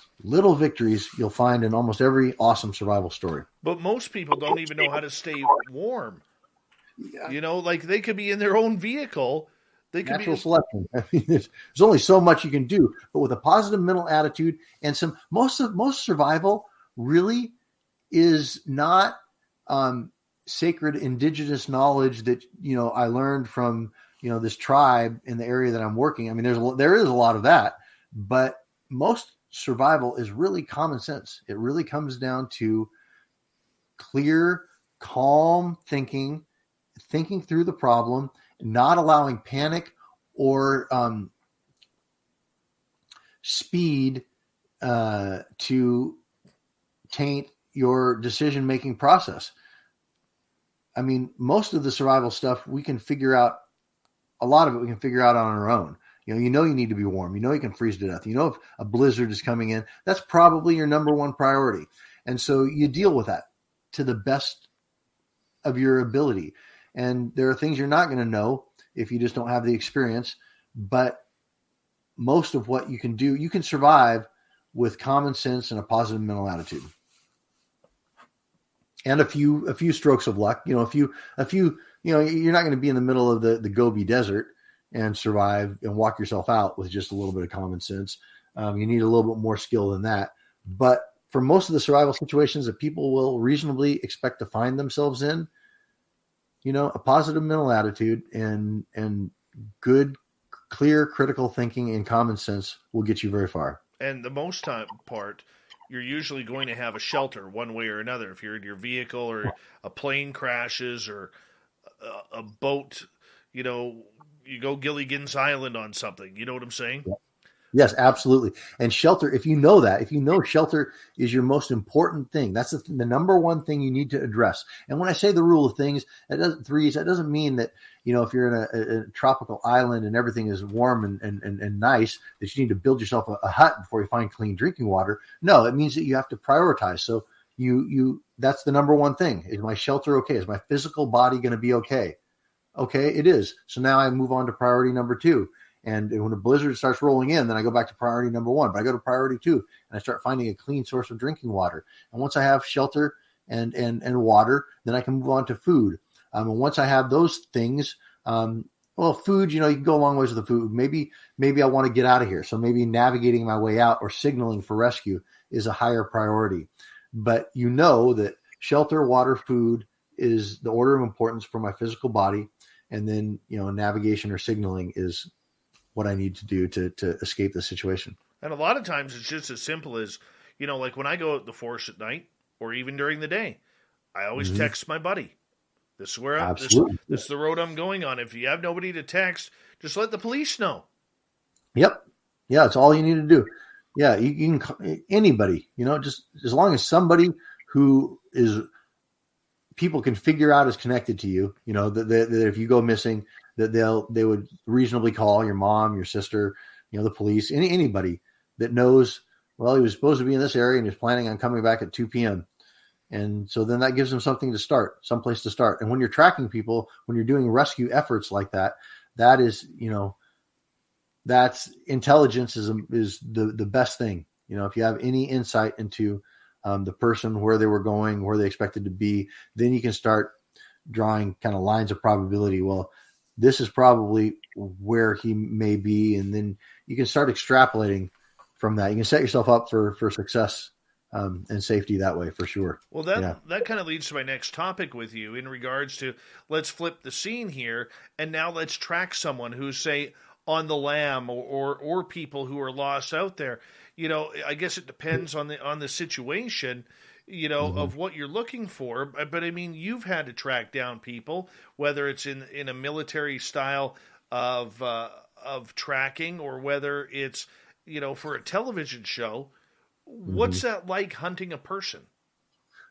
Speaker 5: you'll find in almost every awesome survival story.
Speaker 4: But most people don't even know how to stay warm. Yeah. Like they could be in their own vehicle. They could
Speaker 5: Natural selection. I mean, there's only so much you can do, but with a positive mental attitude and most survival really is not sacred indigenous knowledge that I learned from this tribe in the area that I'm working. I mean, there is a lot of that, but most survival is really common sense. It really comes down to clear, calm thinking through the problem, not allowing panic or speed to taint your decision-making process. I mean, most of the survival stuff we can figure out. A lot of it we can figure out on our own. You need to be warm. You can freeze to death. If a blizzard is coming in, that's probably your number one priority. And so you deal with that to the best of your ability. And there are things you're not going to know if you just don't have the experience. But most of what you can do, you can survive with common sense and a positive mental attitude. And a few strokes of luck. You're not going to be in the middle of the Gobi Desert and survive and walk yourself out with just a little bit of common sense. You need a little bit more skill than that. But for most of the survival situations that people will reasonably expect to find themselves in, a positive mental attitude and good, clear, critical thinking and common sense will get you very far.
Speaker 4: And the most part, you're usually going to have a shelter one way or another. If you're in your vehicle or a plane crashes or a boat, you go Gilligan's Island on something. You know what I'm saying?
Speaker 5: Yeah. Yes, absolutely. And shelter, if you know shelter is your most important thing, that's the number one thing you need to address. And when I say the rule of things, that doesn't mean that, if you're in a tropical island and everything is warm and nice, that you need to build yourself a hut before you find clean drinking water. No, it means that you have to prioritize. So that's the number one thing. Is my shelter okay? Is my physical body going to be okay? Okay, it is. So now I move on to priority number 2. And when a blizzard starts rolling in, then I go back to priority number 1. But I go to priority 2, and I start finding a clean source of drinking water. And once I have shelter and water, then I can move on to food. And once I have those things, food, you can go a long ways with the food. Maybe I want to get out of here. So maybe navigating my way out or signaling for rescue is a higher priority. But that shelter, water, food is the order of importance for my physical body. And then, navigation or signaling is what I need to do to escape the situation.
Speaker 4: And a lot of times it's just as simple as, like when I go out the force at night or even during the day, I always text my buddy. This is where this is the road I'm going on. If you have nobody to text, just let the police know.
Speaker 5: Yep. Yeah, it's all you need to do. Yeah, you can anybody, just as long as somebody who is people can figure out is connected to you, that if you go missing, that they would reasonably call your mom, your sister, the police, anybody that knows, well, he was supposed to be in this area and he's planning on coming back at 2 p.m. And so then that gives them something to start, someplace to start. And when you're tracking people, when you're doing rescue efforts like that, that is, that's intelligence is the best thing. If you have any insight into the person, where they were going, where they expected to be, then you can start drawing kind of lines of probability. Well, this is probably where he may be. And then you can start extrapolating from that. You can set yourself up for success and safety that way, for sure.
Speaker 4: Well, that kind of leads to my next topic with you in regards to, let's flip the scene here, and now let's track someone who's, say, on the lam or people who are lost out there. I guess it depends on the situation, of what you're looking for. But I mean, you've had to track down people, whether it's in a military style of tracking, or whether it's, for a television show. What's that like, hunting a person?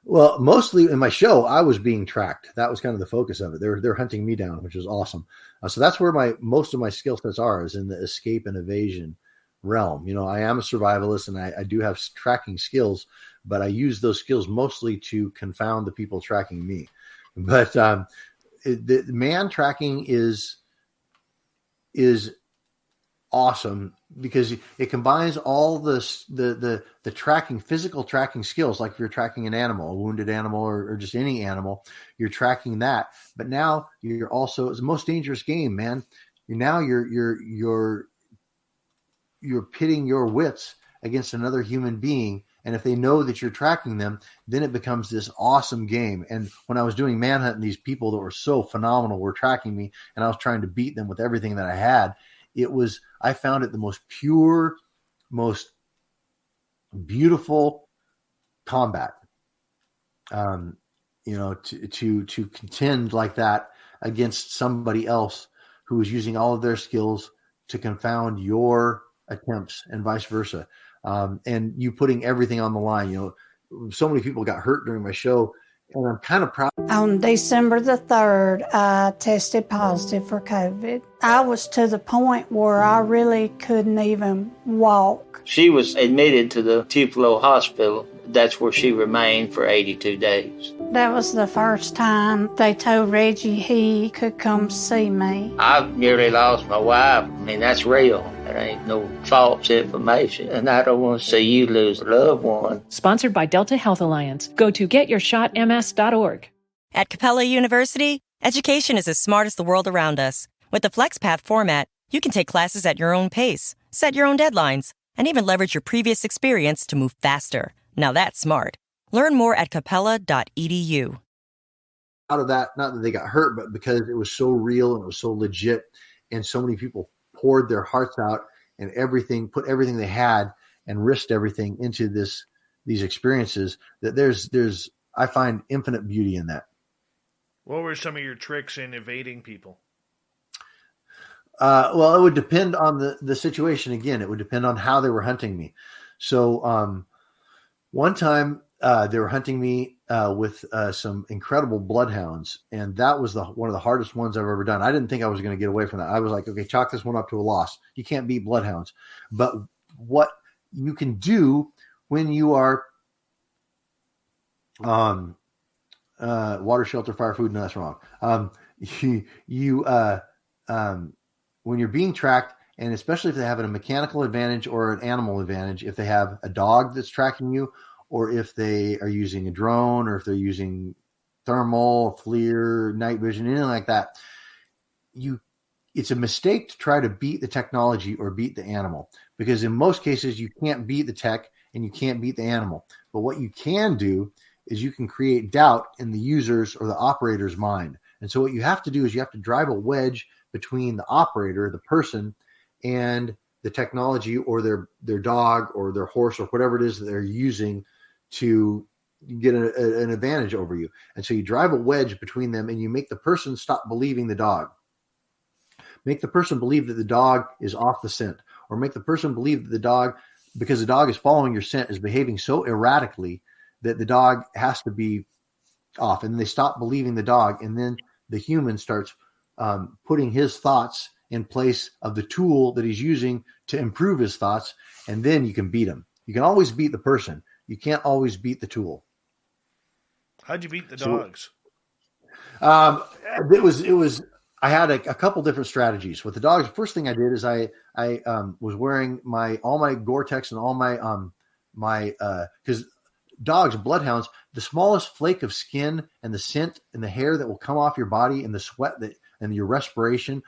Speaker 5: Well, mostly in my show, I was being tracked. That was kind of the focus of it. They're hunting me down, which is awesome. So that's where most of my skill sets are, is in the escape and evasion realm. I am a survivalist, and I do have tracking skills, but I use those skills mostly to confound the people tracking me. But the man tracking is awesome, because it combines all the tracking, physical tracking skills. Like if you're tracking an animal, a wounded animal, or just any animal, you're tracking that. But now you're also, it's the most dangerous game, man. You're pitting your wits against another human being. And if they know that you're tracking them, then it becomes this awesome game. And when I was doing manhunt, these people that were so phenomenal were tracking me, and I was trying to beat them with everything that I had. I found it the most pure, most beautiful combat. To contend like that against somebody else who is using all of their skills to confound your attempts, and vice versa. And you putting everything on the line. So many people got hurt during my show, and I'm kind of proud.
Speaker 1: On December the 3rd, I tested positive for COVID. I was to the point where I really couldn't even walk.
Speaker 2: She was admitted to the Tupelo hospital. That's where she remained for 82 days.
Speaker 1: That was the first time they told Reggie he could come see me.
Speaker 2: I nearly lost my wife. I mean, that's real. That ain't no false information. And I don't want to see you lose a loved one.
Speaker 3: Sponsored by Delta Health Alliance. Go to getyourshotms.org.
Speaker 6: At Capella University, education is as smart as the world around us. With the FlexPath format, you can take classes at your own pace, set your own deadlines, and even leverage your previous experience to move faster. Now that's smart. Learn more at capella.edu.
Speaker 5: Out of that, not that they got hurt, but because it was so real and it was so legit, and so many people poured their hearts out and put everything they had and risked everything into these experiences, that I find infinite beauty in that.
Speaker 4: What were some of your tricks in evading people?
Speaker 5: Well, it would depend on the situation. Again, it would depend on how they were hunting me. So one time they were hunting me with some incredible bloodhounds, and that was one of the hardest ones I've ever done. I didn't think I was going to get away from that. I was like, okay, chalk this one up to a loss. You can't beat bloodhounds. But what you can do when you are water, shelter, fire, food, no, that's wrong. when you're being tracked, and especially if they have a mechanical advantage or an animal advantage, if they have a dog that's tracking you, or if they are using a drone, or if they're using thermal, FLIR, night vision, anything like that, it's a mistake to try to beat the technology or beat the animal, because in most cases you can't beat the tech and you can't beat the animal. But what you can do is you can create doubt in the user's or the operator's mind. And so what you have to do is you have to drive a wedge between the operator, the person, and the technology, or their dog or their horse or whatever it is that they're using to get an advantage over you. And so you drive a wedge between them, and you make the person stop believing the dog. Make the person believe that the dog is off the scent, or make the person believe that the dog, because the dog is following your scent, is behaving so erratically that the dog has to be off. And they stop believing the dog. And then the human starts putting his thoughts in place of the tool that he's using to improve his thoughts. And then you can beat him. You can always beat the person. You can't always beat the tool.
Speaker 4: How'd you beat the dogs?
Speaker 5: It was, I had a couple different strategies with the dogs. The first thing I did is I was wearing all my Gore-Tex and all my because dogs, bloodhounds, the smallest flake of skin and the scent and the hair that will come off your body and the sweat and your respiration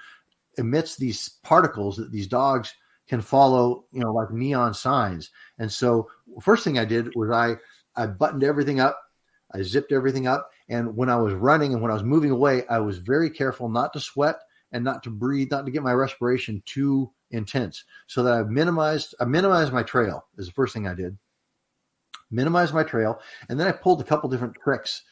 Speaker 5: emits these particles that these dogs can follow, like neon signs. And so first thing I did was I buttoned everything up. I zipped everything up. And when I was running and when I was moving away, I was very careful not to sweat and not to breathe, not to get my respiration too intense, so that I minimized my trail is the first thing I did. Minimize my trail. And then I pulled a couple different tricks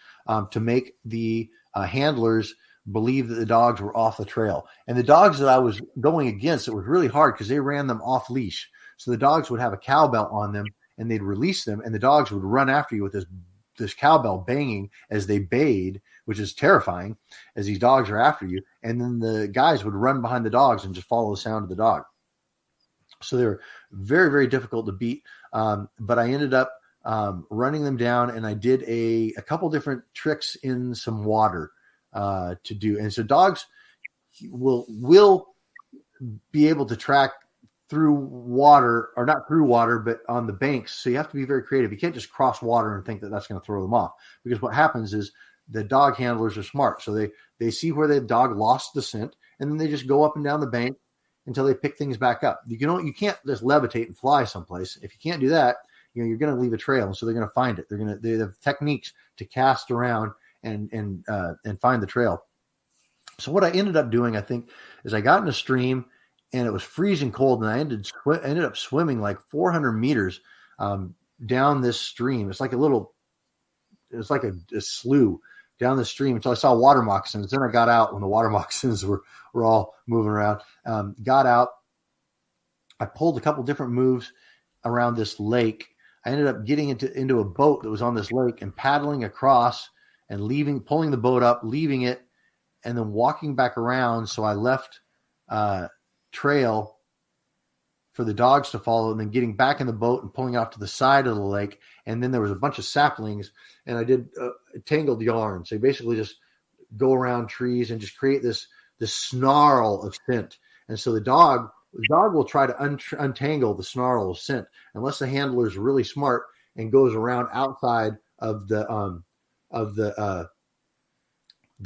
Speaker 5: to make the handlers believe that the dogs were off the trail. And the dogs that I was going against, it was really hard because they ran them off leash. So the dogs would have a cowbell on them and they'd release them, and the dogs would run after you with this cowbell banging as they bayed, which is terrifying as these dogs are after you. And then the guys would run behind the dogs and just follow the sound of the dog. So they were very, very difficult to beat. But I ended up running them down, and I did a couple different tricks in some water to do. And so dogs will be able to track through water, or not through water, but on the banks. So you have to be very creative. You can't just cross water and think that that's going to throw them off, because what happens is the dog handlers are smart. So they see where the dog lost the scent, and then they just go up and down the bank until they pick things back up. You can't just levitate and fly someplace. If you can't do that, you're going to leave a trail. And so they're going to find it. They have techniques to cast around and find the trail. So what I ended up doing, I think, is I got in a stream, and it was freezing cold, and I ended up swimming like 400 meters down this stream. It's like a slough down the stream until I saw water moccasins. Then I got out when the water moccasins were all moving around. Got out. I pulled a couple different moves around this lake. I ended up getting into a boat that was on this lake and paddling across and pulling the boat up, leaving it, and then walking back around. So I left trail for the dogs to follow, and then getting back in the boat and pulling off to the side of the lake. And then there was a bunch of saplings, and I did tangled yarn. So you basically just go around trees and just create this snarl of scent. And so the dog will try to untangle the snarl of scent unless the handler is really smart and goes around outside of the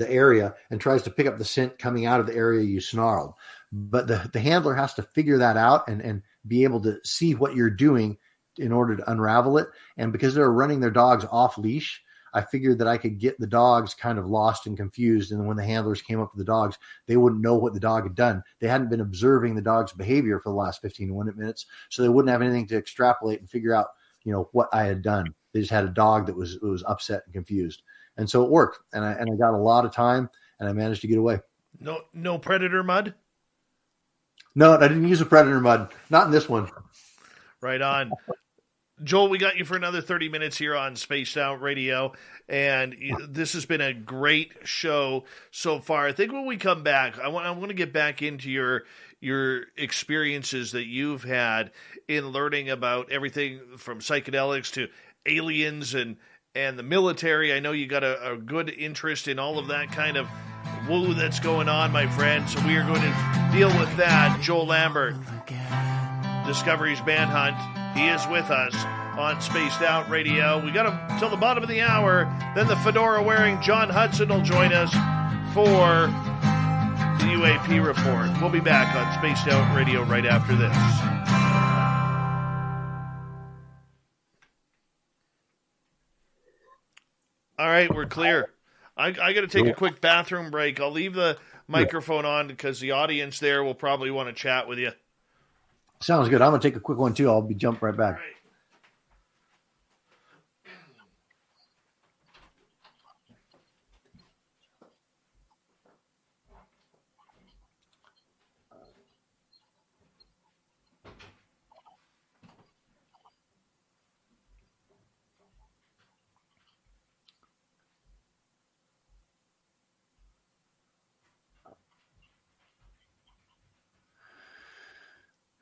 Speaker 5: area and tries to pick up the scent coming out of the area you snarled. But the handler has to figure that out and be able to see what you're doing in order to unravel it. And because they're running their dogs off leash, I figured that I could get the dogs kind of lost and confused. And when the handlers came up with the dogs, they wouldn't know what the dog had done. They hadn't been observing the dog's behavior for the last 15 to 20 minutes. So they wouldn't have anything to extrapolate and figure out, what I had done. They just had a dog that was upset and confused. And so it worked. And I got a lot of time, and I managed to get away.
Speaker 4: No predator mud?
Speaker 5: No, I didn't use a predator mud. Not in this one.
Speaker 4: Right on. Joel, we got you for another 30 minutes here on Spaced Out Radio, and this has been a great show so far. I think when we come back, I want to get back into your experiences that you've had in learning about everything from psychedelics to aliens and the military. I know you got a good interest in all of that kind of woo that's going on, my friend. So we are going to deal with that. Joel Lambert, Discovery's Manhunt. He is with us on Spaced Out Radio. We got him till the bottom of the hour. Then the fedora-wearing John Hudson will join us for the UAP report. We'll be back on Spaced Out Radio right after this. All right, we're clear. I got to take a quick bathroom break. I'll leave the microphone on because the audience there will probably want to chat with you.
Speaker 5: Sounds good. I'm going to take a quick one, too. I'll be jump right back.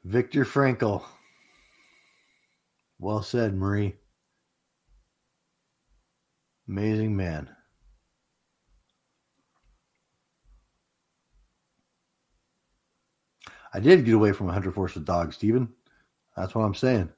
Speaker 5: Viktor Frankl. Well said, Marie. Amazing man. I did get away from 100 Force with Dogs, Stephen. That's what I'm saying.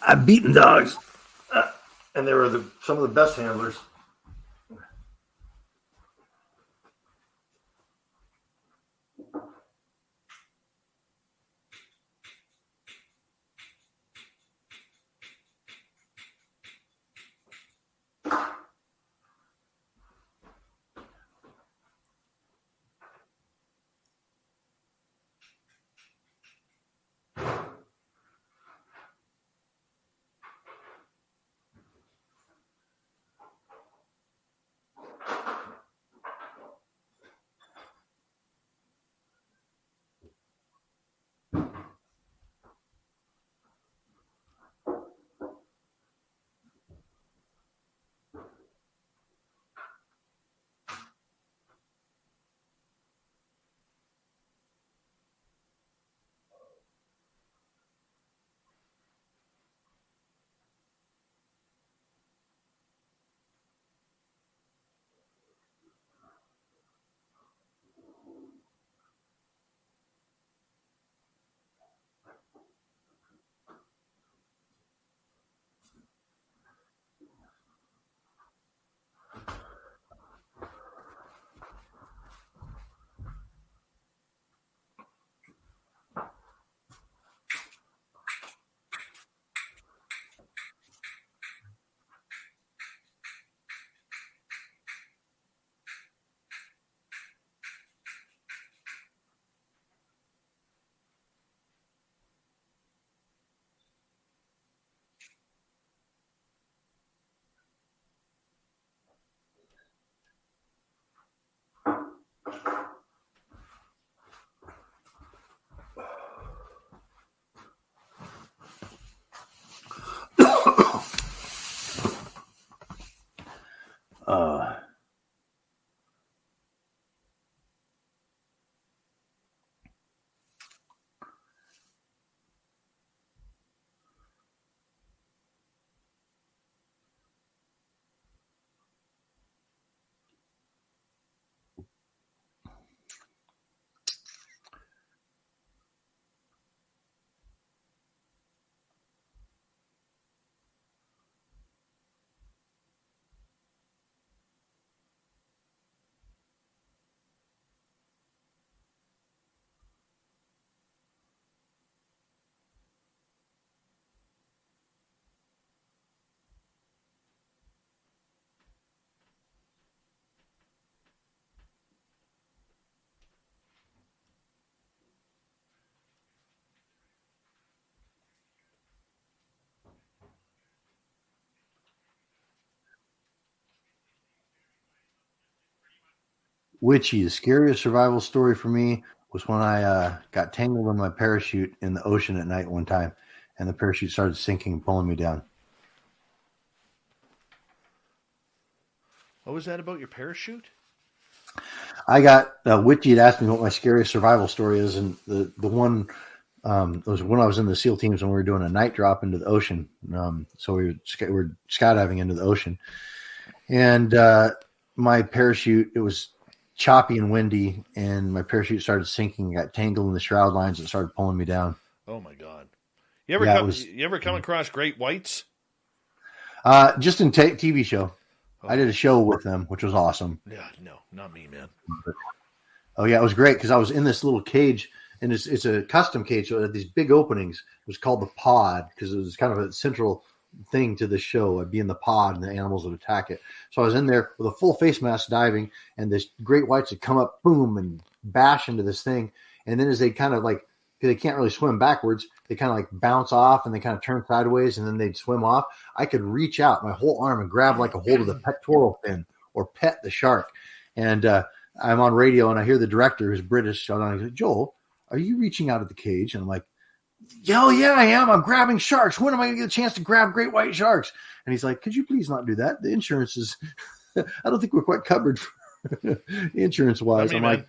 Speaker 5: I've beaten dogs, and they were some of the best handlers. Witchy, the scariest survival story for me was when I got tangled in my parachute in the ocean at night one time, and the parachute started sinking and pulling me down.
Speaker 4: What was that about your parachute?
Speaker 5: I got Whitney had asked me what my scariest survival story is, and the one was when I was in the SEAL teams when we were doing a night drop into the ocean. So we were skydiving into the ocean, and my parachute, it was choppy and windy, and my parachute started sinking, got tangled in the shroud lines, and started pulling me down.
Speaker 4: Oh my God! You ever come across great whites?
Speaker 5: Just in TV show. Oh. I did a show with them, which was awesome.
Speaker 4: Yeah, no, not me, man.
Speaker 5: Oh yeah, it was great because I was in this little cage, and it's a custom cage, so it had these big openings. It was called the pod because it was kind of a central thing to the show. I'd be in the pod, and the animals would attack it. So I was in there with a full face mask diving, and this great whites would come up, boom, and bash into this thing. And then as they kind of like, because they can't really swim backwards, they kind of like bounce off and they kind of turn sideways, and then they'd swim off. I could reach out my whole arm and grab like a hold of the pectoral fin or pet the shark. And I'm on radio, and I hear the director, who's British, shout out, he's like, Joel, are you reaching out at the cage? And I'm like, hell yeah, I am. I'm grabbing sharks. When am I going to get a chance to grab great white sharks? And he's like, could you please not do that? The insurance is, I don't think we're quite covered insurance wise. I'm like,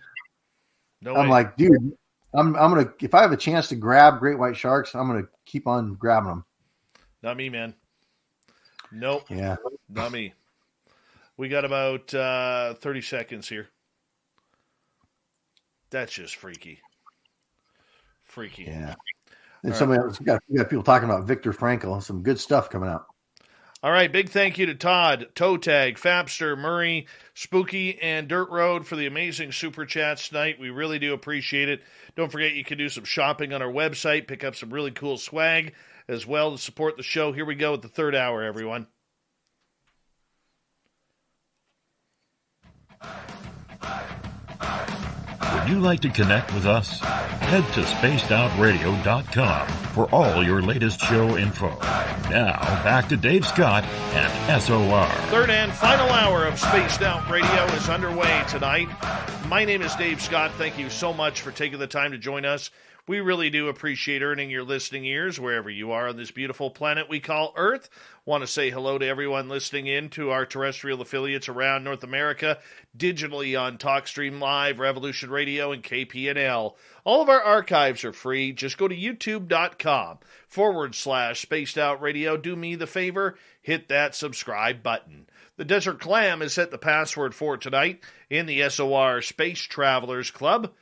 Speaker 5: dude, I'm going to, if I have a chance to grab great white sharks, I'm going to keep on grabbing them.
Speaker 4: Not me, man. Nope.
Speaker 5: Yeah.
Speaker 4: Not me. We got about 30 seconds here. That's just freaky. Freaky.
Speaker 5: Yeah. And somebody else, we got people talking about Viktor Frankl. Some good stuff coming out.
Speaker 4: All right. Big thank you to Todd, Toe Tag, Fapster, Murray, Spooky, and Dirt Road for the amazing super chats tonight. We really do appreciate it. Don't forget you can do some shopping on our website, pick up some really cool swag as well to support the show. Here we go with the third hour, everyone.
Speaker 8: Would you like to connect with us? Head to spacedoutradio.com for all your latest show info. Now, back to Dave Scott and SOR.
Speaker 4: Third and final hour of Spaced Out Radio is underway tonight. My name is Dave Scott. Thank you so much for taking the time to join us. We really do appreciate earning your listening ears wherever you are on this beautiful planet we call Earth. Want to say hello to everyone listening in to our terrestrial affiliates around North America, digitally on TalkStream Live, Revolution Radio, and KPNL. All of our archives are free. Just go to youtube.com/Spaced Out Radio. Do me the favor, hit that subscribe button. The Desert Clam has set the password for tonight in the SOR Space Travelers Club.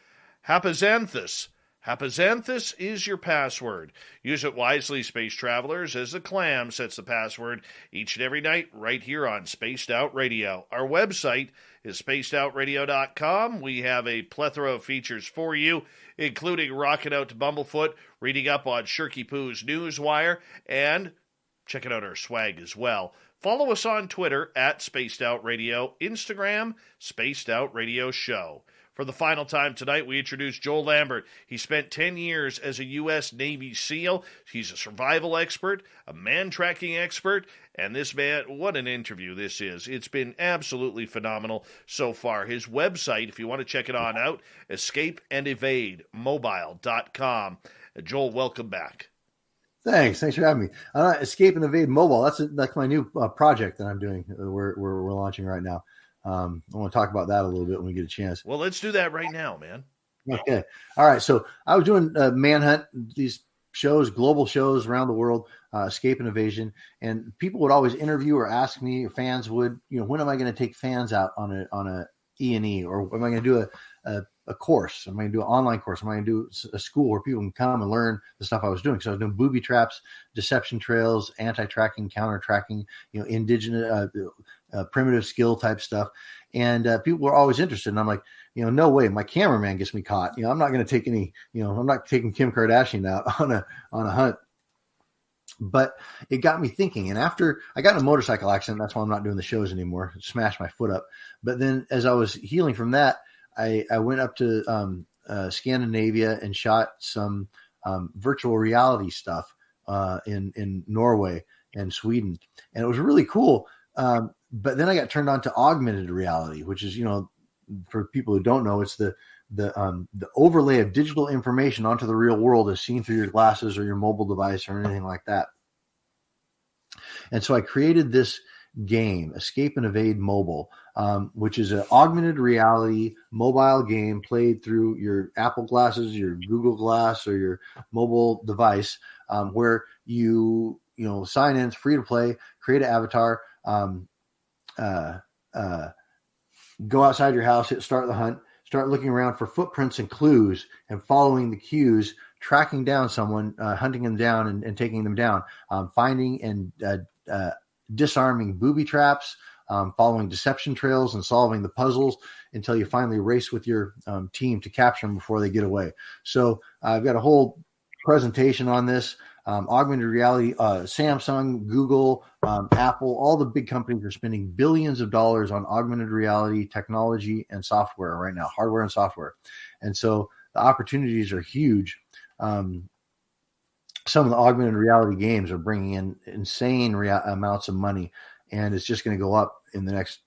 Speaker 4: Hapazanthus. Hapazanthus is your password. Use it wisely, space travelers, as the clam sets the password each and every night right here on Spaced Out Radio. Our website is spacedoutradio.com. We have a plethora of features for you, including rocking out to Bumblefoot, reading up on Shirky Poo's Newswire, and checking out our swag as well. Follow us on Twitter at Spaced Out Radio, Instagram, Spaced Out Radio Show. For the final time tonight, we introduce Joel Lambert. He spent 10 years as a U.S. Navy SEAL. He's a survival expert, a man-tracking expert, and this man, what an interview this is. It's been absolutely phenomenal so far. His website, if you want to check it on out, escapeandevademobile.com. Joel, welcome back.
Speaker 5: Thanks for having me. Escape and Evade Mobile. That's my new project that I'm doing. We're launching right now. I want to talk about that a little bit when we get a chance.
Speaker 4: Well, let's do that right now, man.
Speaker 5: Okay. All right. So I was doing Manhunt, these shows, global shows around the world, escape and evasion, and people would always interview or ask me, or fans would, when am I going to take fans out on a E&E, or am I going to do a course? Am I going to do an online course? Am I going to do a school where people can come and learn the stuff I was doing? So I was doing booby traps, deception trails, anti-tracking, counter-tracking, indigenous, primitive skill type stuff. And people were always interested. And I'm like, no way, my cameraman gets me caught. I'm not going to take any, I'm not taking Kim Kardashian out on a hunt. But it got me thinking. And after I got in a motorcycle accident, that's why I'm not doing the shows anymore. Smashed my foot up. But then as I was healing from that, I went up to Scandinavia and shot some virtual reality stuff in Norway and Sweden. And it was really cool. But then I got turned on to augmented reality, which is, for people who don't know, it's the overlay of digital information onto the real world as seen through your glasses or your mobile device or anything like that. And so I created this game, Escape and Evade Mobile, which is an augmented reality mobile game played through your Apple glasses, your Google Glass, or your mobile device, where you sign in, it's free to play, create an avatar, go outside your house, hit start the hunt, start looking around for footprints and clues and following the cues, tracking down someone, hunting them down and taking them down, finding and disarming booby traps, following deception trails and solving the puzzles until you finally race with your team to capture them before they get away. So I've got a whole presentation on this. Augmented reality, Samsung, Google, Apple, all the big companies are spending billions of dollars on augmented reality technology and software right now, hardware and software. And so the opportunities are huge. Some of the augmented reality games are bringing in insane amounts of money, and it's just going to go up in the next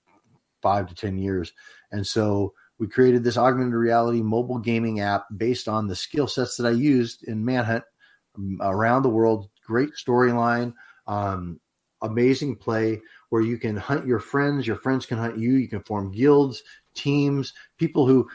Speaker 5: 5 to 10 years. And so we created this augmented reality mobile gaming app based on the skill sets that I used in Manhunt around the world. Great storyline, amazing play where you can hunt your friends can hunt you. You can form guilds, teams. People who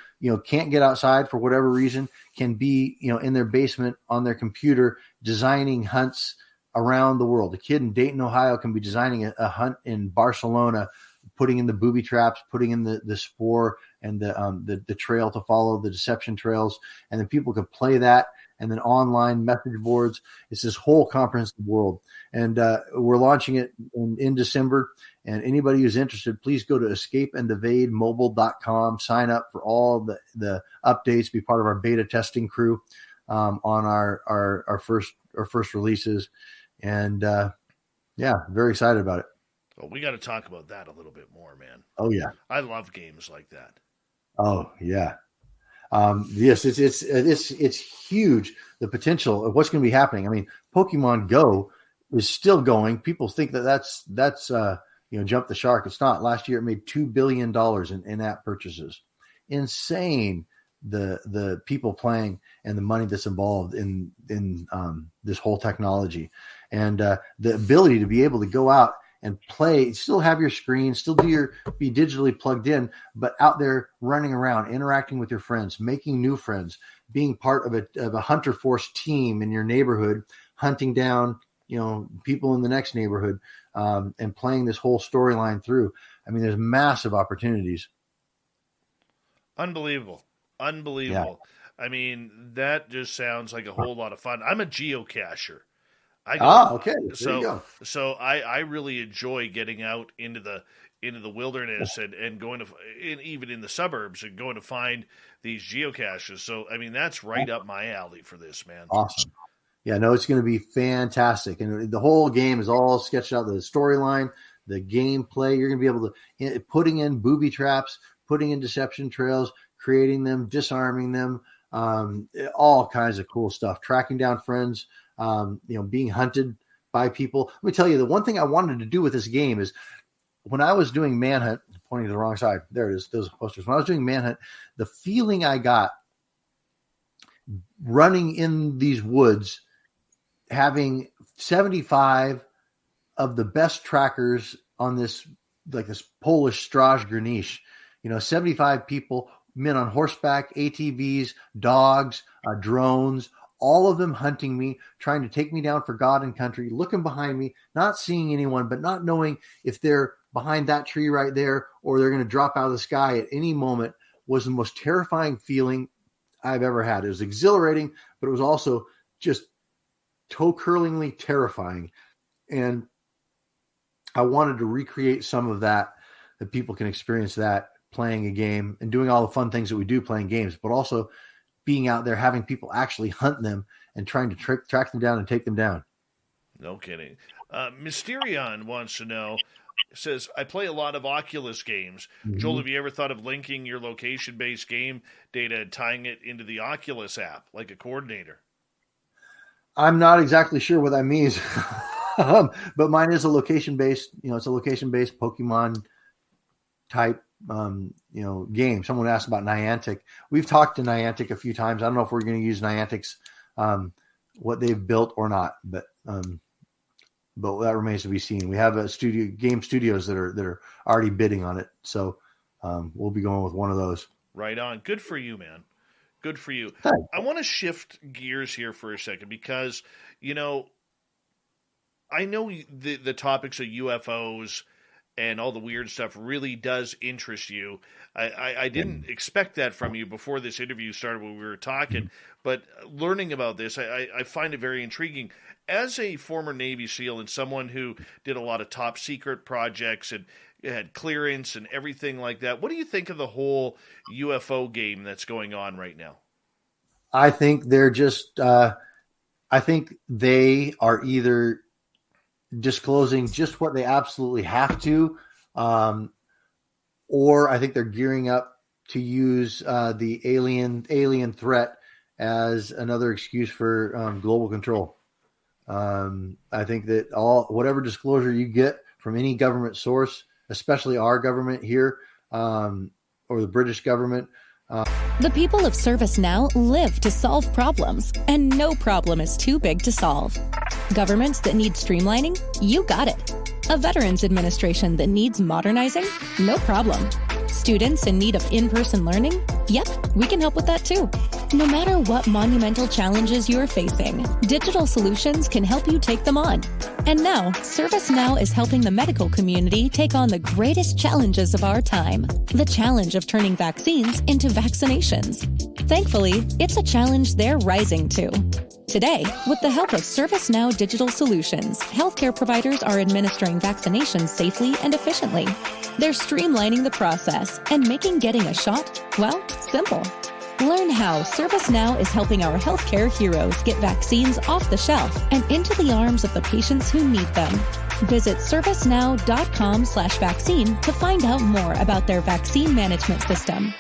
Speaker 5: can't get outside for whatever reason can be in their basement on their computer designing hunts around the world. A kid in Dayton, Ohio can be designing a hunt in Barcelona, putting in the booby traps, putting in the spoor and the trail to follow, the deception trails, and then people can play that. And then online message boards. It's this whole comprehensive world. And we're launching it in December. And anybody who's interested, please go to escapeandevademobile.com, sign up for all the updates, be part of our beta testing crew on our first releases. And very excited about it.
Speaker 4: Well, we got to talk about that a little bit more, man.
Speaker 5: Oh, yeah.
Speaker 4: I love games like that.
Speaker 5: Oh, yeah. Yes, it's huge, the potential of what's going to be happening. I mean, Pokemon Go is still going. People think that's jump the shark. It's not. Last year it made $2 billion in in-app purchases. Insane, the people playing and the money that's involved in this whole technology, and the ability to be able to go out and play, still have your screen, still be digitally plugged in, but out there running around, interacting with your friends, making new friends, being part of a hunter force team in your neighborhood, hunting down, people in the next neighborhood, and playing this whole storyline through. I mean, there's massive opportunities.
Speaker 4: Unbelievable. Yeah. I mean, that just sounds like a whole lot of fun. I'm a geocacher.
Speaker 5: Okay. There you go.
Speaker 4: So I really enjoy getting out into the wilderness and going to, even in the suburbs, and going to find these geocaches. So I mean, that's right up my alley for this, man.
Speaker 5: Awesome. Yeah, no, it's going to be fantastic, and the whole game is all sketched out. The storyline, the gameplay. You're going to be able to putting in booby traps, putting in deception trails, creating them, disarming them, all kinds of cool stuff. Tracking down friends. Being hunted by people. Let me tell you, the one thing I wanted to do with this game is when I was doing Manhunt, pointing to the wrong side, there it is, those posters. When I was doing Manhunt, the feeling I got running in these woods, having 75 of the best trackers on this Polish Straż Granicze, 75 people, men on horseback, ATVs, dogs, drones, all of them hunting me, trying to take me down for God and country, looking behind me, not seeing anyone, but not knowing if they're behind that tree right there or they're going to drop out of the sky at any moment, was the most terrifying feeling I've ever had. It was exhilarating, but it was also just toe-curlingly terrifying. And I wanted to recreate some of that people can experience that playing a game and doing all the fun things that we do playing games, but also being out there, having people actually hunt them and trying to track them down and take them down.
Speaker 4: No kidding. Mysterion wants to know, says, I play a lot of Oculus games. Mm-hmm. Joel, have you ever thought of linking your location-based game data and tying it into the Oculus app, like a coordinator?
Speaker 5: I'm not exactly sure what that means, but mine is a location-based, it's a location-based Pokemon type game. Someone asked about Niantic. We've talked to Niantic a few times. I don't know if we're going to use Niantic's what they've built or not, but but that remains to be seen. We have game studios that are already bidding on it. So we'll be going with one of those.
Speaker 4: Right on. Good for you, man. Good for you.
Speaker 5: Hi.
Speaker 4: I want to shift gears here for a second because, I know the topics of UFOs and all the weird stuff really does interest you. I didn't expect that from you before this interview started when we were talking, but learning about this, I find it very intriguing. As a former Navy SEAL and someone who did a lot of top secret projects and had clearance and everything like that, what do you think of the whole UFO game that's going on right now?
Speaker 5: I think they're just, I think they are either disclosing just what they absolutely have to, or I think they're gearing up to use the alien threat as another excuse for global control. I think that whatever disclosure you get from any government source, especially our government here, or the British government.
Speaker 12: The people of ServiceNow live to solve problems, and no problem is too big to solve. Governments that need streamlining? You got it. A veterans administration that needs modernizing? No problem. Students in need of in-person learning? Yep, we can help with that too. No matter what monumental challenges you're facing, digital solutions can help you take them on. And now, ServiceNow is helping the medical community take on the greatest challenges of our time, the challenge of turning vaccines into vaccinations. Thankfully, it's a challenge they're rising to. Today, with the help of ServiceNow Digital Solutions, healthcare providers are administering vaccinations safely and efficiently. They're streamlining the process and making getting a shot, well, simple. Learn how ServiceNow is helping our healthcare heroes get vaccines off the shelf and into the arms of the patients who need them. Visit servicenow.com/vaccine to find out more about their vaccine management system.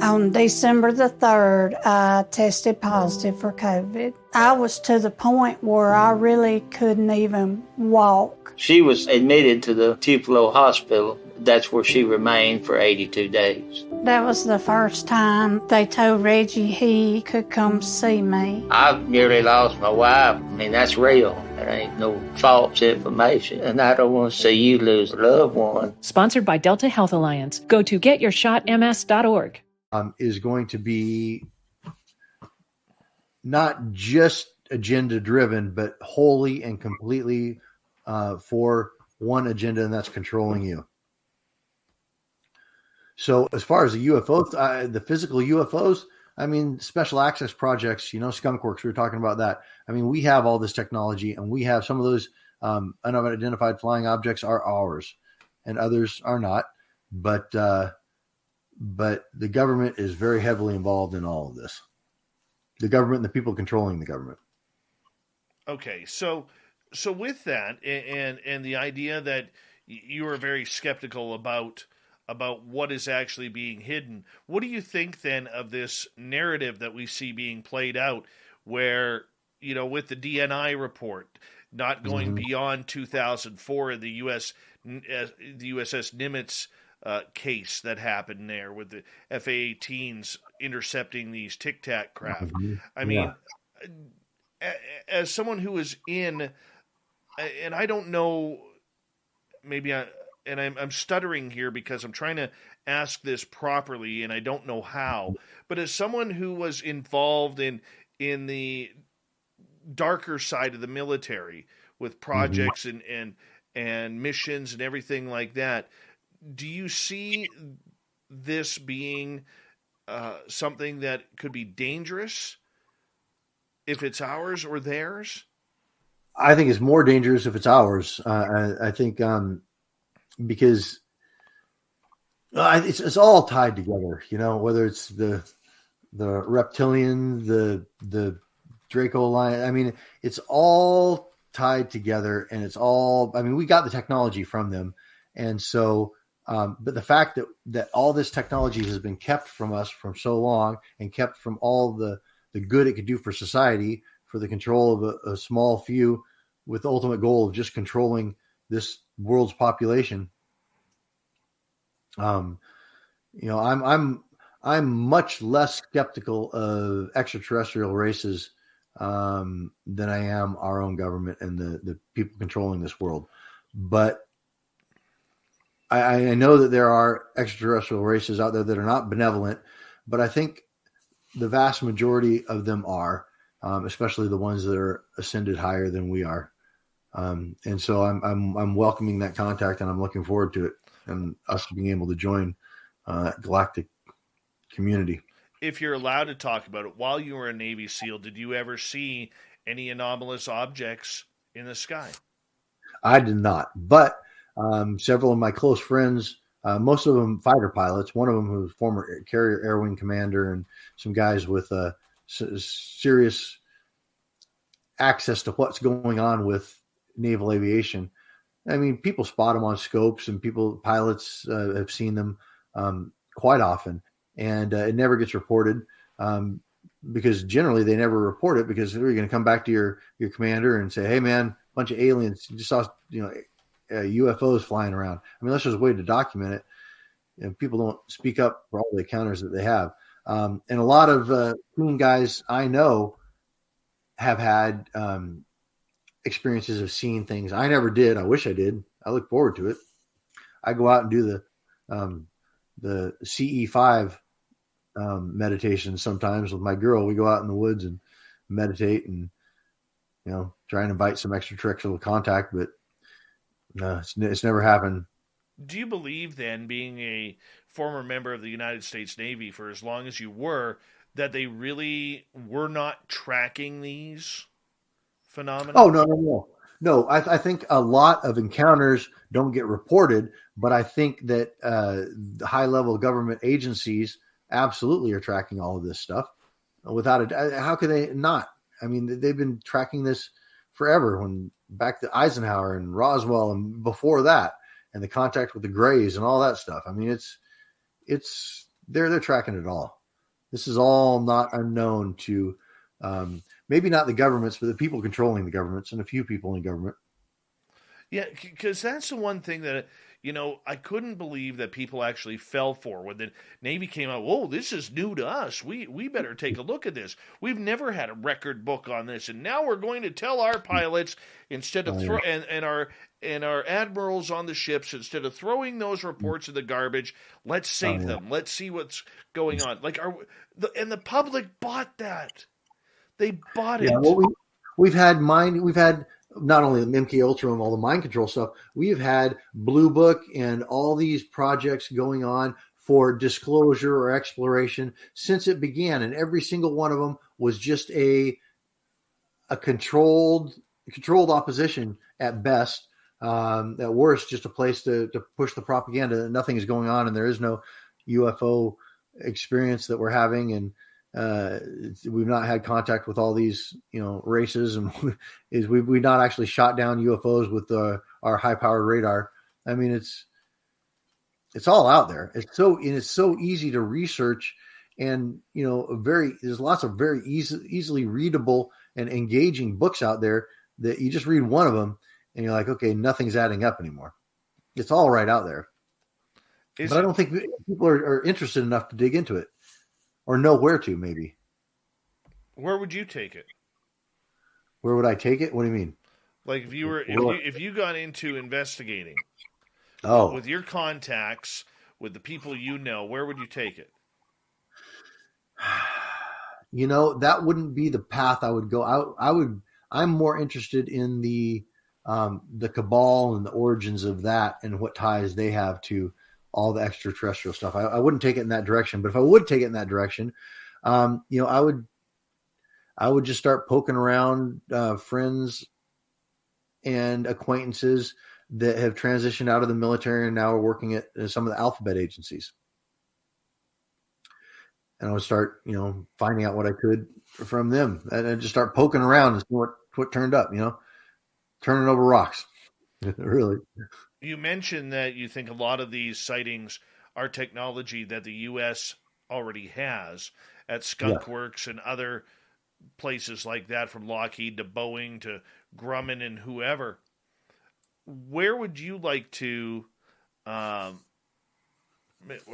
Speaker 1: On December the 3rd, I tested positive for COVID. I was to the point where I really couldn't even walk.
Speaker 2: She was admitted to the Tupelo Hospital. That's where she remained for 82 days.
Speaker 1: That was the first time they told Reggie he could come see me.
Speaker 2: I nearly lost my wife. I mean, that's real. There ain't no false information. And I don't want to see you lose a loved one.
Speaker 3: Sponsored by Delta Health Alliance. Go to getyourshotms.org.
Speaker 5: Is going to be not just agenda driven, but wholly and completely for one agenda, and that's controlling you. So as far as the UFOs, the physical UFOs, I mean, special access projects, Skunk Works, we were talking about that. I mean, we have all this technology, and we have some of those unidentified flying objects are ours, and others are not. But the government is very heavily involved in all of this. The government and the people controlling the government.
Speaker 4: Okay, so with that, and the idea that you are very skeptical about what is actually being hidden, what do you think then of this narrative that we see being played out, where with the DNI report not going beyond 2004 in the the USS Nimitz case that happened there with the F-18s intercepting these Tic Tac craft. I mean, as someone who is in, and I don't know, maybe I'm stuttering here because I'm trying to ask this properly and I don't know how, but as someone who was involved in the darker side of the military with projects and missions and everything like that, do you see this being something that could be dangerous if it's ours or theirs?
Speaker 5: I think it's more dangerous if it's ours. I think because it's all tied together. Whether it's the reptilian, the Draco line. I mean, it's all tied together, and it's all. I mean, we got the technology from them, and so. But the fact that all this technology has been kept from us for so long and kept from all the good it could do for society, for the control of a small few with the ultimate goal of just controlling this world's population. I'm much less skeptical of extraterrestrial races than I am our own government and the people controlling this world. But I know that there are extraterrestrial races out there that are not benevolent, but I think the vast majority of them are, especially the ones that are ascended higher than we are. And so I'm welcoming that contact, and I'm looking forward to it and us being able to join galactic community.
Speaker 4: If you're allowed to talk about it, while you were a Navy SEAL, did you ever see any anomalous objects in the sky?
Speaker 5: I did not, but several of my close friends, most of them fighter pilots, one of them who was former carrier air wing commander, and some guys with serious access to what's going on with naval aviation. I mean, people spot them on scopes, and pilots have seen them quite often, and it never gets reported because generally they never report it, because they're going to come back to your commander and say, "Hey, man, a bunch of aliens, you just saw UFOs flying around." I mean, that's just a way to document it. And people don't speak up for all the encounters that they have. And a lot of coon guys I know have had experiences of seeing things. I never did. I wish I did. I look forward to it. I go out and do the CE5 meditation sometimes with my girl. We go out in the woods and meditate and try and invite some extraterrestrial contact, but no, it's never happened.
Speaker 4: Do you believe then, being a former member of the United States Navy for as long as you were, that they really were not tracking these phenomena?
Speaker 5: Oh, no. I think a lot of encounters don't get reported, but I think that the high-level government agencies absolutely are tracking all of this stuff. Without it, how could they not? I mean, they've been tracking this forever. When back to Eisenhower and Roswell, and before that, and the contact with the Greys and all that stuff. I mean, they're tracking it all. This is all not unknown to maybe not the governments, but the people controlling the governments and a few people in government.
Speaker 4: Yeah, because that's the one thing that, I couldn't believe that people actually fell for when the Navy came out. Whoa, this is new to us. We better take a look at this. We've never had a record book on this, and now we're going to tell our pilots, instead of and our admirals on the ships, instead of throwing those reports in the garbage, let's save them. Let's see what's going on. And the public bought that. They bought it.
Speaker 5: Yeah, well, we've had not only the MK Ultra and all the mind control stuff, we have had Blue Book and all these projects going on for disclosure or exploration since it began, and every single one of them was just a controlled opposition at best. At worst, just a place to push the propaganda. Nothing is going on, and there is no UFO experience that we're having, and we've not had contact with all these races, and we've not actually shot down UFOs with our high powered radar. I mean, it's all out there. It's so easy to research, and there's lots of very easily readable and engaging books out there that you just read one of them and you're like, okay, nothing's adding up anymore. It's all right out there. But I don't think people are interested enough to dig into it. Or know where to, maybe.
Speaker 4: Where would you take it?
Speaker 5: Where would I take it? What do you mean?
Speaker 4: Like if you got into investigating, with your contacts, with the people where would you take it?
Speaker 5: That wouldn't be the path I would go. I'm more interested in the cabal and the origins of that and what ties they have to all the extraterrestrial stuff. I wouldn't take it in that direction, but if I would take it in that direction, I would just start poking around friends and acquaintances that have transitioned out of the military and now are working at some of the alphabet agencies. And I would start, finding out what I could from them, and I'd just start poking around and see what turned up, turning over rocks. Really.
Speaker 4: You mentioned that you think a lot of these sightings are technology that the U.S. already has at Skunk Works and other places like that, from Lockheed to Boeing to Grumman and whoever. Where would you like to, or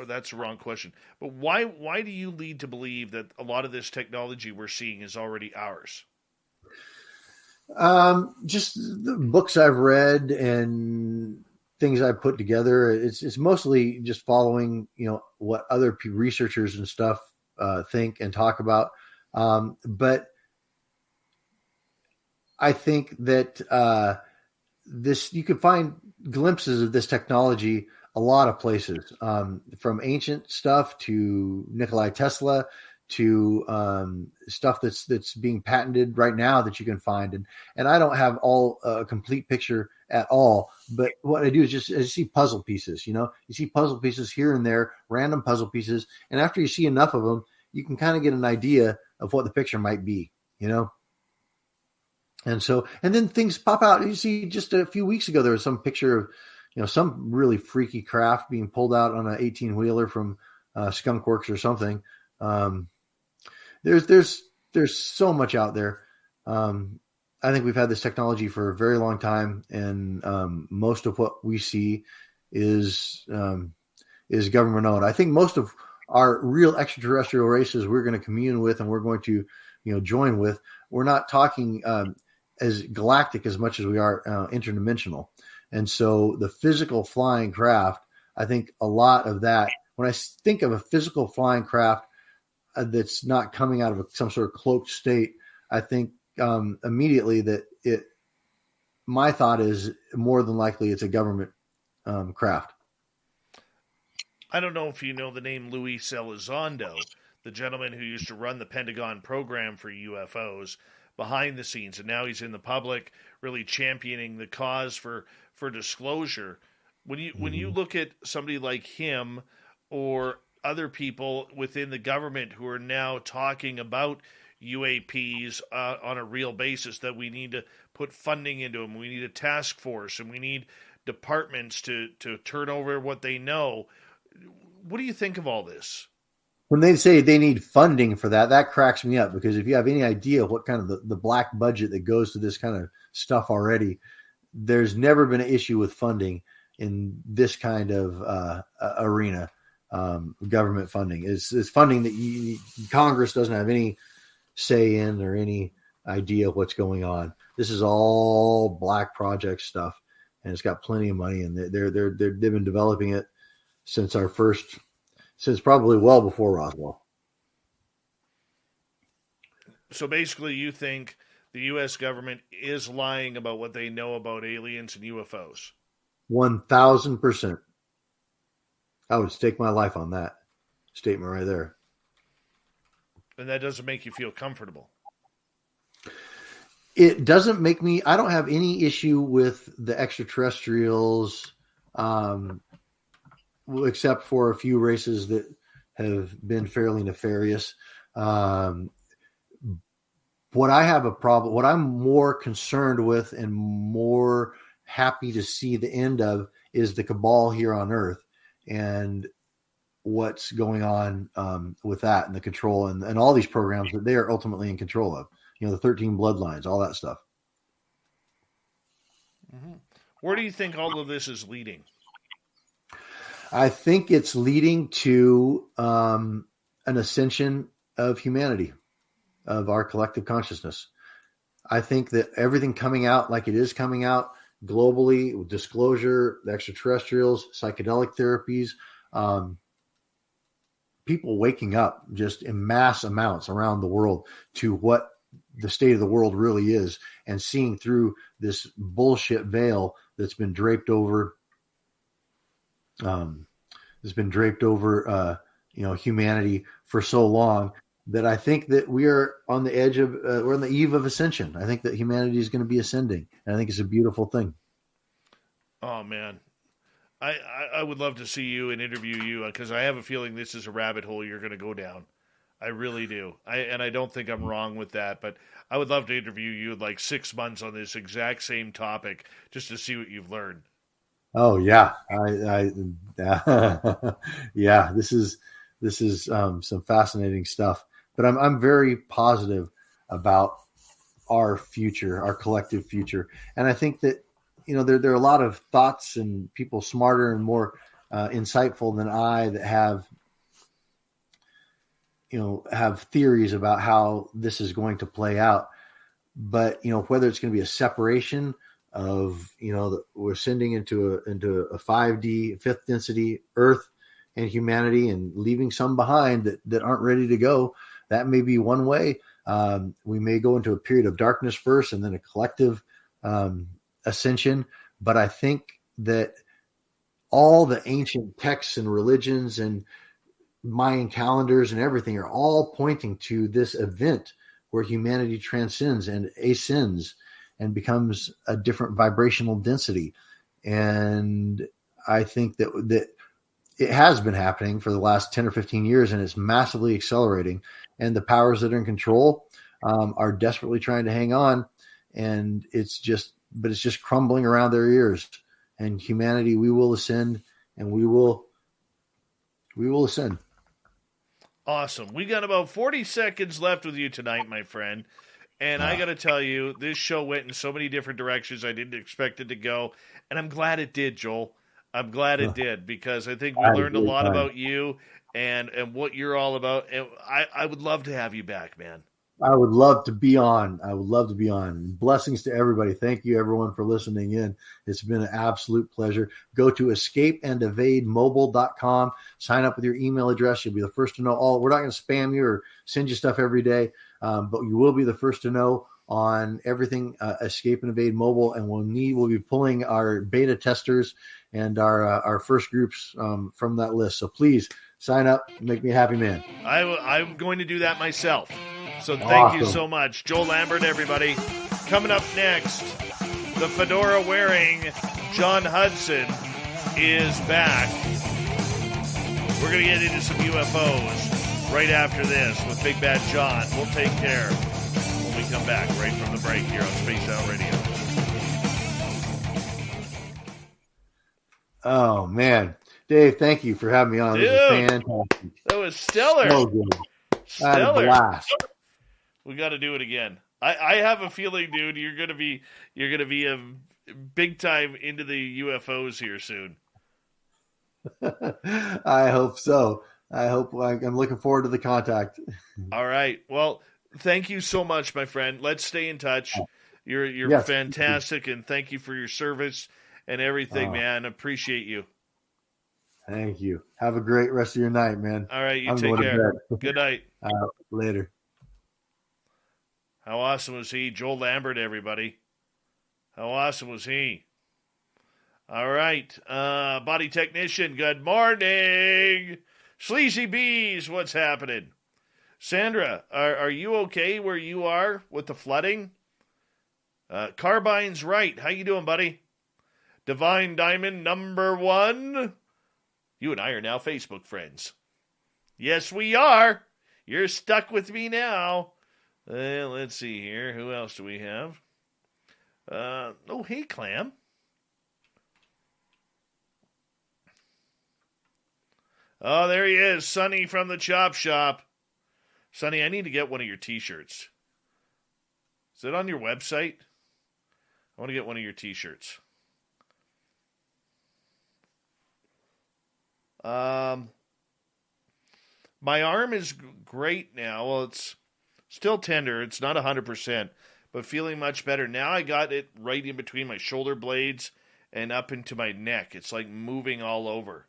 Speaker 4: that's the wrong question, but why do you lead to believe that a lot of this technology we're seeing is already ours?
Speaker 5: Just the books I've read and things I've put together. It's mostly just following, what other researchers and stuff think and talk about. But I think that you can find glimpses of this technology a lot of places, from ancient stuff to Nikola Tesla to stuff that's being patented right now that you can find. And I don't have a complete picture at all, but what I do is I see puzzle pieces. You see puzzle pieces here and there, random puzzle pieces, and after you see enough of them, you can kind of get an idea of what the picture might be. And then things pop out. You see, just a few weeks ago, there was some picture of, some really freaky craft being pulled out on an 18-wheeler from Skunk Works or something. There's so much out there. I think we've had this technology for a very long time, and most of what we see is government owned. I think most of our real extraterrestrial races we're going to commune with and we're going to, join with. We're not talking as galactic as much as we are interdimensional. And so the physical flying craft, I think a lot of that, when I think of a physical flying craft that's not coming out of some sort of cloaked state, I think immediately that my thought is more than likely it's a government craft.
Speaker 4: I don't know if you know the name Luis Elizondo, the gentleman who used to run the Pentagon program for UFOs behind the scenes, and now he's in the public, really championing the cause for disclosure. When you look at somebody like him or other people within the government who are now talking about UAPs on a real basis, that we need to put funding into them, we need a task force, and we need departments to turn over what they know. What do you think of all this?
Speaker 5: When they say they need funding for that cracks me up, because if you have any idea what kind of the black budget that goes to this kind of stuff already, there's never been an issue with funding in this kind of arena. Government funding is funding that Congress doesn't have any say in or any idea of what's going on. This is all black project stuff, and it's got plenty of money, and they've been developing it since probably well before Roswell.
Speaker 4: So basically, you think the U.S. government is lying about what they know about aliens and UFOs?
Speaker 5: 1,000%. I would stake my life on that statement right there.
Speaker 4: And that doesn't make you feel comfortable?
Speaker 5: It doesn't make me. I don't have any issue with the extraterrestrials, except for a few races that have been fairly nefarious. What I'm more concerned with and more happy to see the end of is the cabal here on Earth and what's going on with that and the control and all these programs that they are ultimately in control of. The 13 bloodlines, all that stuff.
Speaker 4: Mm-hmm. Where do you think all of this is leading?
Speaker 5: I think it's leading to an ascension of humanity, of our collective consciousness. I think that everything coming out like it is coming out globally, with disclosure, the extraterrestrials, psychedelic therapies, people waking up just in mass amounts around the world to what the state of the world really is, and seeing through this bullshit veil that's been draped over humanity for so long, that I think that we are on the edge of we're on the eve of ascension. I think that humanity is going to be ascending, and I think it's a beautiful thing.
Speaker 4: Oh man, I would love to see you and interview you, because I have a feeling this is a rabbit hole you're going to go down. I really do. I don't think I'm wrong with that, but I would love to interview you in like 6 months on this exact same topic, just to see what you've learned.
Speaker 5: Oh yeah. Yeah, this is some fascinating stuff, but I'm very positive about our future, our collective future. And I think that, there are a lot of thoughts and people smarter and more insightful than I that have theories about how this is going to play out. But, whether it's going to be a separation of, we're sending into a 5D, fifth density Earth and humanity and leaving some behind that aren't ready to go, that may be one way. We may go into a period of darkness first and then a collective ascension. But I think that all the ancient texts and religions and Mayan calendars and everything are all pointing to this event where humanity transcends and ascends and becomes a different vibrational density. And I think that it has been happening for the last 10 or 15 years, and it's massively accelerating. And the powers that are in control are desperately trying to hang on. And it's just crumbling around their ears. And humanity, we will ascend, and we will ascend.
Speaker 4: Awesome. We got about 40 seconds left with you tonight, my friend. And I got to tell you, this show went in so many different directions I didn't expect it to go. And I'm glad it did, Joel. I'm glad it did, because I think we learned a lot about you and what you're all about. And I would love to have you back, man.
Speaker 5: I would love to be on. Blessings to everybody. Thank you, everyone, for listening in. It's been an absolute pleasure. Go to escapeandevademobile.com. Sign up with your email address. You'll be the first to know all. We're not going to spam you or send you stuff every day, but you will be the first to know on everything Escape and Evade Mobile. And we'll be pulling our beta testers and our first groups from that list. So please sign up. Make me a happy man.
Speaker 4: I'm going to do that myself. So thank you so much. Joel Lambert, everybody. Coming up next, the fedora-wearing John Hudson is back. We're going to get into some UFOs right after this with Big Bad John. We'll take care when we come back right from the break here on Spaced Out Radio.
Speaker 5: Oh, man. Dave, thank you for having me on.
Speaker 4: Dude,
Speaker 5: this was fantastic.
Speaker 4: That was stellar.
Speaker 5: So good. I had a
Speaker 4: Stellar.
Speaker 5: blast.
Speaker 4: We got to do it again. I have a feeling, dude, you're gonna be a big time into the UFOs here soon.
Speaker 5: I hope so. I'm looking forward to the contact.
Speaker 4: All right. Well, thank you so much, my friend. Let's stay in touch. You're fantastic, and thank you for your service and everything, man. Appreciate you.
Speaker 5: Thank you. Have a great rest of your night, man.
Speaker 4: All right, you take care. Good night.
Speaker 5: Later.
Speaker 4: How awesome was he? Joel Lambert, everybody. How awesome was he? All right. Body technician, good morning. Sleazy Bees, what's happening? Sandra, are you okay where you are with the flooding? Carbine's right. How you doing, buddy? Divine Diamond #1. You and I are now Facebook friends. Yes, we are. You're stuck with me now. Let's see here. Who else do we have? Hey, Clam. Oh, there he is. Sonny from the Chop Shop. Sonny, I need to get one of your t-shirts. Is it on your website? I want to get one of your t-shirts. My arm is great now. Well, it's still tender. It's not 100%, but feeling much better. Now I got it right in between my shoulder blades and up into my neck. It's like moving all over.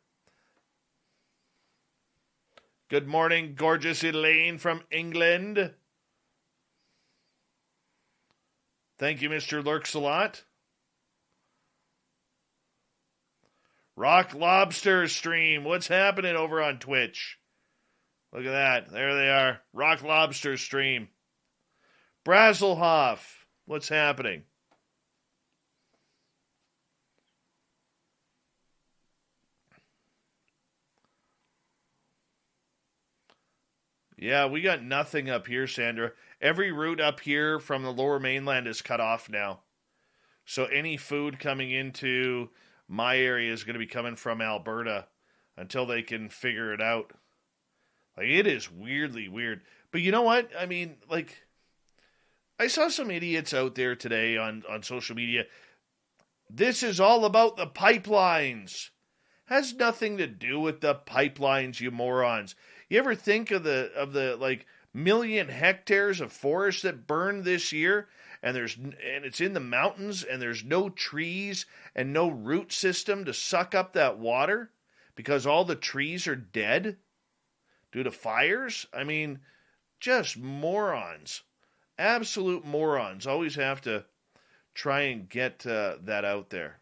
Speaker 4: Good morning, gorgeous Elaine from England. Thank you, Mr. Lurks-a-lot. Rock Lobster stream. What's happening over on Twitch? Look at that. There they are. Rock Lobster stream. Brazelhoff. What's happening? Yeah, we got nothing up here, Sandra. Every route up here from the lower mainland is cut off now. So any food coming into my area is going to be coming from Alberta until they can figure it out. Like, it is weirdly weird. But you know what? I mean, like, I saw some idiots out there today on social media. This is all about the pipelines. Has nothing to do with the pipelines, you morons. You ever think of the like million hectares of forest that burned this year? and it's in the mountains, and there's no trees and no root system to suck up that water because all the trees are dead due to fires. I mean, just morons. Absolute morons. Always have to try and get that out there.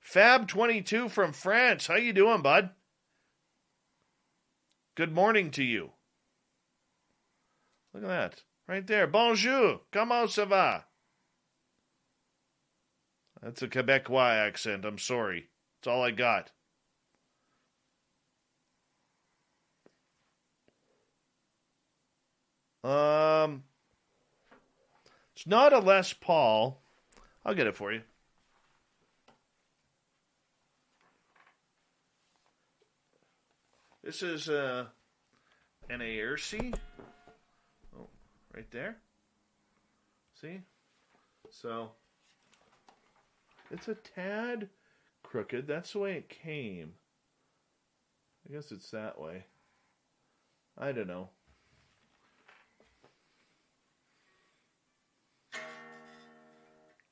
Speaker 4: Fab22 from France. How you doing, bud? Good morning to you. Look at that. Right there. Bonjour. Comment ça va? That's a Quebecois accent. I'm sorry. That's all I got. It's not a Les Paul. I'll get it for you. This is an ARC. Oh, right there. See? So, it's a tad crooked. That's the way it came. I guess it's that way. I don't know.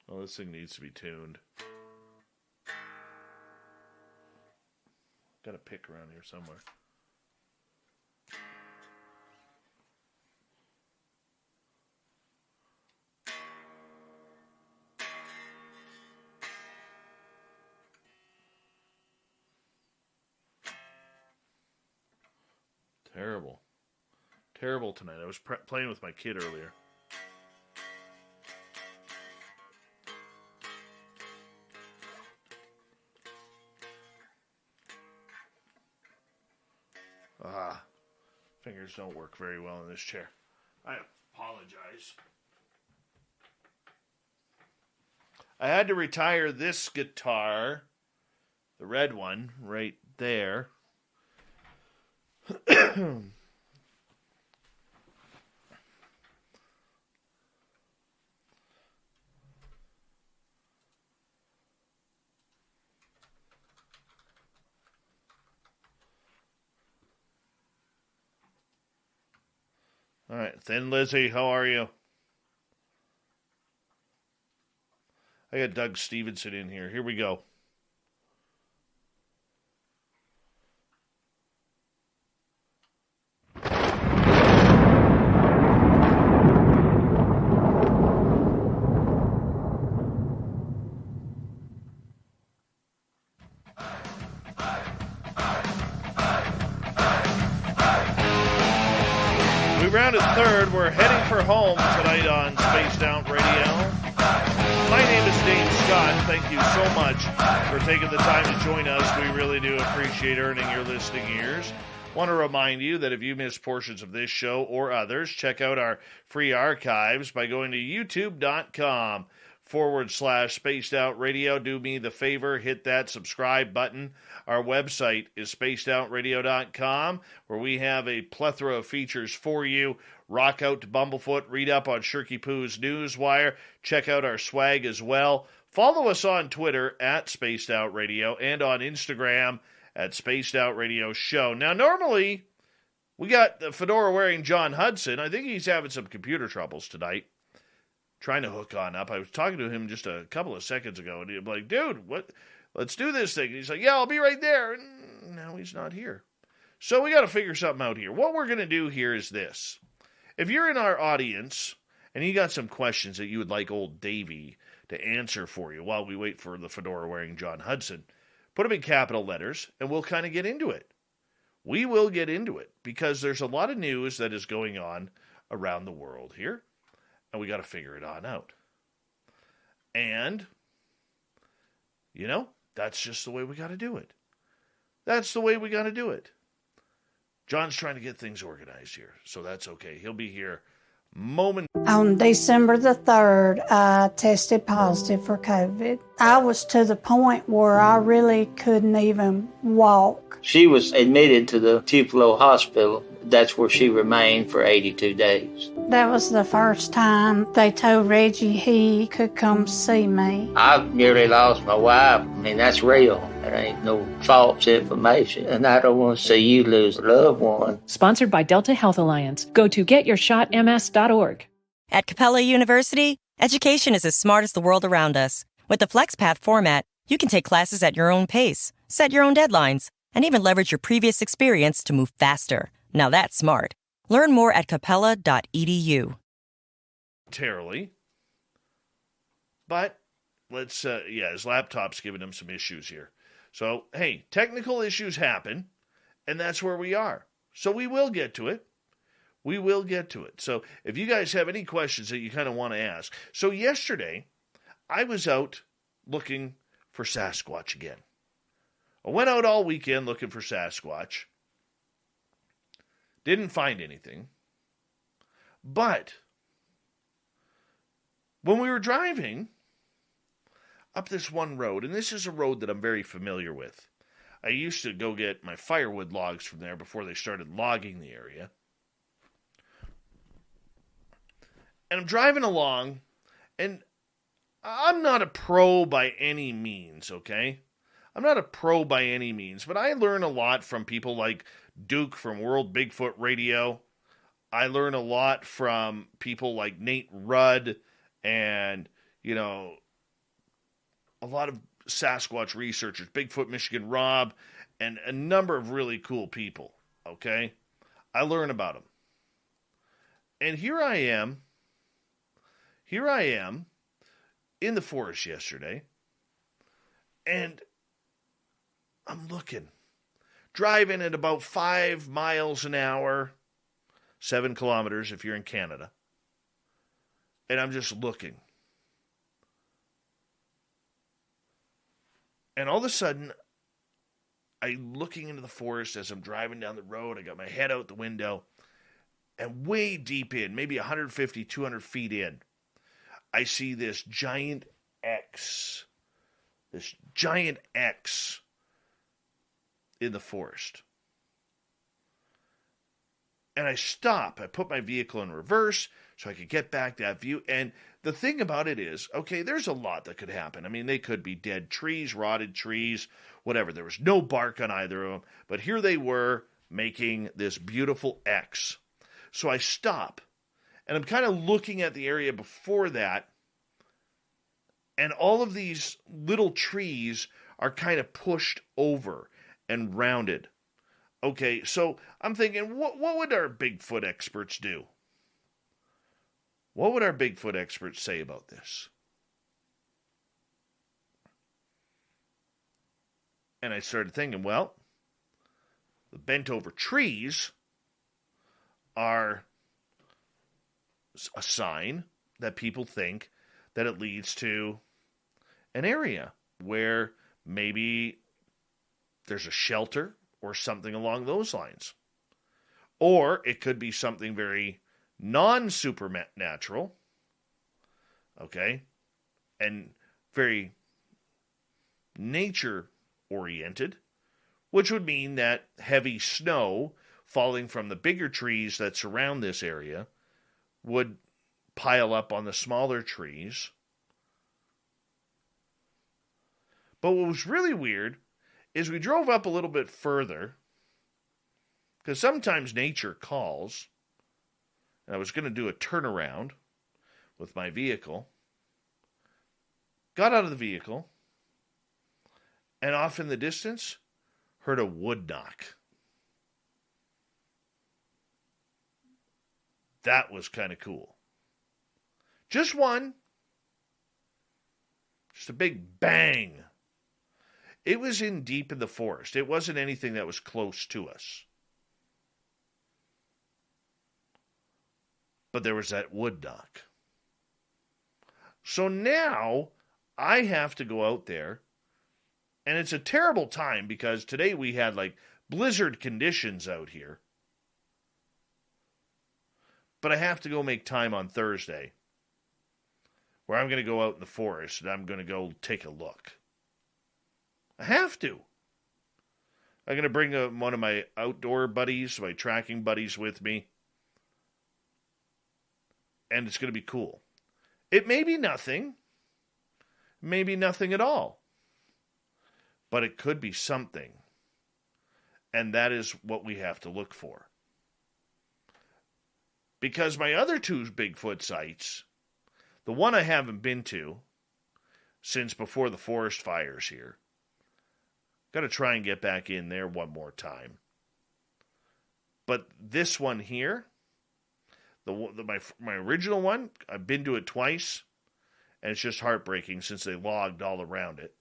Speaker 4: Oh, this thing needs to be tuned. Got a pick around here somewhere. Terrible. Terrible tonight. I was playing with my kid earlier. Fingers don't work very well in this chair. I apologize. I had to retire this guitar, the red one, right there. All right, Thin Lizzy, how are you? I got Doug Stevenson in here. Here we go. Rounded third. We're heading for home tonight on Spaced Out Radio. My name is Dave Scott. Thank you so much for taking the time to join us. We really do appreciate earning your listening ears. Want to remind you that if you missed portions of this show or others, check out our free archives by going to youtube.com/Spaced Out Radio. Do me the favor, hit that subscribe button. Our website is spacedoutradio.com, where we have a plethora of features for you. Rock out to Bumblefoot, read up on Shirky Poo's Newswire, check out our swag as well. Follow us on Twitter at Spaced Out Radio and on Instagram at Spaced Out Radio Show. Now, normally, we got the fedora-wearing John Hudson. I think he's having some computer troubles tonight. Trying to hook on up. I was talking to him just a couple of seconds ago, and he'd be like, dude, what? Let's do this thing. And he's like, yeah, I'll be right there. And now he's not here. So we got to figure something out here. What we're going to do here is this. If you're in our audience and you got some questions that you would like old Davey to answer for you while we wait for the fedora-wearing John Hudson, put them in capital letters, and we'll kind of get into it. We will get into it because there's a lot of news that is going on around the world here. And we got to figure it on out. And, you know, that's just the way we got to do it. That's the way we got to do it. John's trying to get things organized here, so that's okay. He'll be here
Speaker 1: On December the 3rd, I tested positive for COVID. I was to the point where I really couldn't even walk.
Speaker 2: She was admitted to the Tupelo Hospital. That's where she remained for 82 days.
Speaker 1: That was the first time they told Reggie he could come see me.
Speaker 2: I nearly lost my wife. I mean, that's real. That ain't no false information. And I don't want to see you lose a loved one.
Speaker 3: Sponsored by Delta Health Alliance. Go to getyourshotms.org.
Speaker 6: At Capella University, Education is as smart as the world around us. With the FlexPath format, you can take classes at your own pace, set your own deadlines, and even leverage your previous experience to move faster. Now that's smart. Learn more at capella.edu.
Speaker 4: Terribly. But let's, his laptop's giving him some issues here. So, hey, technical issues happen, and that's where we are. So we will get to it. We will get to it. So if you guys have any questions that you kind of want to ask. So yesterday, I was out looking for Sasquatch again. I went out all weekend looking for Sasquatch. Didn't find anything. But when we were driving up this one road, and this is a road that I'm very familiar with. I used to go get my firewood logs from there before they started logging the area. And I'm driving along, and I'm not a pro by any means, okay? I'm not a pro by any means, but I learn a lot from people like Duke from World Bigfoot Radio. I learn a lot from people like Nate Rudd and, a lot of Sasquatch researchers, Bigfoot Michigan Rob, and a number of really cool people, okay? I learn about them. And here I am in the forest yesterday, and I'm looking, driving at about 5 miles an hour, 7 kilometers if you're in Canada, and I'm just looking. And all of a sudden, I'm looking into the forest as I'm driving down the road. I got my head out the window, and way deep in, maybe 150, 200 feet in, I see this giant X in the forest. And I stop. I put my vehicle in reverse so I could get back that view. And the thing about it is, okay, there's a lot that could happen. I mean, they could be dead trees, rotted trees, whatever. There was no bark on either of them. But here they were making this beautiful X. So I stop. And I'm kind of looking at the area before that. And all of these little trees are kind of pushed over and rounded. Okay, so I'm thinking, what would our Bigfoot experts do? What would our Bigfoot experts say about this? And I started thinking, well, the bent over trees are a sign that people think that it leads to an area where maybe there's a shelter or something along those lines. Or it could be something very non-supernatural, okay, and very nature-oriented, which would mean that heavy snow falling from the bigger trees that surround this area would pile up on the smaller trees. But what was really weird is we drove up a little bit further, because sometimes nature calls, and I was going to do a turnaround with my vehicle. Got out of the vehicle, and off in the distance, heard a wood knock. That was kind of cool. Just one. Just a big bang. It was in deep in the forest. It wasn't anything that was close to us. But there was that wood knock. So now I have to go out there, and it's a terrible time because today we had like blizzard conditions out here. But I have to go make time on Thursday where I'm going to go out in the forest and I'm going to go take a look. I have to. I'm going to bring one of my outdoor buddies, my tracking buddies with me. And it's going to be cool. It may be nothing. Maybe nothing at all. But it could be something. And that is what we have to look for. Because my other two Bigfoot sites, The one I haven't been to since before the forest fires here. Got to try and get back in there one more time. But this one here, my original one, I've been to it twice, and it's just heartbreaking since they logged all around it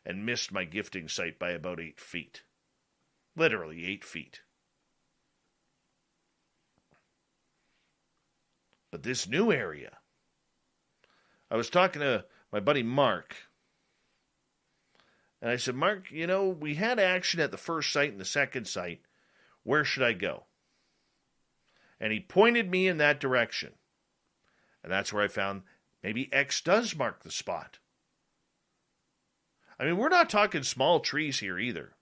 Speaker 4: and missed my gifting site by about 8 feet. Literally 8 feet. But this new area, I was talking to my buddy Mark, and I said, Mark, you know, we had action at the first site and the second site. Where should I go? And he pointed me in that direction. And that's where I found maybe X does mark the spot. I mean, we're not talking small trees here either.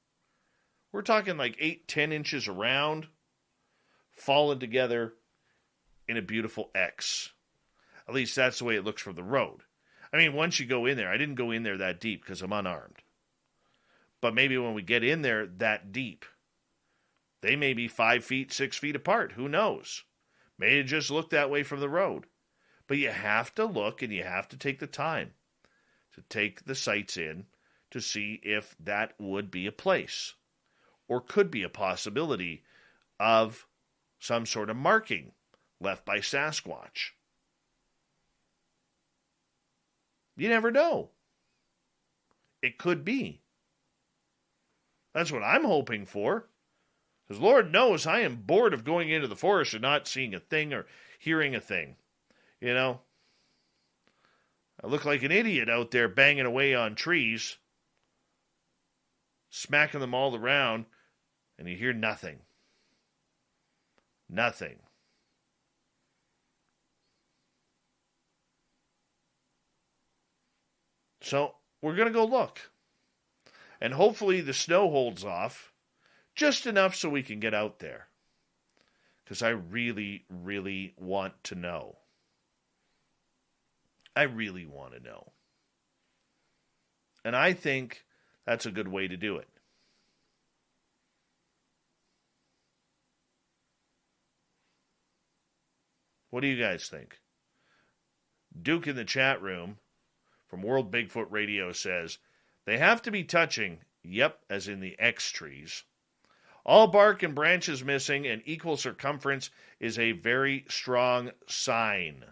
Speaker 4: We're talking like 8-10 inches around, fallen together in a beautiful X. At least that's the way it looks from the road. I mean, once you go in there, I didn't go in there that deep because I'm unarmed. But maybe when we get in there that deep, they may be 5 feet, 6 feet apart. Who knows? May it just look that way from the road. But you have to look and you have to take the time to take the sights in to see if that would be a place or could be a possibility of some sort of marking left by Sasquatch. You never know. It could be. That's what I'm hoping for. Because Lord knows I am bored of going into the forest and not seeing a thing or hearing a thing. You know? I look like an idiot out there banging away on trees, smacking them all around, and you hear nothing. Nothing. So we're going to go look. And hopefully the snow holds off just enough so we can get out there. Because I really, really want to know. I really want to know. And I think that's a good way to do it. What do you guys think? Duke in the chat room from World Bigfoot Radio says, they have to be touching, yep, as in the X trees. All bark and branches missing and equal circumference is a very strong sign.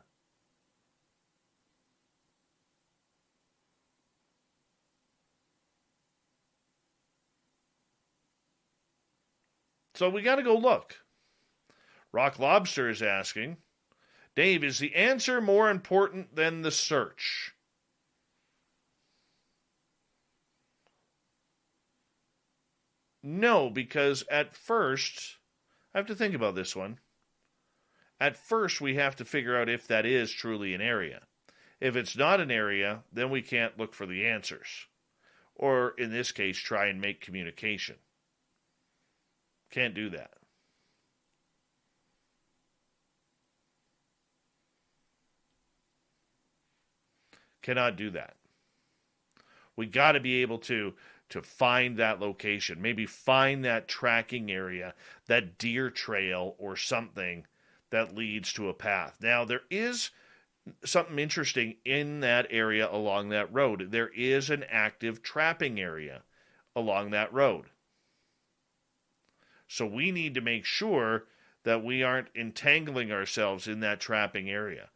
Speaker 4: So we got to go look. Rock Lobster is asking, Dave, is the answer more important than the search? No, because at first, I have to think about this one. At first, we have to figure out if that is truly an area. If it's not an area, then we can't look for the answers. Or, in this case, try and make communication. Can't do that. Cannot do that. We got to be able to find that location, maybe find that tracking area, that deer trail or something that leads to a path. Now, there is something interesting in that area along that road. There is an active trapping area along that road. So we need to make sure that we aren't entangling ourselves in that trapping area.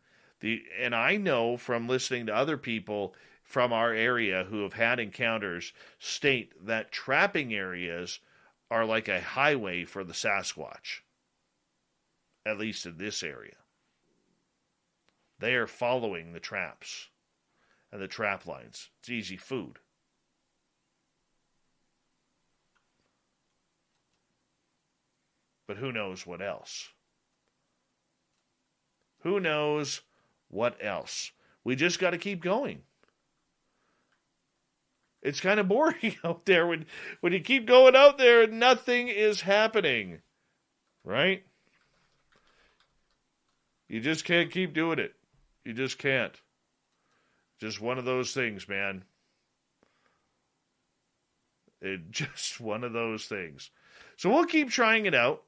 Speaker 4: And I know from listening to other people from our area who have had encounters state that trapping areas are like a highway for the Sasquatch, at least in this area. They are following the traps and the trap lines. It's easy food. But who knows what else? Who knows what else? We just got to keep going. It's kind of boring out there when you keep going out there and nothing is happening. Right? You just can't keep doing it. You just can't. Just one of those things, man. It's just one of those things. So we'll keep trying it out.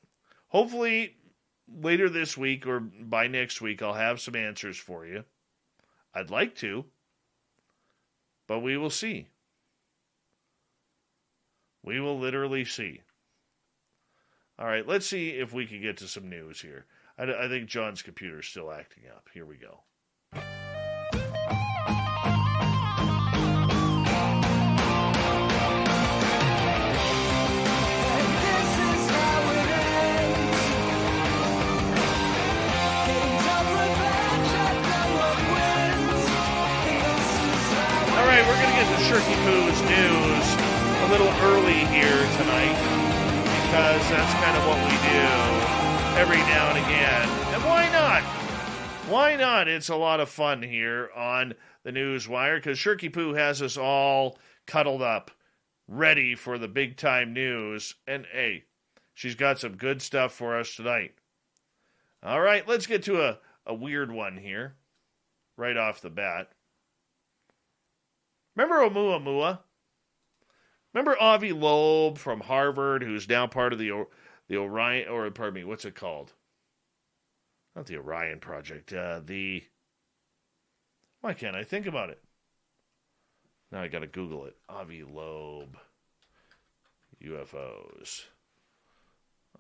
Speaker 4: Hopefully later this week or by next week I'll have some answers for you. I'd like to, but we will see. We will literally see. All right, let's see if we can get to some news here. I think John's computer is still acting up. Here we go. All right, we're going to get to Shirky Poo's news a little early here tonight because that's kind of what we do every now and again. And why not? Why not? It's a lot of fun here on the News Wire because Shirky Poo has us all cuddled up, ready for the big time news. And hey, she's got some good stuff for us tonight. All right, let's get to a weird one here right off the bat. Remember Oumuamua? Remember Avi Loeb from Harvard, who's now part of the Orion, or pardon me, what's it called? Not the Orion Project. Why can't I think about it? Now I got to Google it. Avi Loeb, UFOs.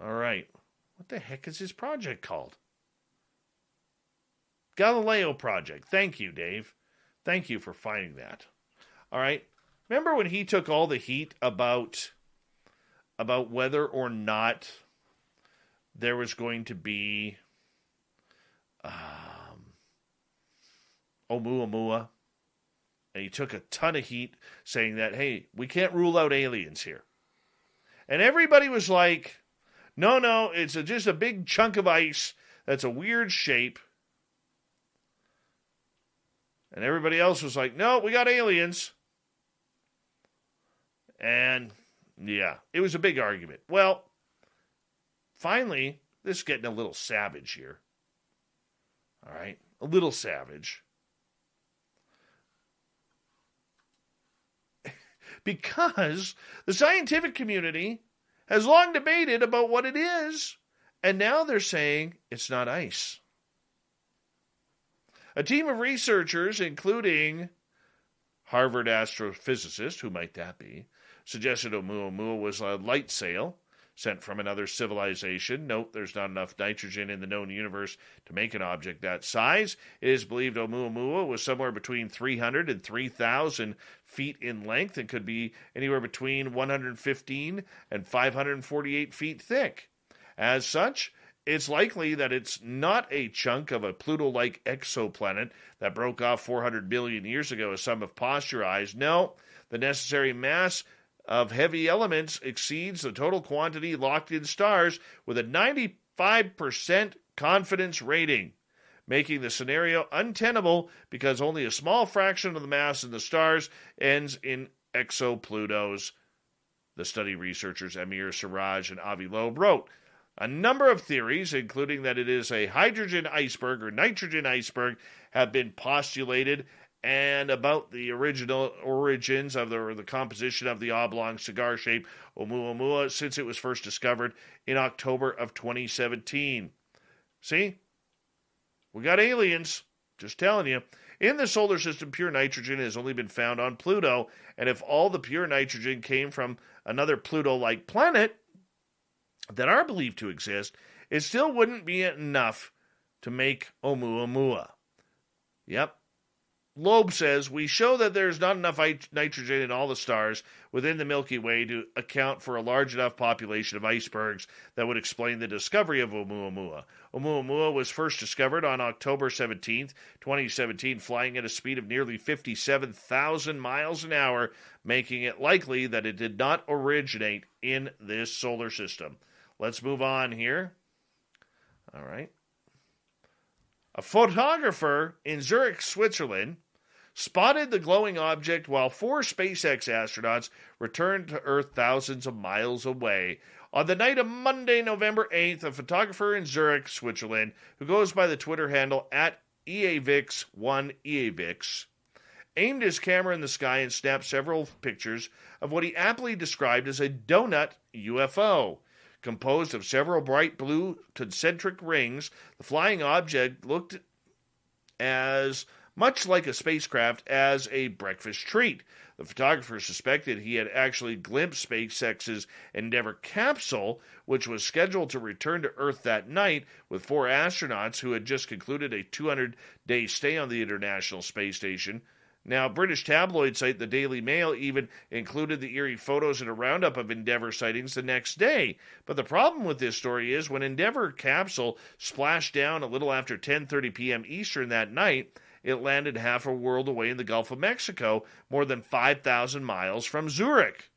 Speaker 4: All right, what the heck is his project called? Galileo Project. Thank you, Dave. Thank you for finding that. All right. Remember when he took all the heat about whether or not there was going to be Oumuamua? And he took a ton of heat saying that, hey, we can't rule out aliens here. And everybody was like, no, it's just a big chunk of ice that's a weird shape. And everybody else was like, no, we got aliens. And, yeah, it was a big argument. Well, finally, this is getting a little savage here. All right, a little savage. Because the scientific community has long debated about what it is, and now they're saying it's not ice. A team of researchers, including Harvard astrophysicist, who might that be, suggested Oumuamua was a light sail sent from another civilization. Note, there's not enough nitrogen in the known universe to make an object that size. It is believed Oumuamua was somewhere between 300 and 3,000 feet in length and could be anywhere between 115 and 548 feet thick. As such, it's likely that it's not a chunk of a Pluto-like exoplanet that broke off 400 billion years ago, as some have postulated. No, the necessary mass of heavy elements exceeds the total quantity locked in stars with a 95% confidence rating, making the scenario untenable because only a small fraction of the mass in the stars ends in exoplutos, the study researchers Amir Siraj and Avi Loeb wrote. A number of theories, including that it is a hydrogen iceberg or nitrogen iceberg, have been postulated, and about the original origins of the composition of the oblong cigar-shaped Oumuamua since it was first discovered in October of 2017. See? We got aliens. Just telling you. In the solar system, pure nitrogen has only been found on Pluto, and if all the pure nitrogen came from another Pluto-like planet that are believed to exist, it still wouldn't be enough to make Oumuamua. Yep. Loeb says, we show that there's not enough nitrogen in all the stars within the Milky Way to account for a large enough population of icebergs that would explain the discovery of Oumuamua. Oumuamua was first discovered on October 17th, 2017, flying at a speed of nearly 57,000 miles an hour, making it likely that it did not originate in this solar system. Let's move on here. All right. A photographer in Zurich, Switzerland, spotted the glowing object while 4 SpaceX astronauts returned to Earth thousands of miles away. On the night of Monday, November 8th, a photographer in Zurich, Switzerland, who goes by the Twitter handle @EAVIX1EAVIX, aimed his camera in the sky and snapped several pictures of what he aptly described as a donut UFO. Composed of several bright blue concentric rings, the flying object looked as much like a spacecraft, as a breakfast treat. The photographer suspected he had actually glimpsed SpaceX's Endeavour capsule, which was scheduled to return to Earth that night with 4 astronauts who had just concluded a 200-day stay on the International Space Station. Now, British tabloid site The Daily Mail even included the eerie photos in a roundup of Endeavour sightings the next day. But the problem with this story is when Endeavour capsule splashed down a little after 10:30 p.m. Eastern that night, it landed half a world away in the Gulf of Mexico, more than 5,000 miles from Zurich.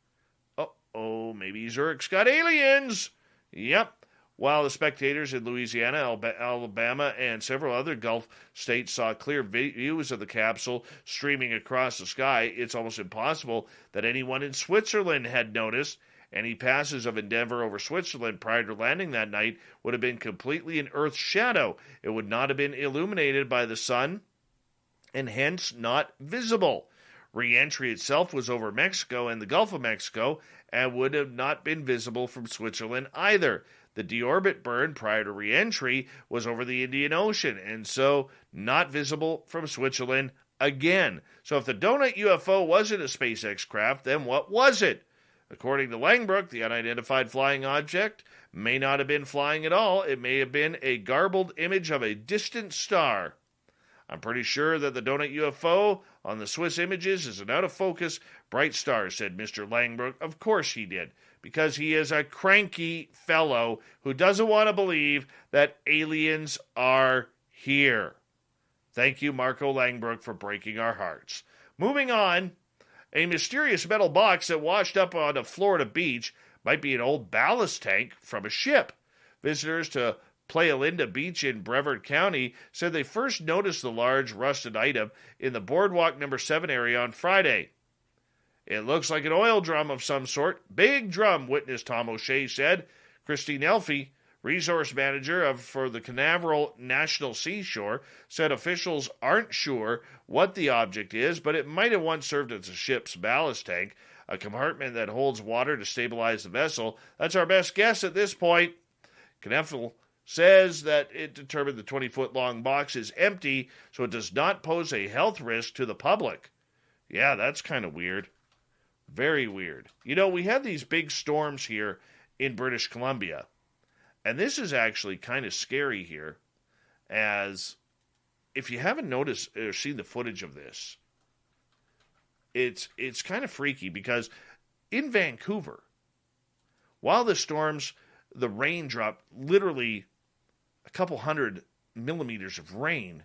Speaker 4: Uh-oh, maybe Zurich's got aliens. Yep. While the spectators in Louisiana, Alabama, and several other Gulf states saw clear views of the capsule streaming across the sky, it's almost impossible that anyone in Switzerland had noticed. Any passes of Endeavour over Switzerland prior to landing that night would have been completely in Earth's shadow. It would not have been illuminated by the sun, and hence not visible. Re-entry itself was over Mexico and the Gulf of Mexico, and would have not been visible from Switzerland either. The deorbit burn prior to re-entry was over the Indian Ocean, and so not visible from Switzerland again. So if the donut UFO wasn't a SpaceX craft, then what was it? According to Lambert, the unidentified flying object may not have been flying at all. It may have been a garbled image of a distant star. I'm pretty sure that the donut UFO on the Swiss images is an out-of-focus bright star, said Mr. Lambert. Of course he did, because he is a cranky fellow who doesn't want to believe that aliens are here. Thank you, Marco Langbrook, for breaking our hearts. Moving on, a mysterious metal box that washed up on a Florida beach might be an old ballast tank from a ship. Visitors to Playa Linda Beach in Brevard County said they first noticed the large rusted item in the Boardwalk No. 7 area on Friday. It looks like an oil drum of some sort. Big drum, witness Tom O'Shea said. Christine Elfie, resource manager for the Canaveral National Seashore, said officials aren't sure what the object is, but it might have once served as a ship's ballast tank, a compartment that holds water to stabilize the vessel. That's our best guess at this point. Canaveral says that it determined the 20-foot-long box is empty, so it does not pose a health risk to the public. Yeah, that's kind of weird. Very weird. You know, we had these big storms here in British Columbia, and this is actually kind of scary here, as if you haven't noticed or seen the footage of this, it's kind of freaky, because in Vancouver, while the storms, the rain dropped literally a couple hundred millimeters of rain,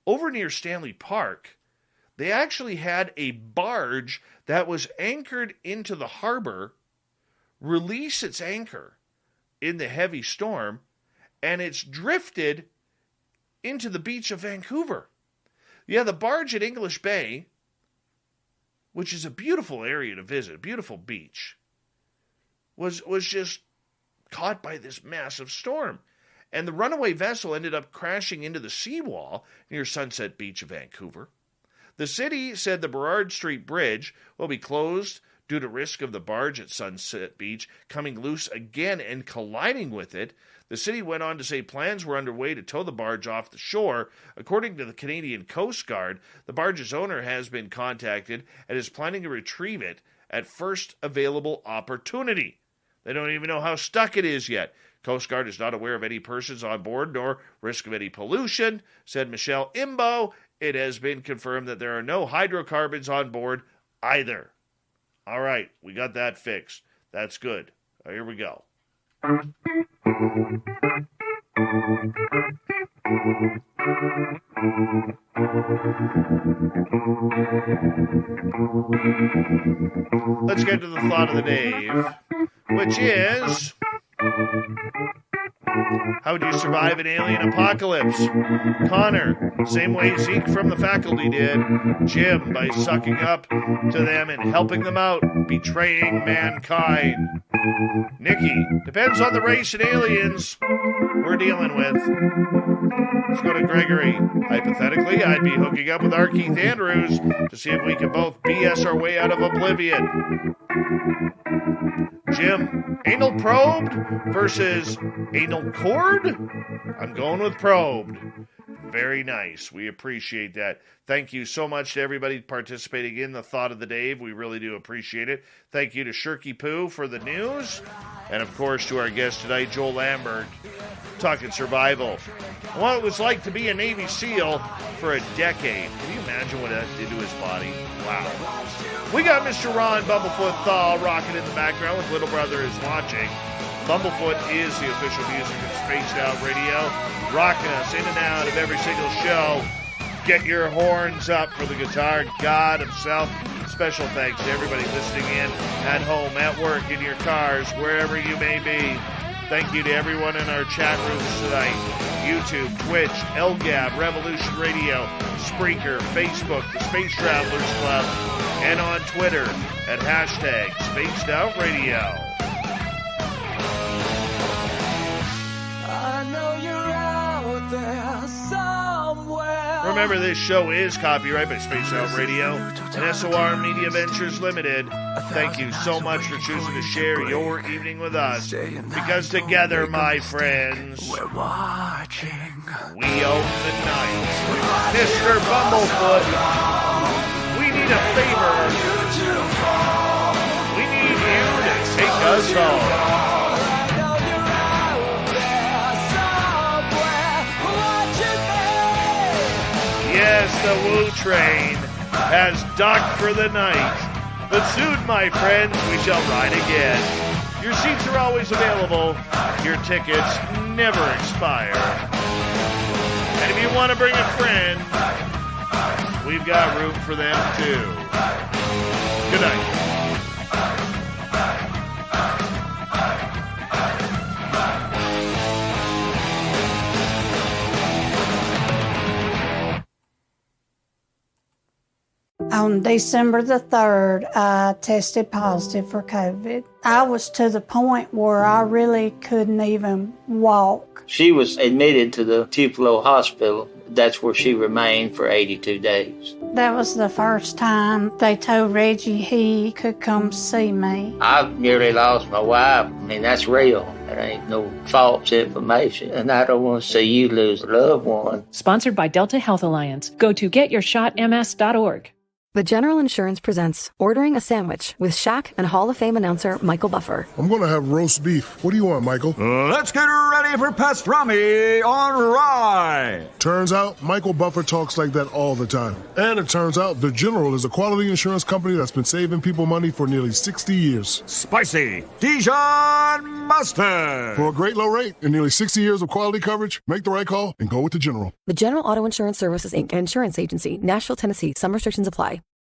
Speaker 4: over near Stanley Park, they actually had a barge that was anchored into the harbor release its anchor in the heavy storm, and it's drifted into the beach of Vancouver. Yeah, the barge at English Bay, which is a beautiful area to visit, a beautiful beach, was just caught by this massive storm. And the runaway vessel ended up crashing into the seawall near Sunset Beach of Vancouver. The city said the Burrard Street Bridge will be closed due to risk of the barge at Sunset Beach coming loose again and colliding with it. The city went on to say plans were underway to tow the barge off the shore. According to the Canadian Coast Guard, the barge's owner has been contacted and is planning to retrieve it at first available opportunity. They don't even know how stuck it is yet. Coast Guard is not aware of any persons on board nor risk of any pollution, said Michelle Imbo. It has been confirmed that there are no hydrocarbons on board either. All right, we got that fixed. That's good. Here we go. Let's get to the thought of the day, which is, how would you survive an alien apocalypse? Connor, same way Zeke from the faculty did. Jim, by sucking up to them and helping them out, betraying mankind. Nikki, depends on the race and aliens we're dealing with. Let's go to Gregory. Hypothetically, I'd be hooking up with our Keith Andrews to see if we can both BS our way out of oblivion. Jim, anal probed versus anal cord? I'm going with probed. Very nice. We appreciate that. Thank you so much to everybody participating in the Thought of the Dave. We really do appreciate it. Thank you to Shirky Poo for the news. And, of course, to our guest tonight, Joel Lambert, talking survival. What it was like to be a Navy SEAL for a decade. Can you imagine what that did to his body? Wow. We got Mr. Ron Bumblefoot Thaw rocking in the background with Little Brother is Watching. Bumblefoot is the official music of Spaced Out Radio, rocking us in and out of every single show. Get your horns up for the guitar god himself. Special thanks to everybody listening in at home, at work, in your cars, wherever you may be. Thank you to everyone in our chat rooms tonight. YouTube, Twitch, LGAB, Revolution Radio, Spreaker, Facebook, the Space Travelers Club, and on Twitter at hashtag Spaced Out Radio.
Speaker 13: I know you're out there somewhere.
Speaker 4: Remember, this show is copyrighted by Space Out Radio and SOR Media Ventures Limited. Thank you so much for choosing to share your evening with us. Because together, my friends,
Speaker 13: we're watching.
Speaker 4: We own the night. Mr. Bumblefoot, we need a favor. We need you to take us home. Yes, the Woo train has docked for the night. But soon, my friends, we shall ride again. Your seats are always available. Your tickets never expire. And if you want to bring a friend, we've got room for them too. Good night.
Speaker 1: On December the 3rd, I tested positive for COVID. I was to the point where I really couldn't even walk.
Speaker 2: She was admitted to the Tupelo Hospital. That's where she remained for 82 days.
Speaker 1: That was the first time they told Reggie he could come see me.
Speaker 2: I nearly lost my wife. I mean, that's real. There ain't no false information. And I don't want to see you lose a loved one.
Speaker 3: Sponsored by Delta Health Alliance. Go to getyourshotms.org.
Speaker 9: The General Insurance presents Ordering a Sandwich with Shaq and Hall of Fame announcer Michael Buffer.
Speaker 10: I'm going to have roast beef. What do you want, Michael?
Speaker 11: Let's get ready for pastrami on rye.
Speaker 10: Turns out, Michael Buffer talks like that all the time. And it turns out, The General is a quality insurance company that's been saving people money for nearly 60 years.
Speaker 11: Spicy Dijon mustard.
Speaker 10: For a great low rate and nearly 60 years of quality coverage, make the right call and go with The General.
Speaker 9: The General Auto Insurance Services, Inc. Insurance Agency, Nashville, Tennessee. Some restrictions apply.